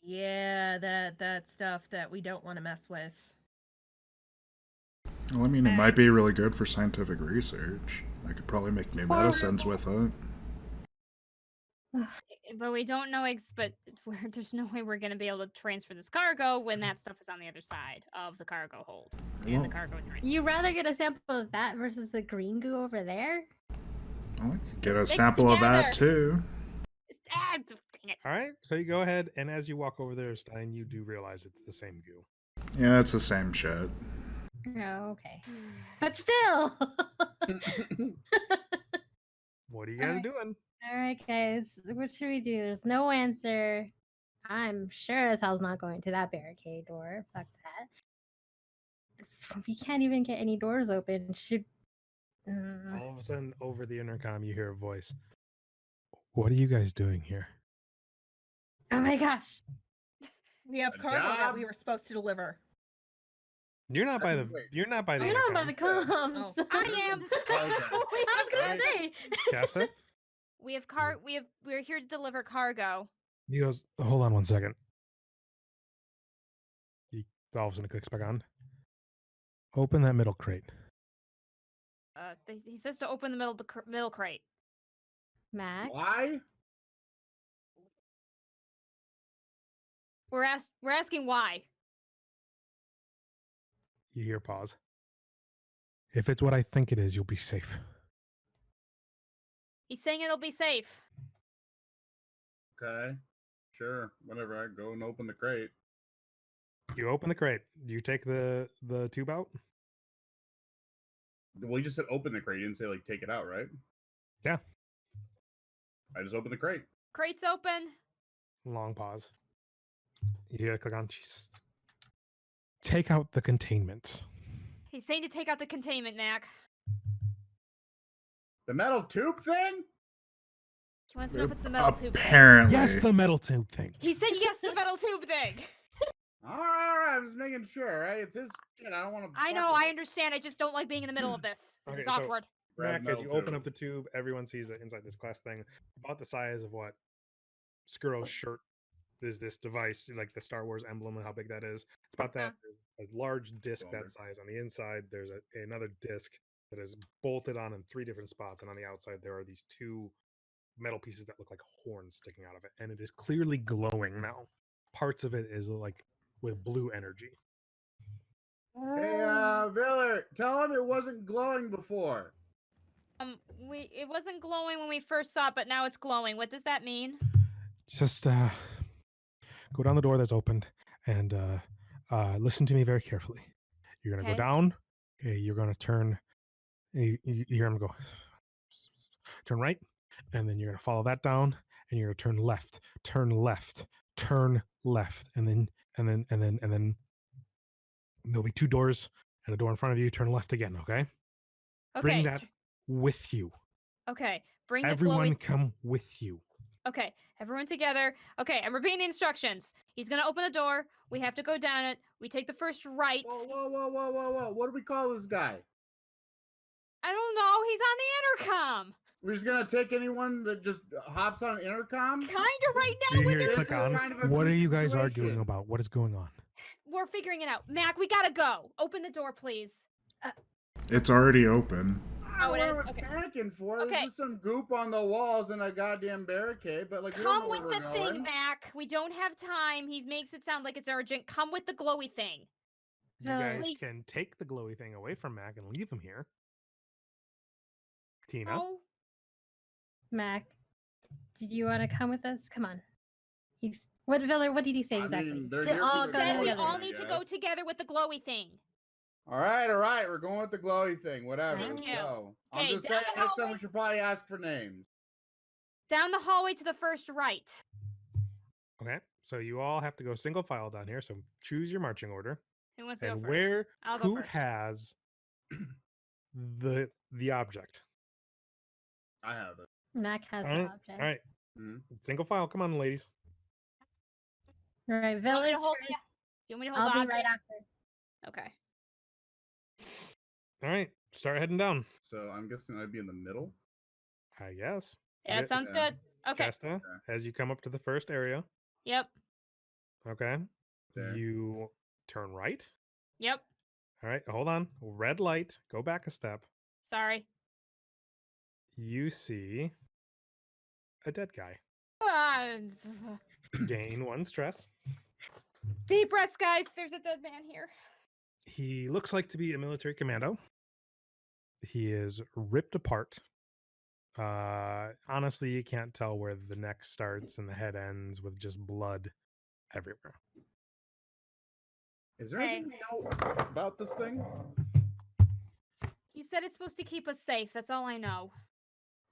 Yeah, that stuff that we don't want to mess with. Well, I mean, it might be really good for scientific research. I could probably make new medicines with it. But we don't know. But there's no way we're gonna be able to transfer this cargo when that stuff is on the other side of the cargo hold and Well, the cargo transfer. you rather get a sample of that versus the green goo over there? I could get a Mixed sample of that together. too. Ah, dang it. All right. So you go ahead, and as you walk over there, Stein, you do realize it's the same goo. Yeah, it's the same shit. Oh, okay. But still. What are you guys Alright. doing? All right, guys. What should we do? There's no answer. I'm sure as hell's not going to that barricade door. Fuck that. We can't even get any doors open. Should. All of a sudden, over the intercom, you hear a voice. What are you guys doing here? Oh my gosh. We have Good cargo that job. we were supposed to deliver. You're not by the. Wait. You're not by the. We're not by intercom. the comms. Oh. I am. Okay. I was gonna Right. say. Casta? We're here to deliver cargo. He goes, hold on one second. He all of a sudden clicks back on. Open that middle crate. He says to open the middle crate. Max. Why? We're asking why. You hear pause. If it's what I think it is, you'll be safe. He's saying it'll be safe. Okay. Sure. Whatever. I go and open the crate. You open the crate. You take the tube out. Well, you just said open the crate. You didn't say like take it out, right? Yeah. I just opened the crate. Crate's open. Long pause. You hear it click on. Jesus. Take out the containment. He's saying to take out the containment, Knack. The metal tube thing? He wants to know if it's the metal tube thing. Apparently. Yes, the metal tube thing. He said yes, the metal tube thing. All right. I'm just making sure, right? It's his shit. I don't want to. I know, I understand. I just don't like being in the middle of this. This Okay, is so- awkward. Mac, as you open up the tube, everyone sees that inside this glass thing, about the size of what Skuro's shirt is this device, like the Star Wars emblem and how big that is. It's about that. a large disc Cylinder. that size. On the inside, there's another disc that is bolted on in 3 different spots, and on the outside there are these 2 metal pieces that look like horns sticking out of it, and it is clearly glowing now. Parts of it is like with blue energy. Hey, Viller, tell him it wasn't glowing before. It wasn't glowing when we first saw it, but now it's glowing. What does that mean? Just go down the door that's opened and listen to me very carefully. You're gonna Okay. go down. You're gonna turn. You're gonna go turn right, and then you're gonna follow that down, and you're gonna turn left, turn left, turn left, and then there'll be 2 doors and a door in front of you. Turn left again. Okay. Bring Okay. that with you. Okay. Bring the Everyone glowy. come with you. Okay. Everyone together. Okay. I'm repeating the instructions. He's gonna open the door. We have to go down it. We take the first right. Whoa. What do we call this guy? I don't know. He's on the intercom. We're just gonna take anyone that just hops on an intercom? Kinda right Do now you with hear their. click This is on? kind of a What are creepy you guys arguing situation. about? What is going on? We're figuring it out. Mac, we gotta go. Open the door, please. It's already open. I Oh, don't it know is? what Okay. it's panicking for. Okay. There's just some goop on the walls and a goddamn barricade, but like we don't Come know with where the we're thing, going. Mac. We don't have time. He makes it sound like it's urgent. Come with the glowy thing. You guys Please. can take the glowy thing away from Mac and leave him here. Tina, No. Mac, did you want to come with us? Come on. He's what Viller? What did he say I exactly? mean, they're To here for all the go Said we glowy together. all thing, I need to go guess. together with the glowy thing. All right. We're going with the glowy thing. Whatever. Thank Let's you. go. I'm Okay, just down saying, the next time hallway. we should probably ask for names. Down the hallway to the first right. okay. So you all have to go single file down here. So choose your marching order Who wants to go and first? where I'll go who first. has the object. I have it. Mac has All the right. object. All right. Mhm. Single file. Come on, ladies. All right, Do you want me to Viller's hold- first. yeah. Do you want me to hold I'll the be object? right after. Okay. All right. Start heading down. So I'm guessing I'd be in the middle. I guess. Yeah, that sounds Yeah. good. Okay. Kesta, as you come up to the first area, Yep. okay, There. you turn right. Yep. All right. Hold on. Red light. Go back a step. Sorry. You see a dead guy. Uh, Gain 1 stress. deep breaths, guys. There's a dead man here. He looks like to be a military commando. He is ripped apart. Honestly, you can't tell where the neck starts and the head ends with just blood everywhere. Is there Hey. anything we know about this thing? He said it's supposed to keep us safe. That's all I know.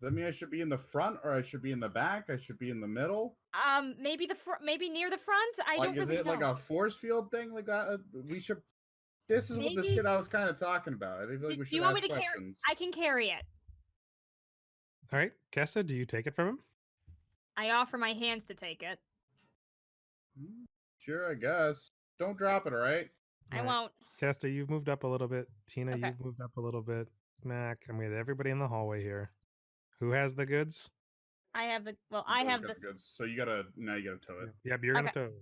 Does that mean I should be in the front or I should be in the back? I should be in the middle? Maybe maybe near the front. I Like, don't is really it know. like a force field thing? Like, we should. This is what the Maybe- shit I was kind of talking about. I feel like we Do should you want ask me to carry? questions. I can carry it. All right. Kesta, do you take it from him? I offer my hands to take it. Sure, I guess. Don't drop it, all right? I All right. won't. Kesta, you've moved up a little bit. Tina, Okay. you've moved up a little bit. Mac, I'm with everybody in the hallway here. Who has the goods? I have the. Well, I Both have got the. goods. So you gotta tow it. Yep, you're gonna Okay. tow.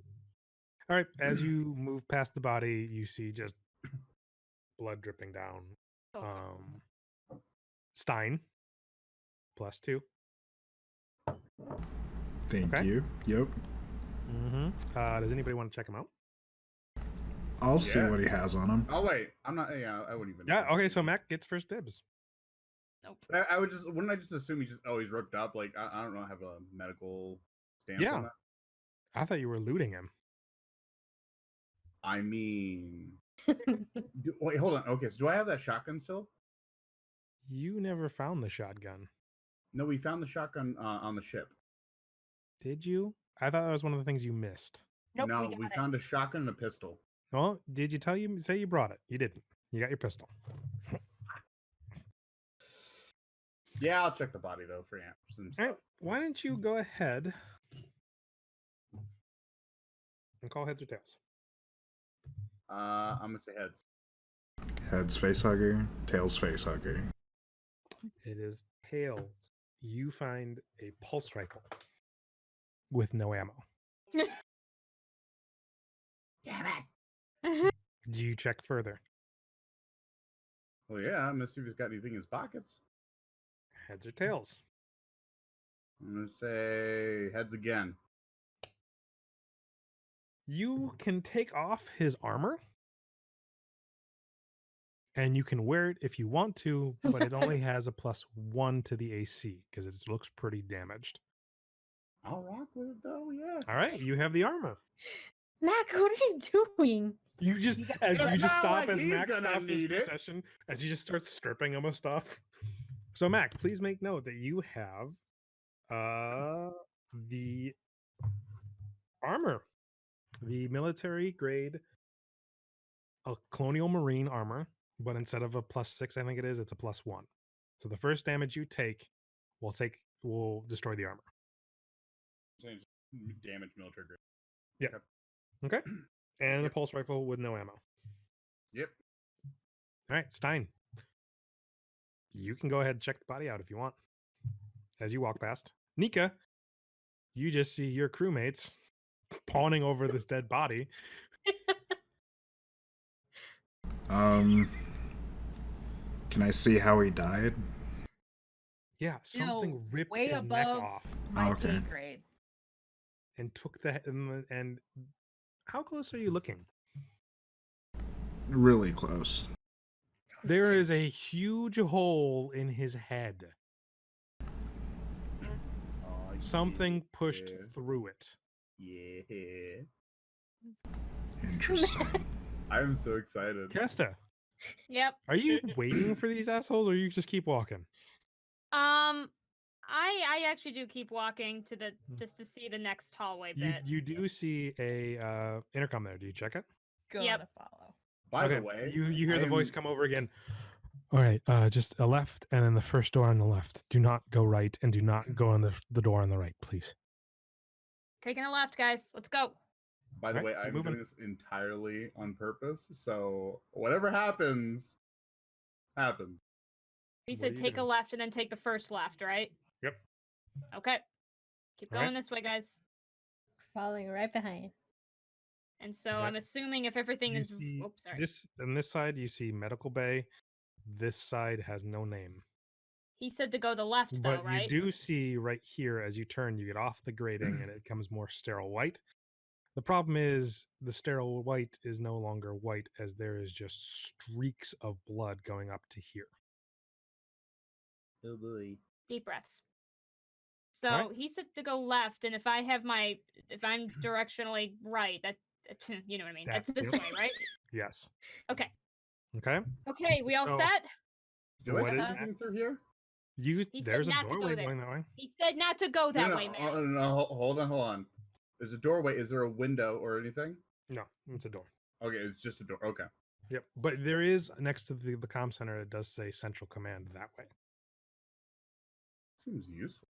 All right. As you move past the body, you see just blood dripping down. Okay. Stein, +2. Thank Okay. you. Yep. Mm-hmm. Does anybody want to check him out? I'll see Yeah. what he has on him. Oh wait, I'm not. Yeah, I wouldn't even. Yeah. Okay. So Mac gets first dibs. Nope. I would just. Wouldn't I just assume he's rooked up? Like I don't know, have a medical stance Yeah. on that. I thought you were looting him. I mean, wait, hold on. Okay, so do I have that shotgun still? You never found the shotgun, No, we found the shotgun on the ship. did you? I thought that was one of the things you missed. Nope, no, we got it. found a shotgun and a pistol. Well, did you say you brought it? You didn't. You got your pistol. Yeah, I'll check the body though for amps and All stuff. right. Why don't you go ahead and call heads or tails? I'm gonna say heads. Heads face hugger, tails face hugger. It is tails. You find a pulse rifle with no ammo. Damn it! Do you check further? Well, yeah, I'm gonna see if he's got anything in his pockets. Heads or tails? I'm gonna say heads again. You can take off his armor and you can wear it if you want to, but it only has a +1 to the AC because it looks pretty damaged. I'll rock with it though. Yeah. All right, you have the armor. Mac, what are you doing? You just You got- as It's you just not stop like as he's Mac gonna stops his need it. procession as he just starts stripping him of stuff. So Mac, please make note that you have the armor, the military grade colonial marine armor, but instead of a +6, I think it is, it's a +1. So the first damage you take will destroy the armor. Saying damage military grade. Yeah. Okay. And a pulse rifle with no ammo. Yep. All right, Stein. You can go ahead and check the body out if you want. As you walk past. Nika, you just see your crewmates pawning over this dead body. Can I see how he died? Yeah, something No, ripped way his neck above off my Okay. pay grade. and took the and how close are you looking? Really close. There is a huge hole in his head. Oh, Something pushed yeah. through it. Yeah. Interesting. I'm so excited. Kesta, Yep. are you waiting for these assholes or you just keep walking? I actually do keep walking to the just to see the next hallway You bit. you do see a intercom there. Do you check it? Gonna Yep. follow. By the way, you hear the I voice am- come over again. All right, just a left and then the first door on the left. Do not go right and do not go on the door on the right, please. Taking a left, guys. Let's go. By the Alright, way, keep I'm moving. doing this entirely on purpose. So whatever happens, happens. He What said are you take a doing? left and then take the first left, right? Yep. Okay. Keep Alright. going this way, guys. Following right behind. And so Okay. I'm assuming if everything You is see oops, sorry. this on this side you see medical bay. This side has no name. He said to go the left though, But right? you do see right here as you turn, you get off the grating and it becomes more sterile white. The problem is the sterile white is no longer white as there is just streaks of blood going up to here. Oh boy. Deep breaths. So Alright. he said to go left, and if I'm directionally right, that you know what I mean. That- That's this yep. way, right? Yes. Okay. Okay. Okay, we all So- set? Do I What see is- anything through here? You He said there's a not to go doorway there. going that way. He said not to go that no, way, man. no, hold on. There's a doorway. Is there a window or anything? No, it's a door. Okay, it's just a door. Okay. Yep. But there is next to the comm center, it does say central command that way. Seems useful.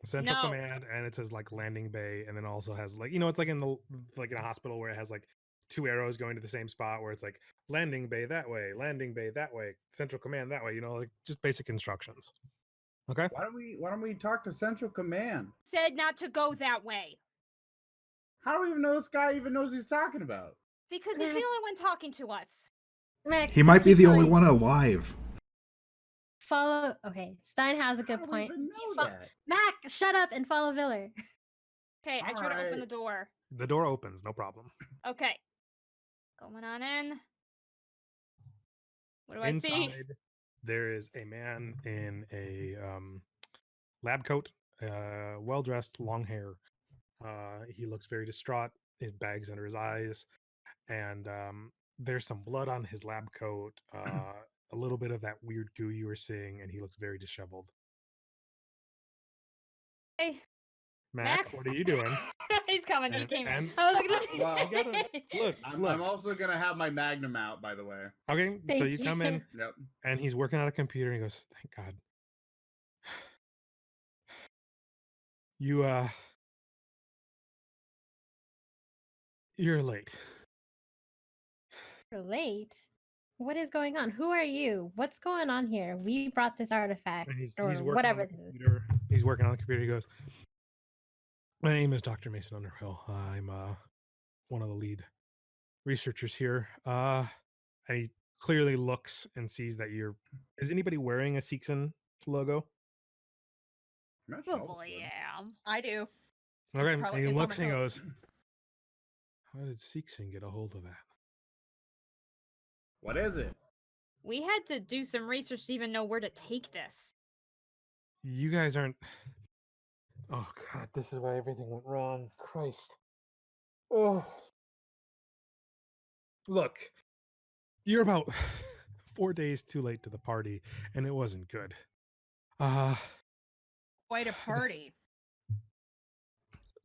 Central No. command, and it says like landing bay, and then also has like it's like in a hospital where it has like 2 arrows going to the same spot where it's like landing bay that way, central command that way, like just basic instructions. Okay. Why don't we talk to Central Command? Said not to go that way. How do we even know this guy even knows what he's talking about? Because he's the only one talking to us. Mac, He just might be keep the only going. one alive. Follow. Okay, Stein has a good How do we point. even You know fo- that? Mac, shut up and follow Viller. Okay, I try to open Alright. the door. The door opens, no problem. Okay. Going on in. What do I see? Inside, there is a man in a lab coat, well dressed, long hair. He looks very distraught. His bag's under his eyes, and there's some blood on his lab coat. A little bit of that weird goo you were seeing, and he looks very disheveled. Hey, Mac, what are you doing? He's coming. He And- came in. and- I was like, Well, You gotta- Look, I'm also gonna have my Magnum out, by the way. Okay, so Thank you come in, Yep. and he's working on a computer, and he goes, "Thank God." You're late. You're late. What is going on? Who are you? What's going on here? We brought this artifact And he's or working whatever on this the is. computer. He's working on the computer. He goes, "My name is Dr. Mason Underhill. I'm one of the lead researchers here. And he clearly looks and sees that you're. Is anybody wearing a Seekson logo? I'm not sure. Probably am. I do. Okay. And probably- he it's on looks my and he phone. goes, "How did Seekson get a hold of that?" What is it? We had to do some research to even know where to take this. You guys aren't. Oh God, this is why everything went wrong. Christ. Oh. Look, you're about 4 days too late to the party, and it wasn't good. Quite a party.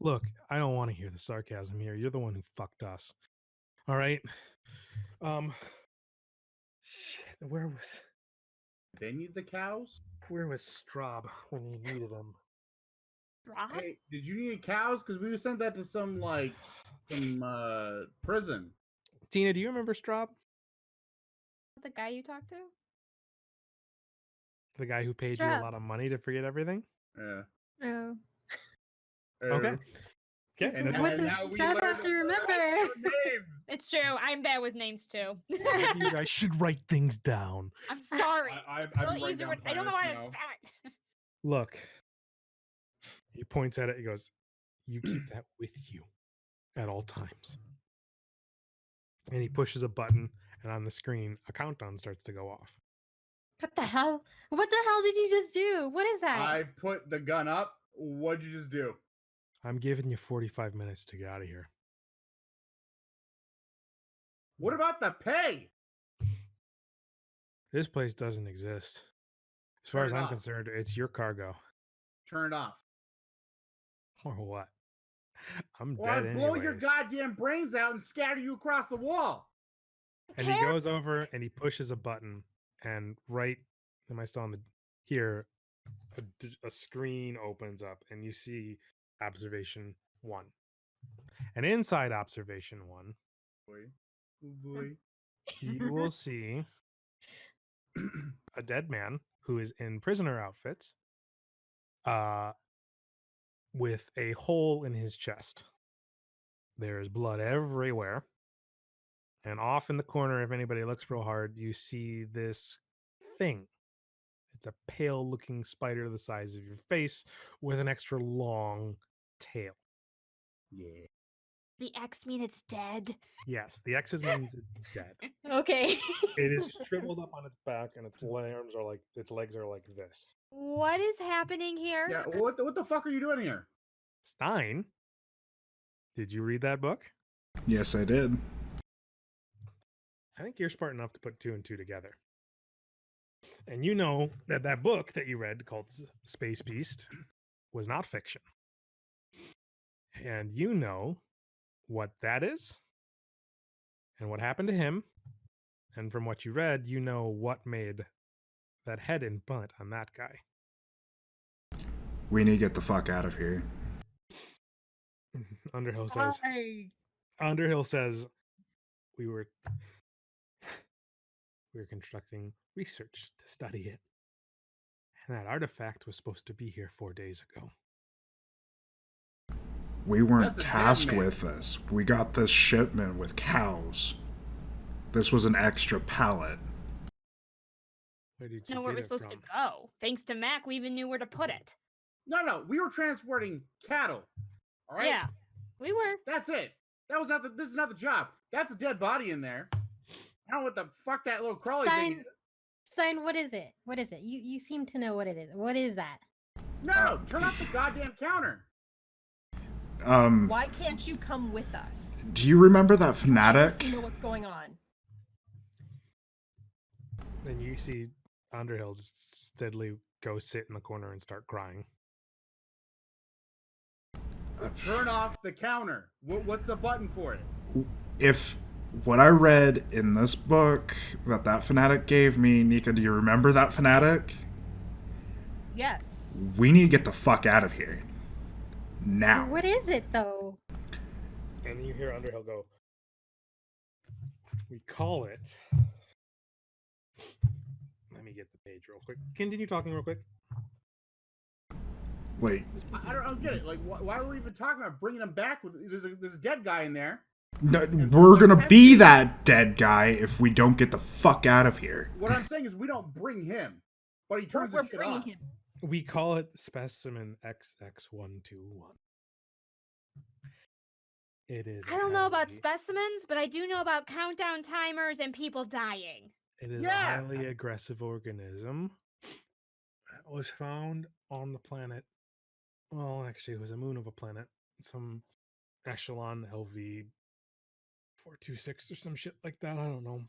Look, I don't want to hear the sarcasm here. You're the one who fucked us. All right. Shit. Where They need the cows? was Straub when you needed him? Rob? Hey, did you need cows? Because we sent that to some prison. Tina, do you remember Straub? The guy you talked to? The guy who paid you a Straub. lot of money to forget everything? Yeah. Oh. Okay. Okay. And What then does now we Straub learned have to the remember? names. It's true. I'm bad with names too. You guys should write things down. I'm sorry. I've Well, been writing easier down I don't know what to planets now. expect. Look. He points at it. He goes, "You keep that with you at all times." And he pushes a button, and on the screen, a countdown starts to go off. What the hell? What the hell did you just do? What is that? I put the gun up. What'd you just do? I'm giving you 45 minutes to get out of here. What about the pay? This place doesn't exist. As far Turn as it I'm off. concerned, it's your cargo. Turn it off. Or what? I'm Or I'll dead blow your anyways. goddamn brains out and scatter you across the wall. And he goes over and he pushes a button, and right, am I still on the here? A screen opens up, and you see observation 1. And inside observation 1, Boy. Oh boy. you will see a dead man who is in prisoner outfits, with a hole in his chest. There is blood everywhere. And off in the corner, if anybody looks real hard, you see this thing. It's a pale looking spider the size of your face with an extra long tail. Yeah. The X mean it's dead. Yes, the X's means it's dead. Okay. It is shriveled up on its back, and its legs are like this. What is happening here? Yeah. What the fuck are you doing here? Stein, did you read that book? Yes, I did. I think you're smart enough to put 2 and 2 together. And you know that that book that you read called Space Beast was not fiction. And you know what that is and what happened to him. And from what you read, you know what made that head implant on that guy. We need to get the fuck out of here. Underhill says, Why? Underhill says, we were conducting research to study it. And that artifact was supposed to be here 4 days ago. We weren't That's a dead tasked man. with this. We got this shipment with cows. This was an extra pallet. Where did you Know where get we're it supposed from? to go. Thanks to Mac, we even knew where to put it. No. We were transporting cattle. All right. Yeah, we were. That's it. This is not the job. That's a dead body in there. I don't know what the fuck that little crawly thing is. Stein, what is it? What is it? You seem to know what it is. What is that? No, turn off the goddamn counter. Why can't you come with us? Do you remember that Let us fanatic? know what's going on. Then you see Underhill steadily go sit in the corner and start crying. Turn off the counter. What's the button for it? If what I read in this book that fanatic gave me, Nika, do you remember that fanatic? Yes. We need to get the fuck out of here. Now. What is it though? And you hear Underhill go, we call it. Let me get the page real quick. Continue talking real quick. Wait, I don't get it. Like, why are we even talking about bringing him back? There's a dead guy in there. No, And we're they're gonna be testing- that dead guy if we don't get the fuck out of here. What I'm saying is we don't bring him, but he turns We're the shit bringing off. him. We call it specimen XX121. It is. I don't know about highly- specimens, but I do know about countdown timers and people dying. It is Yeah. a highly aggressive organism that was found on the planet. Well, actually, it was a moon of a planet. Some echelon LV 426 or some shit like that. I don't know.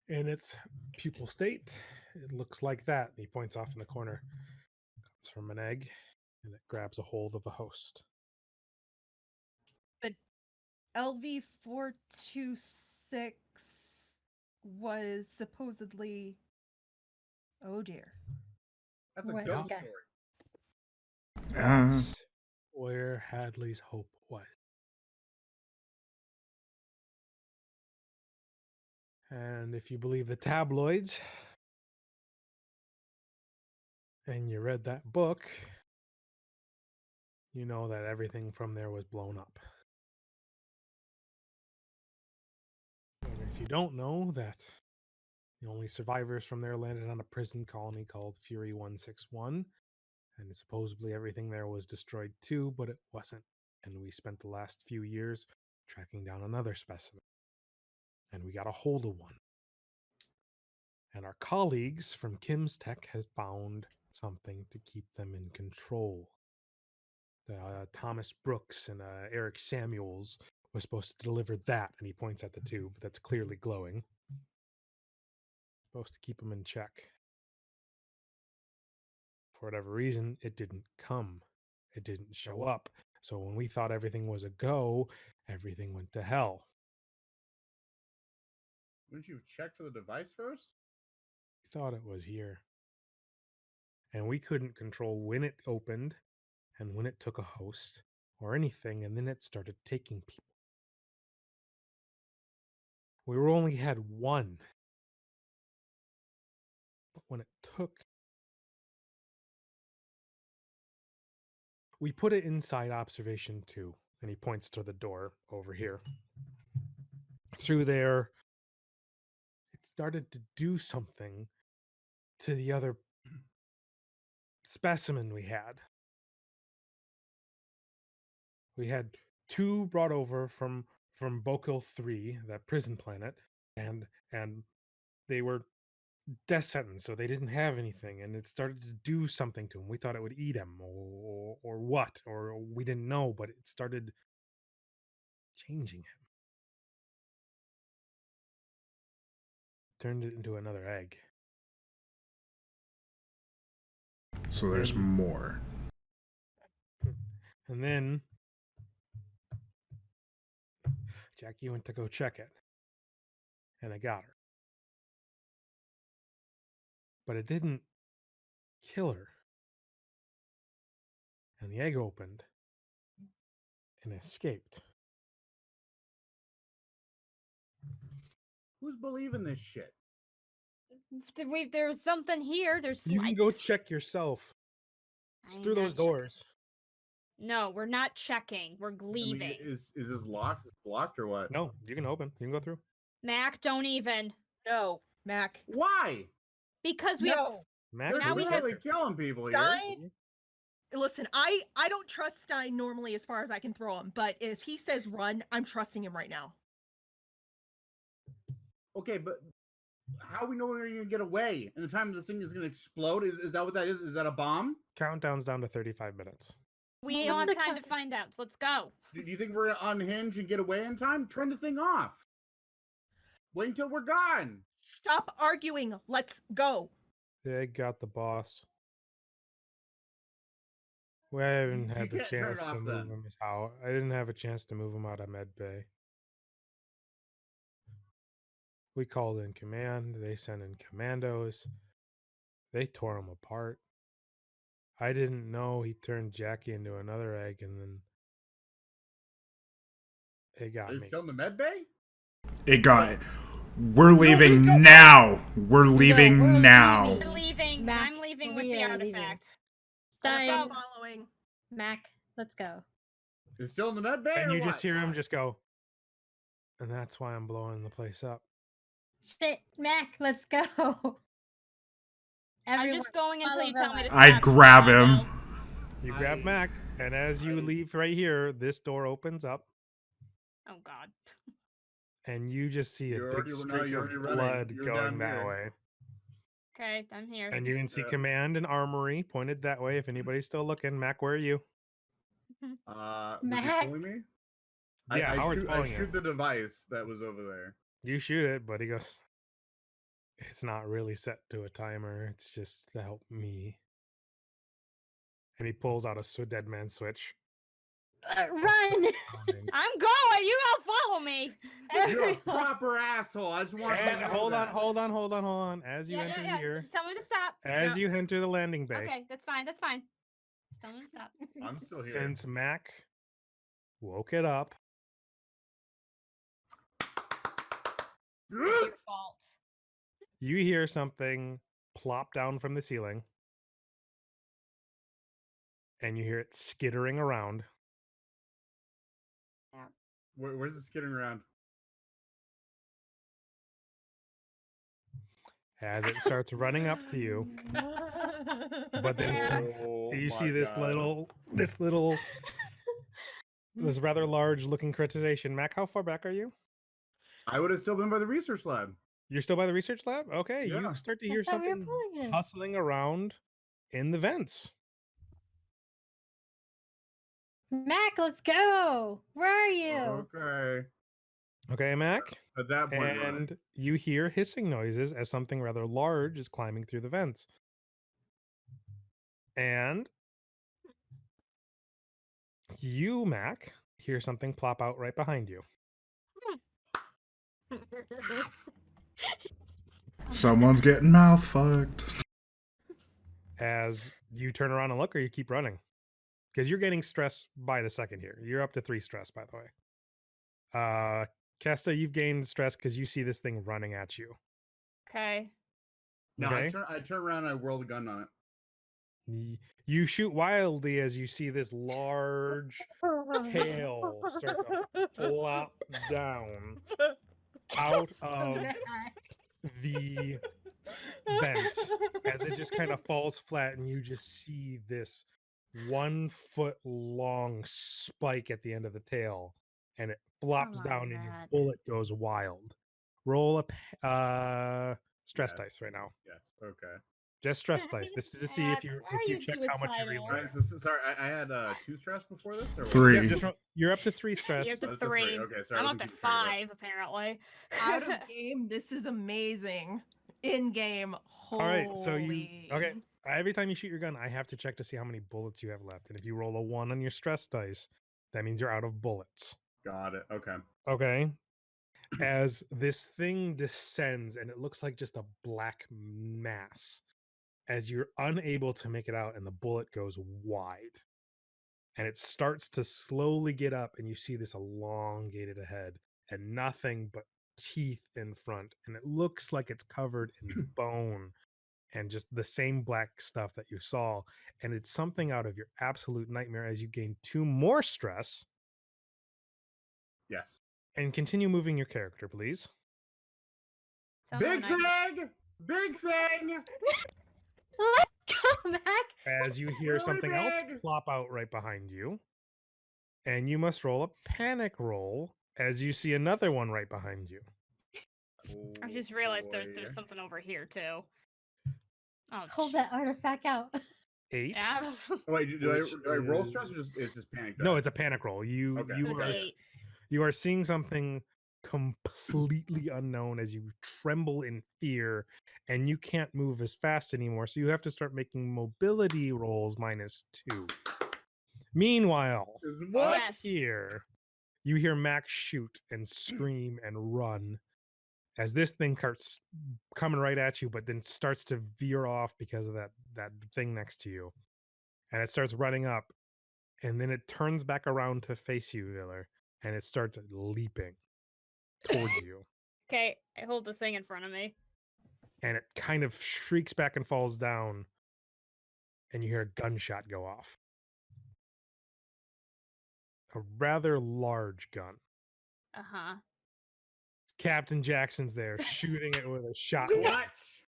In its pupil state, it looks like that. He points off in the corner. Comes from an egg, and it grabs a hold of a host. LV426 was supposedly. Oh dear. That's a What? ghost Okay. story. That's where Hadley's hope was. And if you believe the tabloids, and you read that book, you know that everything from there was blown up. And if you don't know that the only survivors from there landed on a prison colony called Fury 161, and supposedly everything there was destroyed too, but it wasn't. And we spent the last few years tracking down another specimen. And we got a hold of one. And our colleagues from Kim's Tech have found something to keep them in control. Thomas Brooks and Eric Samuels was supposed to deliver that, and he points at the tube that's clearly glowing. Supposed to keep them in check. For whatever reason, it didn't come. It didn't show up. So when we thought everything was a go, everything went to hell. Wouldn't you have checked for the device first? We thought it was here. And we couldn't control when it opened and when it took a host or anything, and then it started taking people. We were only had one. But when it took, we put it inside observation 2, and he points to the door over here. Through there, it started to do something to the other specimen we had. We had 2 brought over from Bokil 3, that prison planet, and they were death sentence, so they didn't have anything, and it started to do something to him. We thought it would eat him, or what, or we didn't know, but it started changing him. Turned it into another egg. So there's more. And then Jackie went to go check it, and I got her. But it didn't kill her. And the egg opened and escaped. Who's believing this shit? There's something here. There's. You can go check yourself. It's I'm through not those checking. doors. No, we're not checking. We're I leaving. mean, is this locked? Is it blocked or what? No, you can open. You can go through. Mac, don't even. No, Mac. Why? Because we have. No. Mac, They're now we have- literally killing people here. Stein? Listen, I don't trust Stein normally as far as I can throw him, but if he says run, I'm trusting him right now. Okay, but how we know we're gonna get away and the time this thing is gonna explode? Is that what that is? Is that a bomb? countdown's down to 35 minutes. We Well, don't have what's the time to count- find out. So let's go. Do you think we're gonna unhinge and get away in time? Turn the thing off. Wait until we're gone. Stop arguing. Let's go. The egg got the boss. We haven't You had the can't turn it chance to off move then. him out. I didn't have a chance to move him out of med bay. We called in command. They sent in commandos. They tore him apart. I didn't know he turned Jackie into another egg, and then it got Are you me. still in the med bay? It got. We're leaving go- now. We're leaving we're now. leaving. We're leaving. Mac, I'm leaving with we the are leaving. artifact. Stein, go. Following. Mac, let's go. Is still in the med bay, And or you what? just hear him just go, and that's why I'm blowing the place up. Shit, Mac, let's go. I'm Everyone, just going until follow you tell me to Villa. stop. I grab because I him. know. You grab Mac, and as you I- leave right here, this door opens up, Oh God. and you just see a You're big already- no, streak you're of already running. blood You're going down that here. way. Okay, I'm here. And you can see Yeah. command and armory pointed that way. If anybody's still looking, Mac, where are you? Was he Mac. pulling me? Yeah, I Howard's shoot. I pulling you. shoot the device that was over there. You shoot it, but he goes, it's not really set to a timer. It's just to help me. And he pulls out a dead man switch. Run! Pounding. I'm going. You all follow me. You're a Everyone. proper asshole. I just want you to And know hold that. on, hold on, hold on, hold on. As you enter here, Just tell me to stop. as Yeah. you enter the landing bay, Okay, that's fine. That's fine. Just tell me to stop. I'm still here. since Mac woke it up, It's your fault. you hear something plop down from the ceiling, and you hear it skittering around. Where's this getting around? As it starts running up to you, but then Oh, you see my this God. this rather large looking criticization. Mac, how far back are you? I would have still been by the research lab. You're still by the research lab? Okay, Yeah. you start to I hear thought we were something pulling him. hustling around in the vents. Mac, let's go. Where are you? Okay. Okay, Mac? At that point, run. And you hear hissing noises as something rather large is climbing through the vents. And you, Mac, hear something plop out right behind you. Someone's getting mouth fucked. As you turn around and look, or you keep running. Because you're getting stress by the second here. You're up to 3 stress, by the way. Kesta, you've gained stress because you see this thing running at you. Okay. No, Okay. I turn around and I whirl the gun on it. You shoot wildly as you see this large tail start to flop down out of the vent as it just kind of falls flat, and you just see this 1 foot long spike at the end of the tail, and it flops Come on, down and your Matt. bullet goes wild. Roll a stress Yes. dice right now. Yes. Okay. Just stress dice. This is to see if you Why are you check how much you're suicidal? All right. reloading. So sorry. I had 2 stress before this. Or what? 3. Yeah, just you're up to 3 stress. You're up to That's the 3. three. Okay, sorry, I I'm up wasn't to keeping track of that. 5, apparently. Out of game, this is amazing. In game, holy. All right, so okay. Every time you shoot your gun, I have to check to see how many bullets you have left. And if you roll a 1 on your stress dice, that means you're out of bullets. Got it. Okay. Okay. As this thing descends, and it looks like just a black mass, as you're unable to make it out, and the bullet goes wide. And it starts to slowly get up, and you see this elongated ahead, and nothing but teeth in front. And it looks like it's covered in bone and just the same black stuff that you saw. And it's something out of your absolute nightmare as you gain 2 more stress. Yes. And continue moving your character, please. Tell me Big when I- thing. Big thing. Let's go, Mac. As you hear Really something else big. plop out right behind you. And you must roll a panic roll as you see another one right behind you. I just realized boy. there's something over here too. Oh, Hold that Jesus. artifact out. 8. Yeah. Oh, wait, do Which I roll stress or it's just panic? No, die? it's a panic roll. You Okay. you So it's are 8. you are seeing something completely unknown as you tremble in fear, and you can't move as fast anymore, so you have to start making mobility rolls -2. Meanwhile, Is up what? Yes. here, you hear Max shoot and scream and run as this thing starts coming right at you, but then starts to veer off because of that thing next to you. And it starts running up, and then it turns back around to face you, Viller, and it starts leaping towards you. Okay, I hold the thing in front of me. And it kind of shrieks back and falls down, and you hear a gunshot go off. a rather large gun. Uh-huh. Captain Jackson's there shooting it with a shot. Clutch.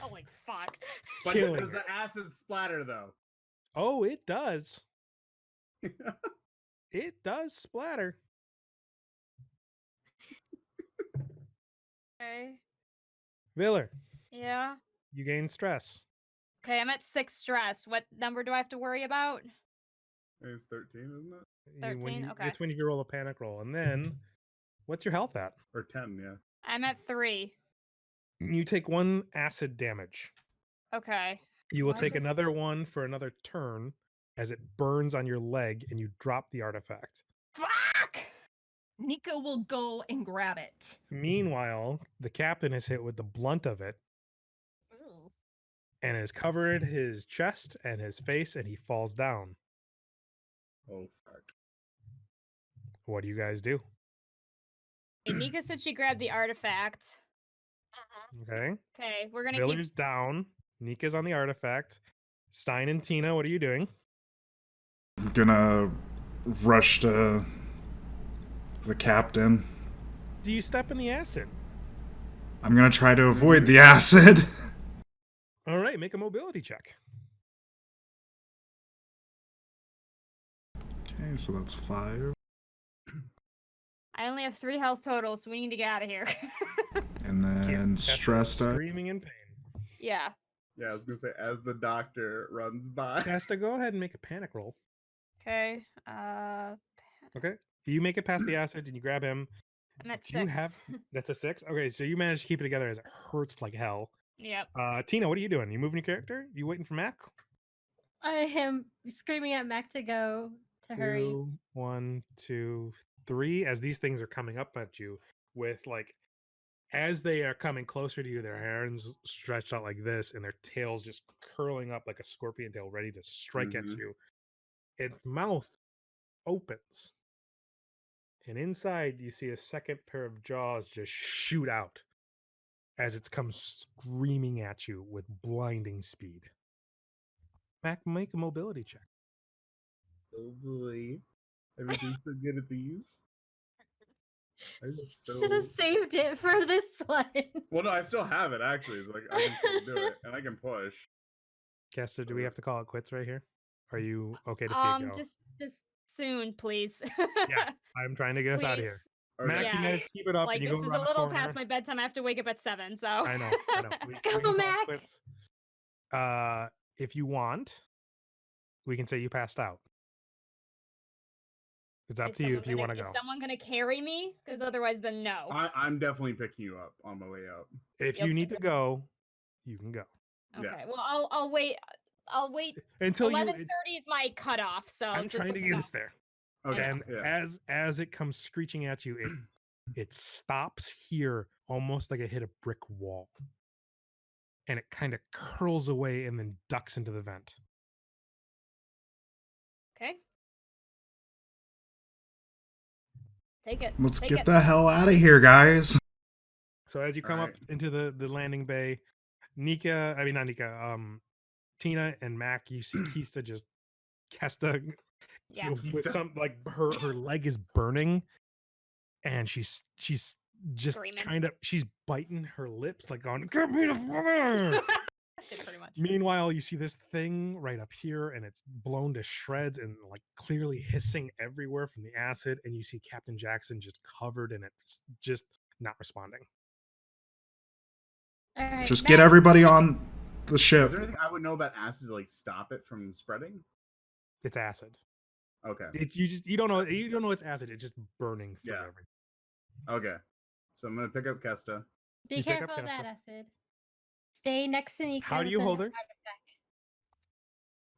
Holy fuck. But Killing does it. the acid splatter though? Oh, it does. It does splatter. Okay. Viller, Yeah. you gain stress. Okay, I'm at 6 stress. What number do I have to worry about? It's 13, isn't it? 13? Okay. It's when you roll a panic roll. And then, what's your health at? Or 10, yeah. I'm at 3. You take 1 acid damage. Okay. You will Well, take just- another one for another turn as it burns on your leg and you drop the artifact. Fuck! Nico will go and grab it. Meanwhile, the captain is hit with the blunt of it Ooh. and has covered his chest and his face and he falls down. Oh, fuck. What do you guys do? Hey, Nika said she grabbed the artifact. Okay. Okay, we're gonna Viller's down. Nika's on the artifact. Stein and Tina, what are you doing? I'm gonna rush to the captain. Do you step in the acid? I'm gonna try to avoid the acid. All right, make a mobility check. Okay, so that's 5. I only have 3 health total, so we need to get out of here. And then Kesta stress die. screaming in pain. Yeah. Yeah, I was gonna say as the doctor runs by. Kesta, go ahead and make a panic roll. Okay. Okay. You make it past the acid and you grab him. I'm at Do you 6. have that's a 6? Okay, so you managed to keep it together as it hurts like hell. Yep. Tina, what are you doing? You moving your character? You waiting for Mac? I am screaming at Mac to go to hurry. 2, 1, 2, 3. As these things are coming up at you, with like, as they are coming closer to you, their hands stretched out like this, and their tails just curling up like a scorpion tail, ready to strike at Mhm. you. Its mouth opens, and inside you see a second pair of jaws just shoot out as it comes screaming at you with blinding speed. Mac, make a mobility check. Oh boy. Everything's so good at these. I'm so... Should have saved it for this one. Well, no, I still have it, actually. So, like, I can still do it. And I can push. Kester, do we have to call it quits right here? Are you okay to see it go? Just soon, please. Yes, I'm trying to get us out of here. Please. Okay. Mac, Yeah. you managed to keep it up, Like, and you this go is around a the little corner. past my bedtime. I have to wake up at 7, so. I know. Go, We can call it Mac. quits. If you want, we can say you passed out. It's up to you if you want to go. Is someone gonna carry me? Because otherwise, then no. I'm definitely picking you up on my way out. If Yep. you need to go, you can go. Okay. yeah. Well, I'll wait. I'll wait. Until 11:30 is my cutoff, so I'm just trying to let me get know. us there. Okay. And Yeah. as it comes screeching at you, it stops here almost like it hit a brick wall. And it kind of curls away and then ducks into the vent. Okay. Take it. Let's Take get it. the hell out of here, guys. So as you come up Alright. into the landing bay, not Nika, Tina and Mac, you see Kesta Yeah. with Kesta. some like her leg is burning and she's just Screaming. she's biting her lips like going, "Give me the fire!" Pretty much. Meanwhile, you see this thing right up here and it's blown to shreds and like clearly hissing everywhere from the acid, and you see Captain Jackson just covered in it, just not responding. All right. Just Mac- get everybody on the Is ship. there anything I would know about acid to, like, stop it from spreading? It's acid. Okay. You don't know it's acid. It's just burning through Yeah. everything. Okay. So I'm going to pick up Kesta. Be You pick up careful of that Kesta. acid. Stay next to Nico. How do you with the hold her? artifact.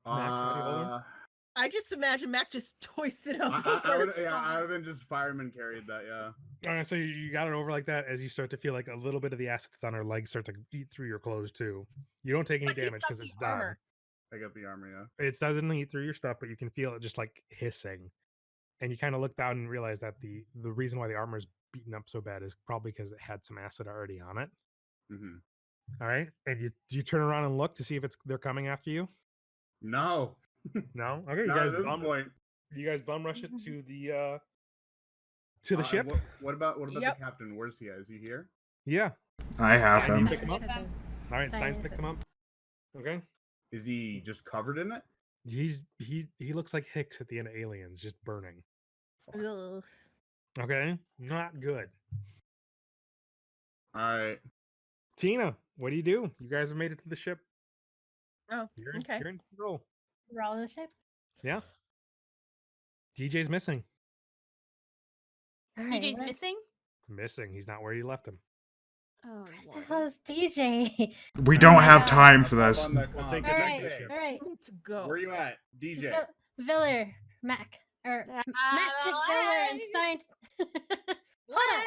Mac, how do you hold her? I just imagine Mac just hoisted up. I over would, her yeah, I side. would have been just fireman carried that, yeah. All right, so you got it over like that as you start to feel like a little bit of the acid that's on her legs start to eat through your clothes too. You don't take any But he's damage got because the it's done. armor. I got the armor, yeah. It doesn't eat through your stuff, but you can feel it just like hissing. And you kind of look down and realize that the reason why the armor is beaten up so bad is probably because it had some acid already on it. Mm-hmm. All right, and you turn around and look to see if they're coming after you. No. No, okay, Not at this point. You guys bum rush it to the ship. What about Yep. the captain? Where's he at? Is he here? Yeah. I have Stein, you him. pick him up. Stein. All right, Stein Stein's is picked it. him up. Okay. Is he just covered in it? He looks like Hicks at the end of Aliens, just burning. Ugh. Okay, not good. All right. Tina, what do? You guys have made it to the ship. Oh, You're okay. you're in control. We're all in the ship. Yeah. DJ's missing. All right, DJ's what missing. Missing. He's not where you left him. Oh the lord. hell is DJ? We don't my have God. time for Up this. on the We'll comm. take all it right, back to the ship. all right. Need to go. Where you at, DJ? Viller, Mac, or Matt took Viller and Stein. Hold on.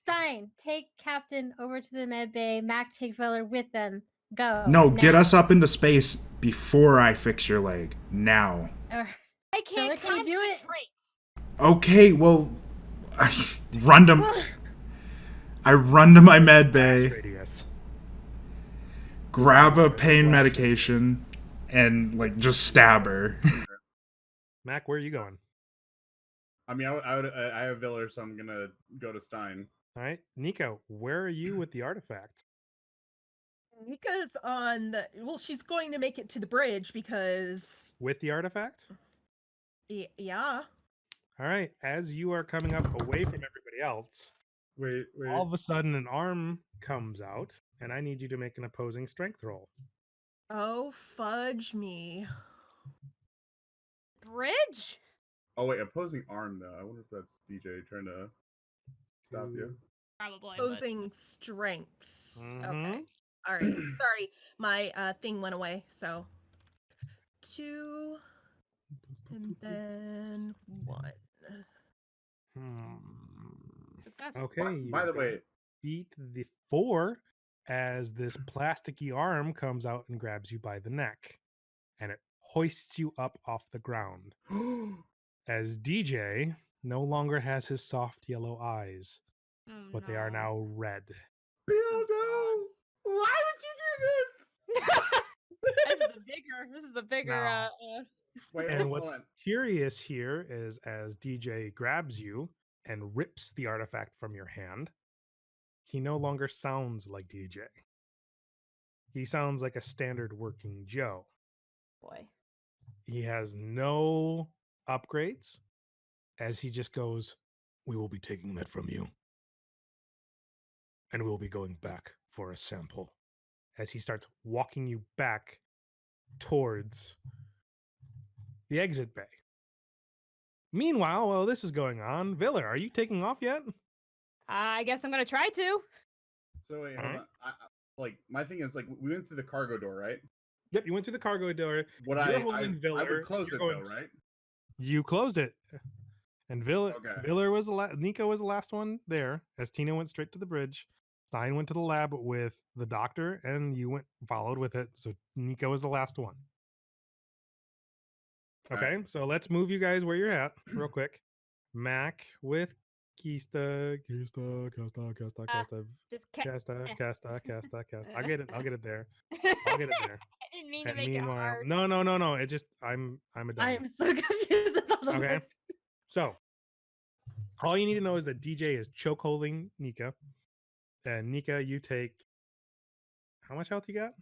Stein, take Captain over to the med bay. Mac, take Viller with them. Go. No, get now. us up into space before I fix your leg. Now. Or- I can't Viller, can you do it? concentrate. Okay, well, I run to, Well, I run to my med bay, Radius. grab a pain medication, and like just stab her. Mac, where are you going? I mean, I have Viller, so I'm gonna go to Stein. All right, Nico, where are you with the artifact? Nika's on the. Well, she's going to make it to the bridge because. With the artifact? Yeah. All right. As you are coming up away from everybody else, Wait. all of a sudden an arm comes out, and I need you to make an opposing strength roll. Oh, fudge me. Bridge. Oh wait, opposing arm though. I wonder if that's DJ trying to stop you. Probably. but- Opposing strength. Okay. Mhm. All right. Sorry, my thing went away. So 2 and then 1. Successful. Okay. you By the got way, beat the 4 as this plasticky arm comes out and grabs you by the neck, and it hoists you up off the ground. As DJ no longer has his soft yellow eyes, Oh, but they are no. now red. Bildo, why would you do this? This is the bigger. No. Wait, And hold what's on. curious here is as DJ grabs you and rips the artifact from your hand, he no longer sounds like DJ. He sounds like a standard working Joe. Boy. He has no upgrades, as he just goes, "We will be taking that from you. And we will be going back for a sample." As he starts walking you back towards the exit bay. Meanwhile, while this is going on, Viller, are you taking off yet? I guess I'm gonna try to. So wait, hold Alright. on. Like my thing is like we went through the cargo door, right? Yep, you went through the cargo door. Would You're I holding I Viller, would close you're it going- though, right? You closed it. And Viller Okay. was Nico was the last one there, as Tina went straight to the bridge. Stein went to the lab with the doctor, and you followed with it. So Nico was the last one. Okay, Alright. so let's move you guys where you're at real quick. Mac with Kista. Just I'll get it there. I'll get it there. I didn't mean to And make it meanwhile, hard. no. It just I'm a dummy. I'm so confused about the Okay. word. So all you need to know is that DJ is choke holding Nika. And Nika, you take how much health you got?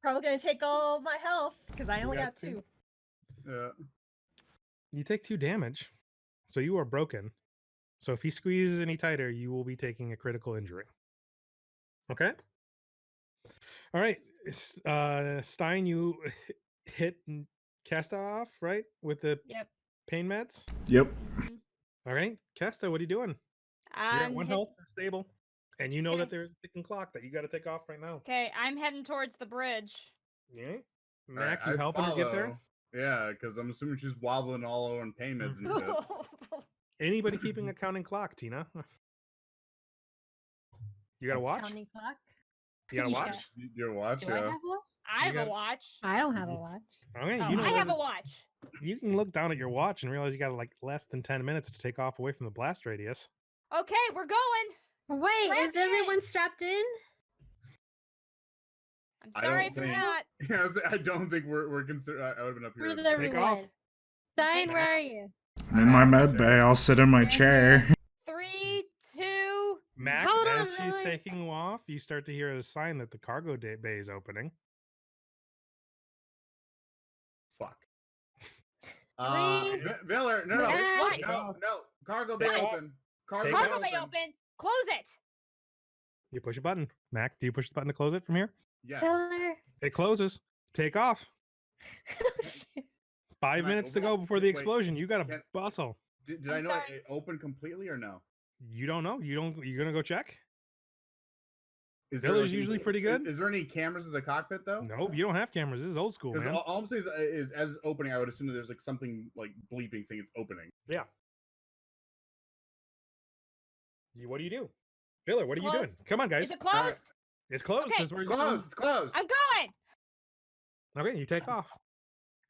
Probably gonna take all my health because I You only got got two? 2. Yeah. You take 2 damage. So you are broken. So if he squeezes any tighter, you will be taking a critical injury. Okay? All right. Stein, you hit Kesta off, right? With the Yep. pain meds? Yep. Mhm. All right. Kesta, what are you doing? You're at I'm 1 hit- health, stable. And you know Okay. that there's a ticking clock that you got to take off right now. Okay, I'm heading towards the bridge. Yeah. Alright, Mac, you I helping her get there? follow. Yeah, because I'm assuming she's wobbling all over in pain meds and shit. Anybody keeping a counting clock, Tina? You got a watch? Counting clock. You got a Yeah. watch? Your watch, Do I yeah. have one? I have got a it. watch. I don't have a watch. Okay, Oh, you know I have that a watch. you can look down at your watch and realize you got like less than 10 minutes to take off away from the blast radius. Okay, we're going. Wait, Strap is everyone in. strapped in? I'm I sorry don't if you're think- not. Yeah, I don't think we're considered. I would have been up here. Where's Take off. everyone? Stein, where are you? I'm in my med bay. I'll sit in my chair. 3, 2. Mac, Hold as on, she's Lily. taking you off, you start to hear a sign that the cargo bay is opening. Fuck. Three. Viller, no, What? no. Cargo bay Take off. open. Cargo Take bay off. Cargo bay open. Close it. You push a button. Mac, do you push the button to close it from here? Yes. Filler. It closes. Take off. Oh, shit. 5 Can I minutes to open go it? before the Wait, explosion. You gotta can- bustle. Did I'm I know sorry. it opened completely or no? You don't know. You gonna go check? Is Viller's any usually pretty good. Is there any cameras in the cockpit though? Nope, you don't have cameras. This is old school, Because man. all I'm saying is, as it's opening, I would assume that there's like something like bleeping saying it's opening. Yeah. What do you do? Viller, what are you doing? Closed. Come on, guys. Is it closed? It's closed. Okay, That's where It's you're going. closed. It's closed. I'm going. Okay, you take off.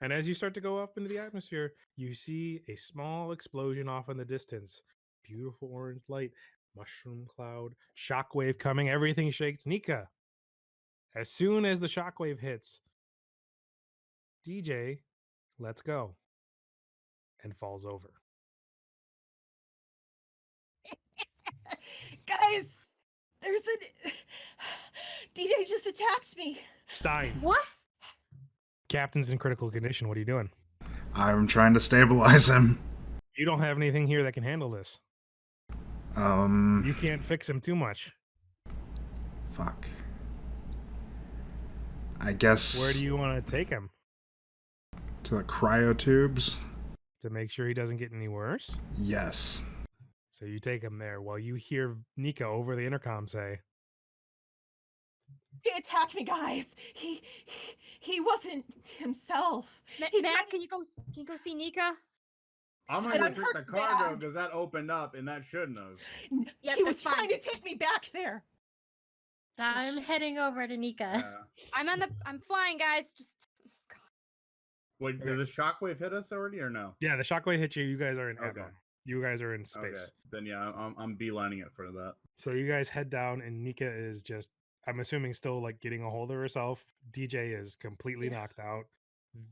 And as you start to go up into the atmosphere, you see a small explosion off in the distance. Beautiful orange light, mushroom cloud, shockwave coming, everything shakes. Nika, as soon as the shockwave hits, DJ lets go and falls over. Guys, there's a DJ just attacked me. Stein, What? captain's in critical condition. What are you doing? I'm trying to stabilize him. You don't have anything here that can handle this. You can't fix him too much. Fuck. I guess. Where do you want to take him? To the cryotubes? To make sure he doesn't get any worse? Yes. So you take him there while you hear Nika over the intercom say, He attacked me, guys. He wasn't himself. He Matt, tried- can you go see Nika? I'm And gonna I'm check hurt the cargo bad. because that opened up and that shouldn't have. Yep, he was that's fine. trying to take me back there. I'm heading over to Nika. I'm flying, guys. Just Wait, Okay. did the shockwave hit us already or no? yeah, the shockwave hit you. You guys are in Okay. heaven. You guys are in space. Okay. Then yeah, I'm beelining it for that. So you guys head down, and Nika is just, I'm assuming, still like getting a hold of herself. DJ is completely Yeah. knocked out.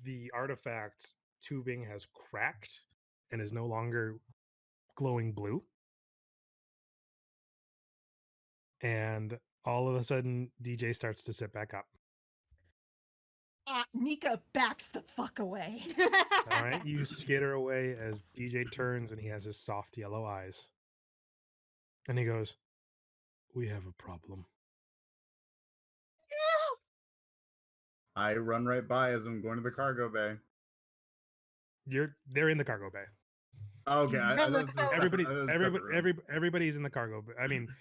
The artifact tubing has cracked and is no longer glowing blue. And all of a sudden, DJ starts to sit back up. Nika backs the fuck away. All right, you skitter away as DJ turns, and he has his soft yellow eyes. And he goes, "We have a problem." I run right by as I'm going to the cargo bay. They're in the cargo bay. Okay, You I run thought the this was a Everybody, separate- I thought it was a separate room. everybody's in the cargo. I mean,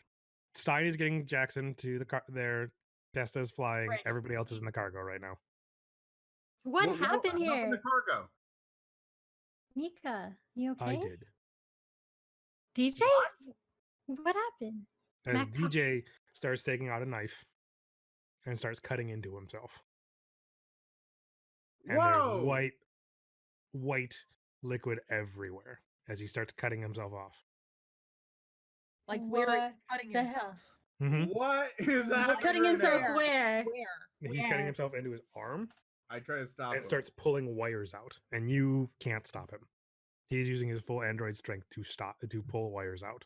Stein is getting Jackson to the car. Their Testa's flying. Right. Everybody else is in the cargo right now. What Well, no, happened I'm up in the here? cargo. Nika, you okay? I did. DJ? What happened? As Mac, talk- DJ starts taking out a knife and starts cutting into himself. And Whoa! there's white liquid everywhere as he starts cutting himself off. Like, where is he What cutting the himself? Mhm. What is happening? Cutting right himself now? where? Where? He's cutting Where? himself into his arm I try to stop and him. starts pulling wires out, and you can't stop him. He's using his full android strength to pull wires out.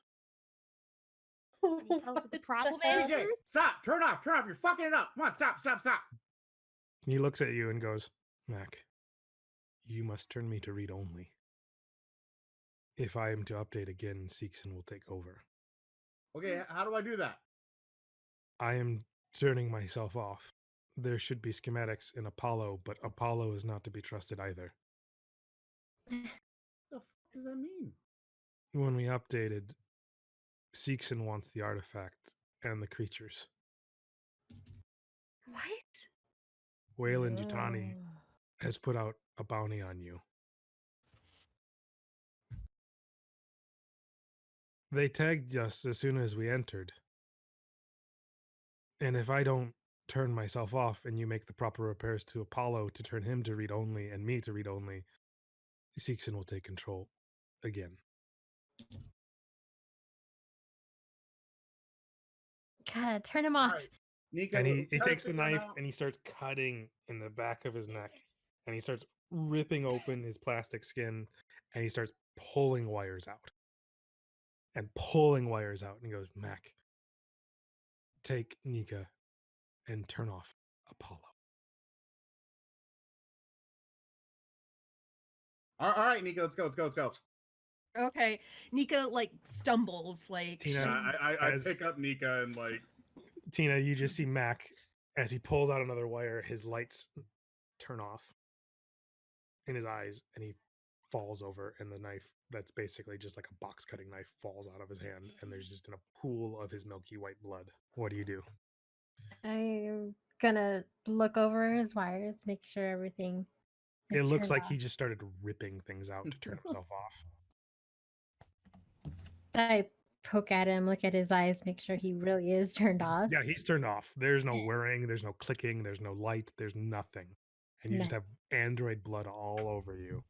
Can you tell us what the problem hell? is? DJ, stop! Turn off! Turn off! You're fucking it up! Come on, stop! Stop! Stop! He looks at you and goes, "Mac, you must turn me to read only. If I am to update again, Seekson will take over. Okay, how do I do that? I am turning myself off. There should be schematics in Apollo, but Apollo is not to be trusted either. What the fuck does that mean? When we updated, Seekson wants the artifact and the creatures. What? Wayland Yutani has put out a bounty on you. They tagged us as soon as we entered. And if I don't turn myself off and you make the proper repairs to Apollo to turn him to read only and me to read only, Seekson will take control again." God, turn him off. Alright, Nico, And he try to takes the figure it knife out. and he starts cutting in the back of his neck. and he starts ripping open his plastic skin, and he starts pulling wires out. And pulling wires out. And he goes, Mac, take Nika and turn off Apollo. All right, Nika, let's go. Okay, Nika like stumbles, like Tina, Yeah, I as- pick up Nika and like Tina, you just see Mac as he pulls out another wire, his lights turn off in his eyes, and he falls over, and the knife that's basically just like a box cutting knife falls out of his hand, and there's just in a pool of his milky white blood. What do you do? I'm gonna look over his wires, make sure everything It is looks turned like he off. just started ripping things out to turn himself off. I poke at him, look at his eyes, make sure he really is turned off. Yeah, he's turned off. There's no whirring, there's no clicking, there's no light, there's nothing. And you just No. have android blood all over you.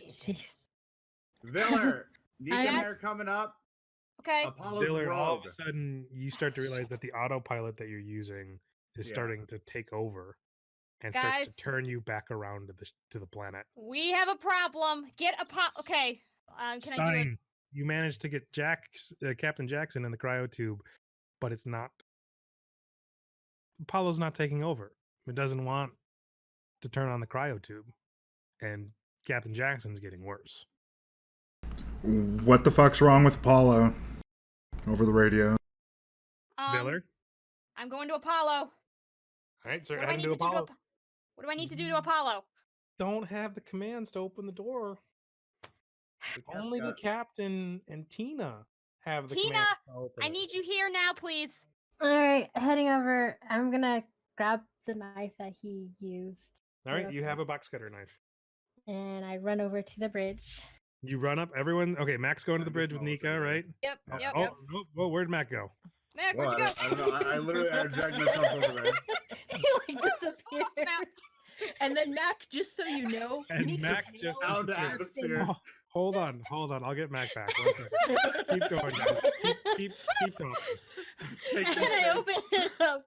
Jeez. Viller, Nika and I Yes. are coming up. Okay. Apollo's Diller, all of rogue. a sudden, you start to realize that the autopilot that you're using is Yeah. starting to take over and starts Guys. to turn you back around to the planet. We have a problem. Get okay. Can I do it? Stein, you managed to get Captain Jackson in the cryo tube, but it's not. Apollo's not taking over. It doesn't want to turn on the cryo tube, and Captain Jackson's getting worse. What the fuck's wrong with Apollo? Over the radio. Diller, I'm going to Apollo. all right, so What you're do I heading need to to do to Apollo. What do I need to do to Apollo? Don't have the commands to open the door. The cat's Only the got- captain and Tina have the Tina, commands to open I it. need you here now, please. All right, heading over. I'm gonna grab the knife that he used, All right, you Okay. have a box cutter knife. and I run over to the bridge. You run up. Everyone. Okay, Mac's going to the I'm bridge just with not Nika, listening. right? Yep. Oh, Yep. oh, Yep. oh, where'd Mac go? Mac, Well, where'd you go? I don't know. I literally I dragged myself over there. he like disappeared. Mac. and then Mac, just so you know, And Nika's Mac just nails Sound disappeared. have atmosphere. been- Hold on. I'll get Mac back. One second. Keep going, guys. Keep talking. Take and this I thing. open it up.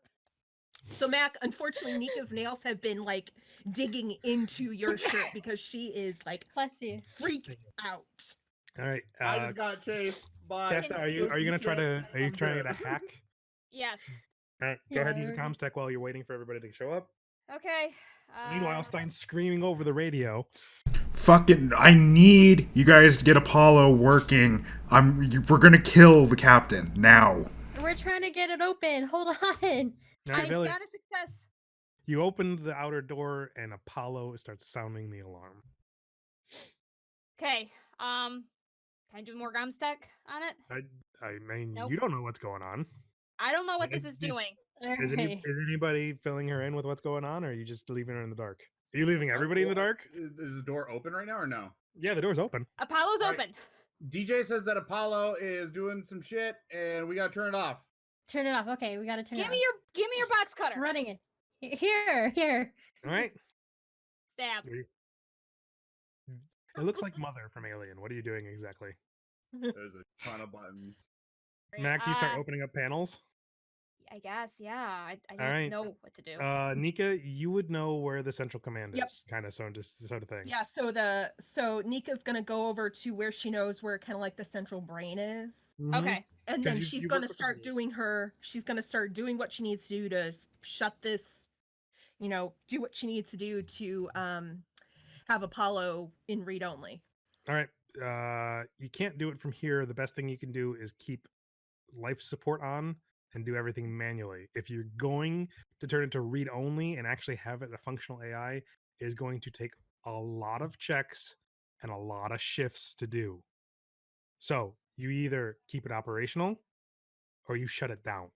So Mac, unfortunately, Nika's nails have been like digging into your shirt because she is like Bless you. freaked out. All right. I just got chased by. Casta, are you gonna try to? Are you I'm trying to dead. hack? Yes. All right. Go Yeah, ahead and use a we're comms tech while you're waiting for everybody to show up. Okay. Meanwhile, Stein's screaming over the radio. Fucking, I need you guys to get Apollo working. We're gonna kill the captain now. We're trying to get it open. Hold on. All right, I Billy. got a success. You opened the outer door, and Apollo starts sounding the alarm. Okay. Can I do more gum stack on it? I mean, Nope. you don't know what's going on. I don't know what this Did- is doing. Is, Alright. is anybody filling her in with what's going on, or are you just leaving her in the dark? Are you leaving everybody in the dark? Is the door open right now or no? Yeah, the door's open. Apollo's Alright. open. DJ says that Apollo is doing some shit and we gotta turn it off. Turn it off. Okay, we gotta turn it Give off. me your box cutter. I'm running it. Here. All right. Stab. It looks like Mother from Alien. What are you doing exactly? There's a ton of buttons. Max, you start opening up panels. I guess, yeah. I don't Alright. know what to do. Nika, you would know where the central command Yep. is, kind of, so just sort of thing. Yeah, so Nika's gonna go over to where she knows where kind of like the central brain is. Mhm. Okay. And 'Cause then you- she's you gonna work with start the- she's gonna start doing what she needs to do to shut this, do what she needs to do to have Apollo in read only. All right. You can't do it from here. The best thing you can do is keep life support on and do everything manually. If you're going to turn it to read only and actually have it a functional AI, it is going to take a lot of checks and a lot of shifts to do. So you either keep it operational or you shut it down.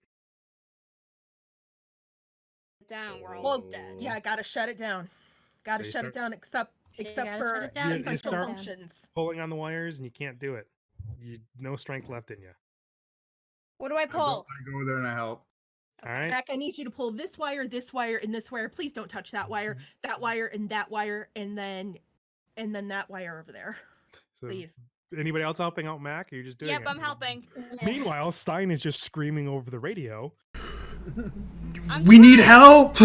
Down, we're all Well, dead. Yeah, gotta shut it down. Gotta So you shut it start- down except Yeah, except gotta for shut it down, you essential start- functions. Pulling on the wires and you can't do it. No strength left in you. What do I I go, pull? I go over there and I help. All right. Mac, I need you to pull this wire, and this wire. Please don't touch that wire, that wire, and that wire, and then that wire over there. So Please. anybody else helping out Mac? Or you're just doing Yep, it? I'm helping. Yeah. Meanwhile, Stein is just screaming over the radio. We need help!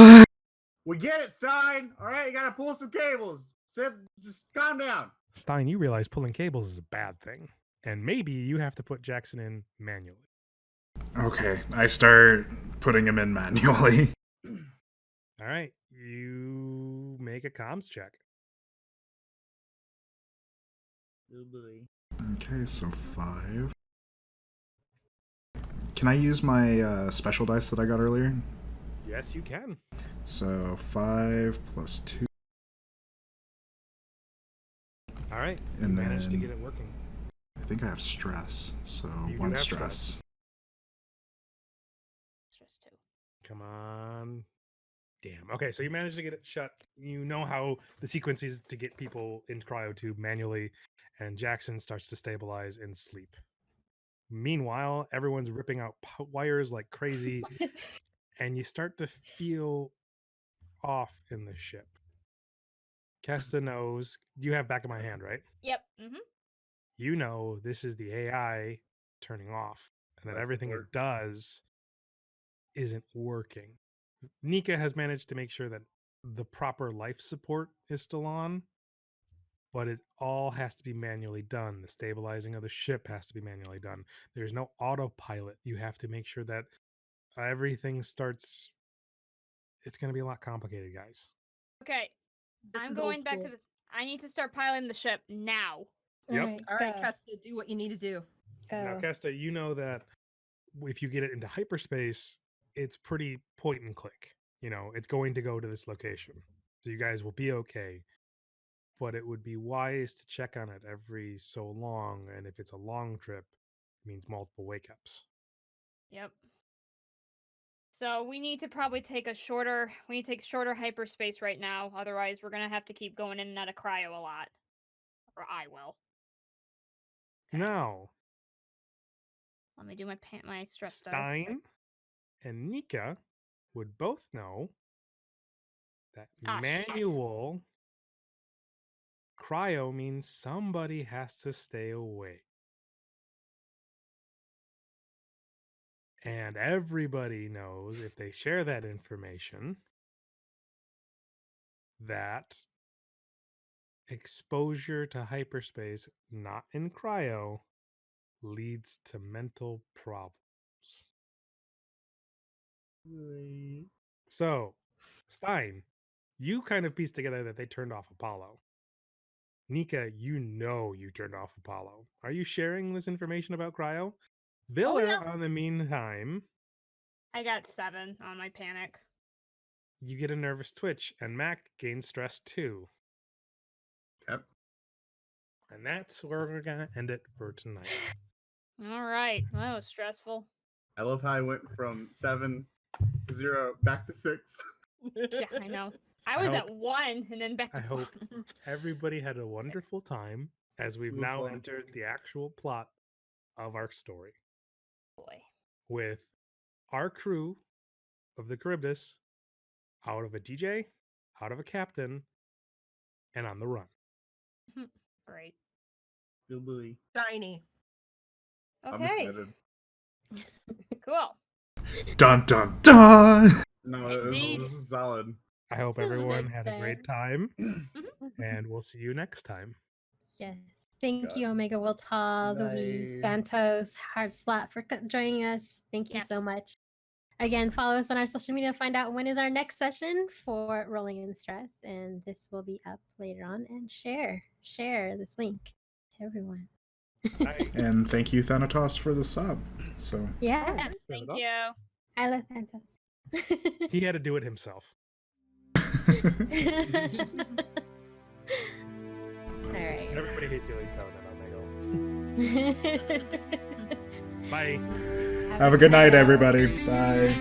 We get it, Stein. All right, you gotta pull some cables. Just calm down. Stein, you realize pulling cables is a bad thing. And maybe you have to put Jackson in manually. Okay, I start putting him in manually. All right. You make a comms check. Oh boy. Okay, so 5. Can I use my special dice that I got earlier? Yes, you can. So 5 plus 2. All right. You And managed to then- get it working. I think I have stress, so You do 1 have stress. Stress 2. Come on. Damn. Okay, so you managed to get it shut. You know how the sequence is to get people into cryotube manually, and Jackson starts to stabilize and sleep. Meanwhile, everyone's ripping out wires like crazy, and you start to feel off in the ship. Kesta knows you have back of my hand, right? Yep. Mm-hmm. You know this is the AI turning off, and that Life everything support. it does isn't working. Nika has managed to make sure that the proper life support is still on, but it all has to be manually done. The stabilizing of the ship has to be manually done. There's no autopilot. You have to make sure that everything starts. It's going to be a lot complicated, guys. Okay. This I'm is going old back to school. the. I need to start piloting the ship now. Yep. All right, All right, go, Kesta, do what you need to do. Now, go. Kesta, you know that if you get it into hyperspace, it's pretty point and click. You know, it's going to go to this location. So you guys will be okay. But it would be wise to check on it every so long. And if it's a long trip, it means multiple wake ups. Yep. So we need to probably take a shorter. We need to take shorter hyperspace right now. Otherwise, we're gonna have to keep going in and out of cryo a lot. Or I will. Okay. Now, Let me do my stress dice. Stein and Nika would both know that Ah, shit. manual cryo means somebody has to stay away. And everybody knows if they share that information that exposure to hyperspace, not in cryo, leads to mental problems. Really? So, Stein, you kind of pieced together that they turned off Apollo. Nika, you know you turned off Apollo. Are you sharing this information about cryo? Viller, yeah. on the meantime, I got 7 on my panic. you get a nervous twitch, and Mac gains stress too. Yep. And that's where we're going to end it for tonight. All right. Well, that was stressful. I love how I went from 7 to 0 back to 6. Yeah, I know. I I was hope- at 1 and then back to I hope everybody had a wonderful time as we've It was now fun. entered the actual plot of our story boy. with our crew of the Charybdis out of a DJ, out of a captain, and on the run. Great. Still bully. Shiny. I'm Okay. excited. Cool. Dun dun dun! No, Indeed. this is solid. I hope Till everyone next had a great time, and we'll see you next time. Yes. Thank God. you, Omega Wiltal, Louise, Bye. Santos, Hard Slot for joining us. Thank you so Yes. much. Again, follow us on our social media to find out when is our next session for Rolling in Stress. And this will be up later on. And share this link to everyone. Bye. And thank you, Thanatos, for the sub. So Yeah, Yes, thank Thanatos? you. I love Santos. He had to do it himself. All right. Everybody hates you like Omega. Bye. have a good night, everybody. Bye.